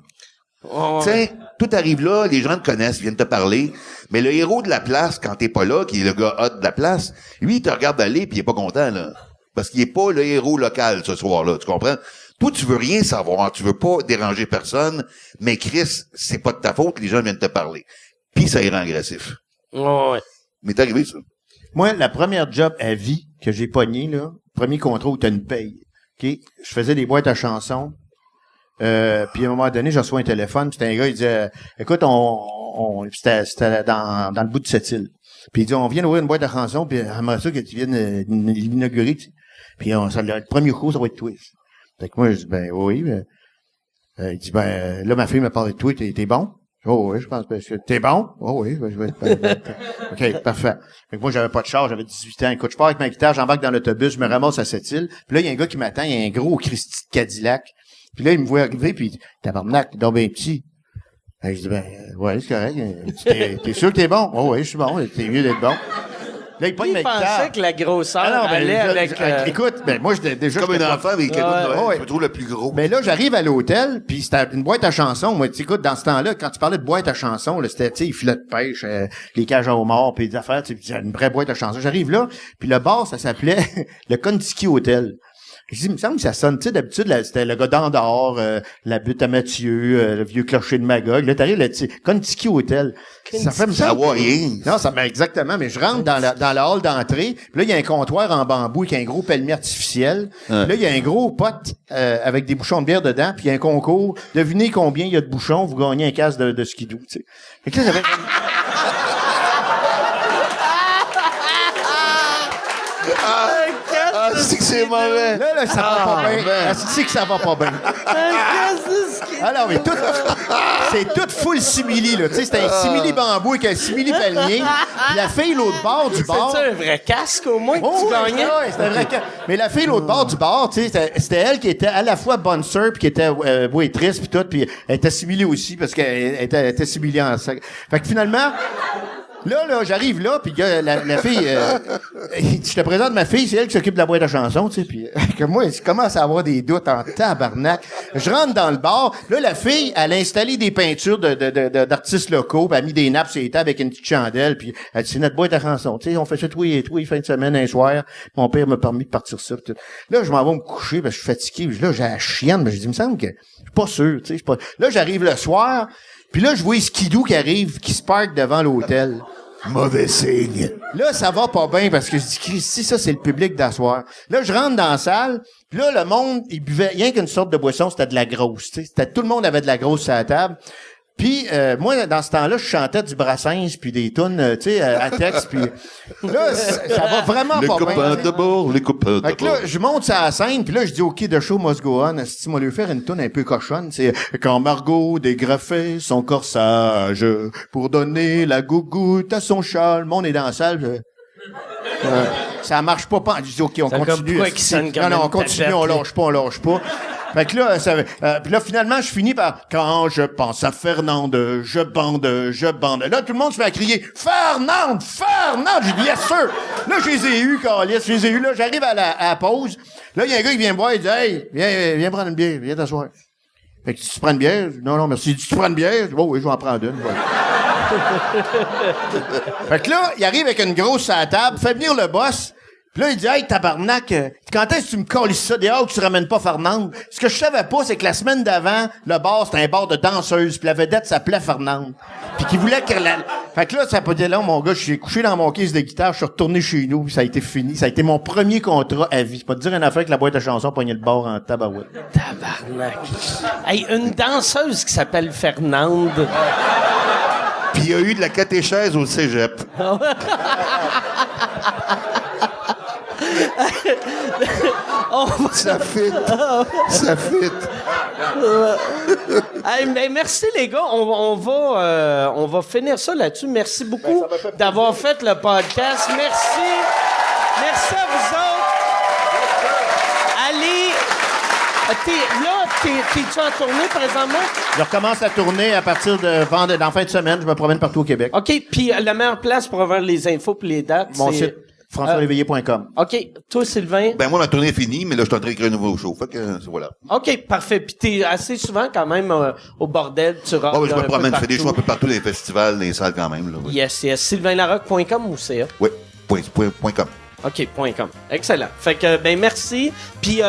Oh, Tu sais, tout arrive là, les gens te connaissent, viennent te parler, mais le héros de la place, quand t'es pas là, qui est le gars hot de la place, lui, il te regarde aller puis il est pas content, là. Parce qu'il est pas le héros local, ce soir-là, tu comprends? Toi, tu veux rien savoir, tu veux pas déranger personne, mais Chris, c'est pas de ta faute, les gens viennent te parler. Puis ça ira agressif. ouais. Mais t'es arrivé, ça. Moi, la première job à vie que j'ai pogné, là, premier contrat où t'as une paye. OK? Je faisais des boîtes à chansons. Puis à un moment donné, je reçois un téléphone, puis c'était un gars, il disait, écoute, c'était dans le bout de cette île. Puis il dit, on vient d'ouvrir une boîte à chansons, puis j'aimerais ça que tu viennes l'inaugurer. Puis le premier coup, ça va être toi. Fait que moi, je dis, ben oui. Il dit, là, ma fille m'a parlé de toi, t'es bon? Oh oui, je pense que t'es bon? Oh oui, OK, parfait. Fait que moi, j'avais pas de char, j'avais 18 ans. Écoute, je pars avec ma guitare, j'embarque dans l'autobus, je me ramasse à Sept-Îles. Puis là, il y a un gars qui m'attend, il y a un gros Christy de Cadillac. Puis là, il me voit arriver, puis il dit, tabarnak, t'es donc bien petit. Je dis, ouais, c'est correct. T'es sûr que t'es bon? Oh oui, je suis bon, t'es mieux d'être bon. Là, il pogne ma guitare. pensait que la grosseur allait avec... Écoute, moi, déjà... Comme un enfant avec un cadeau de Noël, ouais. je me trouve le plus gros. Mais là, j'arrive à l'hôtel, puis c'était une boîte à chansons. Moi, tu écoute, dans ce temps-là, quand tu parlais de boîte à chansons, là, c'était, tu sais, les filets de pêche, les cages à homards, puis des affaires, tu sais, une vraie boîte à chansons. J'arrive là, puis le bar, ça s'appelait le Contiki Hotel. Je dis, il me semble que ça sonne, tu sais, d'habitude, c'était le gars d'Andorre, la butte à Mathieu, le vieux clocher de Magog. Là, t'arrives là, tu sais, Contiki Hotel. Ça fait ça. Hawaïen. Non, ça, exactement, mais je rentre dans la hall d'entrée, puis là, il y a un comptoir en bambou avec un gros palmier artificiel. Ouais. Là, il y a un gros pot, avec des bouchons de bière dedans, puis il y a un concours. Devinez combien il y a de bouchons, vous gagnez un casque de skidoo, tu sais. Fait que là, j'avais... C'est que c'est mauvais. Là, ça va pas bien. C'est que ça va pas bien. Alors, mais c'est tout full simili, là. Tu sais, c'était un simili bambou avec un simili palmier. Puis la fille, l'autre bord du bar. C'est un vrai casque, au moins, que tu gagnais? Ouais, c'était un vrai casque. Mais la fille, l'autre bord du bar, tu sais, c'était elle qui était à la fois bonne sœur, puis qui était waitress, puis tout, puis elle était simili aussi, parce qu'elle était simili en sac. Fait que finalement... Là, j'arrive là, puis la fille, je te présente ma fille, c'est elle qui s'occupe de la boîte à chansons, tu sais, puis que moi, je commence à avoir des doutes en tabarnak. Je rentre dans le bar, là, la fille, elle a installé des peintures d'artistes locaux, puis elle a mis des nappes sur les tables avec une petite chandelle, puis elle dit, c'est notre boîte à chansons, tu sais, on fait ça tous les fins de semaine, un soir. Mon père m'a permis de partir ça, pis tout. Là, je m'en vais me coucher, parce que je suis fatigué, puis là, j'ai la chienne, mais je dis, il me semble que je suis pas sûr, tu sais, Là, j'arrive le soir, puis là, je vois Skidoo qui arrive, qui se parque devant l'hôtel. Mauvais signe. Là, ça va pas bien parce que je dis, Christy, ça, c'est le public d'asseoir. Là, je rentre dans la salle, puis là, le monde, il buvait rien qu'une sorte de boisson, c'était de la grosse, tu sais. Tout le monde avait de la grosse à la table. Puis moi, dans ce temps-là, je chantais du Brassens puis des tunes, tu sais, à texte. Puis là, ça va vraiment Les pas copains bien. de bord, les copains de Fait que bord. là, je monte sur la scène, puis là, je dis, OK, the show must go on. Si moi lui faire une tune un peu cochonne, c'est quand Margot dégrafait son corsage pour donner la gougoute à son chat. Le monde est dans la salle. Ça marche pas. Je dis, OK, on Ça continue. comme quoi qu'il sonne comme Non, on une continue, tapette, on là. lâche pas. Fait que là, puis là, finalement, je finis par « Quand je pense à Fernande, je bande. » Là, tout le monde se met à crier « Fernande! Fernande! » J'ai dit « Yes, sir! » Là, je les ai eus, Carlis, je les ai eus. Là, j'arrive à la pause. Là, il y a un gars qui vient me voir, il dit « Hey, viens prendre une bière, viens t'asseoir. » Fait que tu prends une bière? « Non, merci. » Il dit « Tu prends une bière? » Je dis « Oh oui, je vais en prendre une. » Fait que là, il arrive avec une grosse à la table, fait venir le boss. Puis là, il dit, « Hey, tabarnak, quand est-ce que tu me colles ça dehors que tu ramènes pas Fernande? » Ce que je savais pas, c'est que la semaine d'avant, le bar, c'était un bar de danseuse, puis la vedette s'appelait Fernande. Puis qu'il voulait qu'elle... Fait que là, ça peut dire là, mon gars, je suis couché dans mon case de guitare, je suis retourné chez nous, puis ça a été fini. Ça a été mon premier contrat à vie. Pas te dire une affaire que la boîte à chansons pognait le bar en tabarouette. Tabarnak. Hey, une danseuse qui s'appelle Fernande. Puis il y a eu de la catéchèse au cégep. Ça fit. Ça fit. Hey, mais merci les gars, on va finir ça là-dessus. Merci beaucoup d'avoir fait le podcast. Merci à vous autres. Allez, t'es-tu en tournée présentement? Je recommence à tourner à partir de dans fin de semaine. Je me promène partout au Québec. OK, puis la meilleure place pour avoir les infos puis les dates, Mon c'est... site, françoisléveillé.com. OK, toi Sylvain? Ben, moi, ma tournée est finie, mais là, je suis en train d'écrire un nouveau show. Fait que, voilà. OK, parfait. Puis t'es assez souvent quand même au bordel, tu rentres Oh, ben, je un me peu promène, je fais des partout. shows un peu partout dans les festivals, dans les salles quand même, là. Oui. Yes. sylvainlarocque.com ou CA? Oui. .com. OK, .com. Excellent. Fait que, ben, merci. Puis,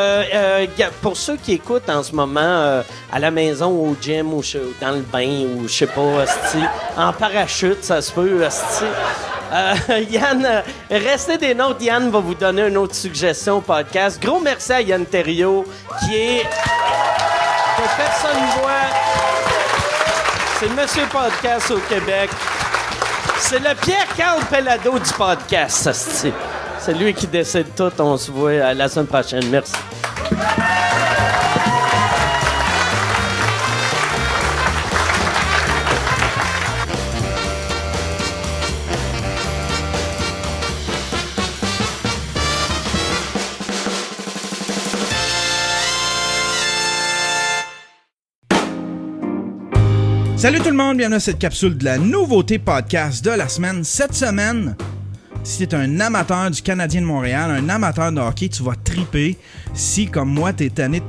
pour ceux qui écoutent en ce moment à la maison, au gym, ou dans le bain, ou je sais pas, hostie, en parachute, ça se peut, hostie. Yann, restez des notes. Yann va vous donner une autre suggestion au podcast. Gros merci à Yann Terriot, qui est... que personne ne voit. C'est le Monsieur Podcast au Québec. C'est le Pierre-Carl Pellado du podcast, hostie. C'est lui qui décide tout. On se voit la semaine prochaine. Merci. Salut tout le monde, bienvenue à cette capsule de la nouveauté podcast de la semaine. Cette semaine, si t'es un amateur du Canadien de Montréal, un amateur de hockey, tu vas triper. Si, comme moi, t'es tanné de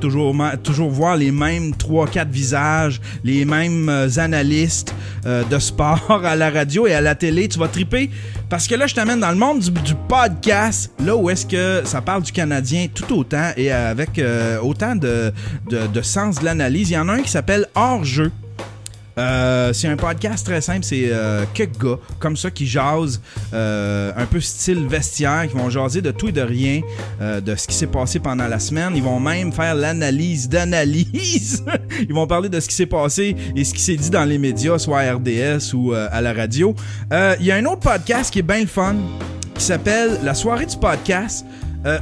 toujours voir les mêmes 3-4 visages, les mêmes analystes de sport à la radio et à la télé, tu vas triper. Parce que là, je t'amène dans le monde du podcast, là où est-ce que ça parle du Canadien tout autant et avec autant de sens de l'analyse. Il y en a un qui s'appelle Hors-jeu. C'est un podcast très simple, c'est quelques gars comme ça qui jasent un peu style vestiaire, qui vont jaser de tout et de rien, de ce qui s'est passé pendant la semaine. Ils vont même faire l'analyse d'analyse. Ils vont parler de ce qui s'est passé et ce qui s'est dit dans les médias, soit à RDS ou à la radio. Il y a un autre podcast qui est bien le fun, qui s'appelle La soirée du podcast.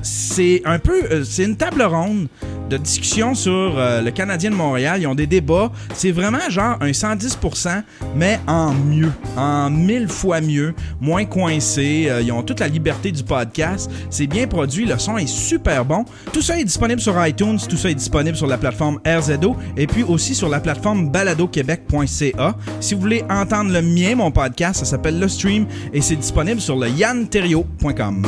C'est un peu, c'est une table ronde de discussion sur le Canadien de Montréal. Ils ont des débats. C'est vraiment genre un 110%, mais en mieux. En 1000 fois mieux. Moins coincé. Ils ont toute la liberté du podcast. C'est bien produit. Le son est super bon. Tout ça est disponible sur iTunes. Tout ça est disponible sur la plateforme RZO et puis aussi sur la plateforme baladoquebec.ca. Si vous voulez entendre le mien, mon podcast, ça s'appelle Le Stream et c'est disponible sur le yanterio.com.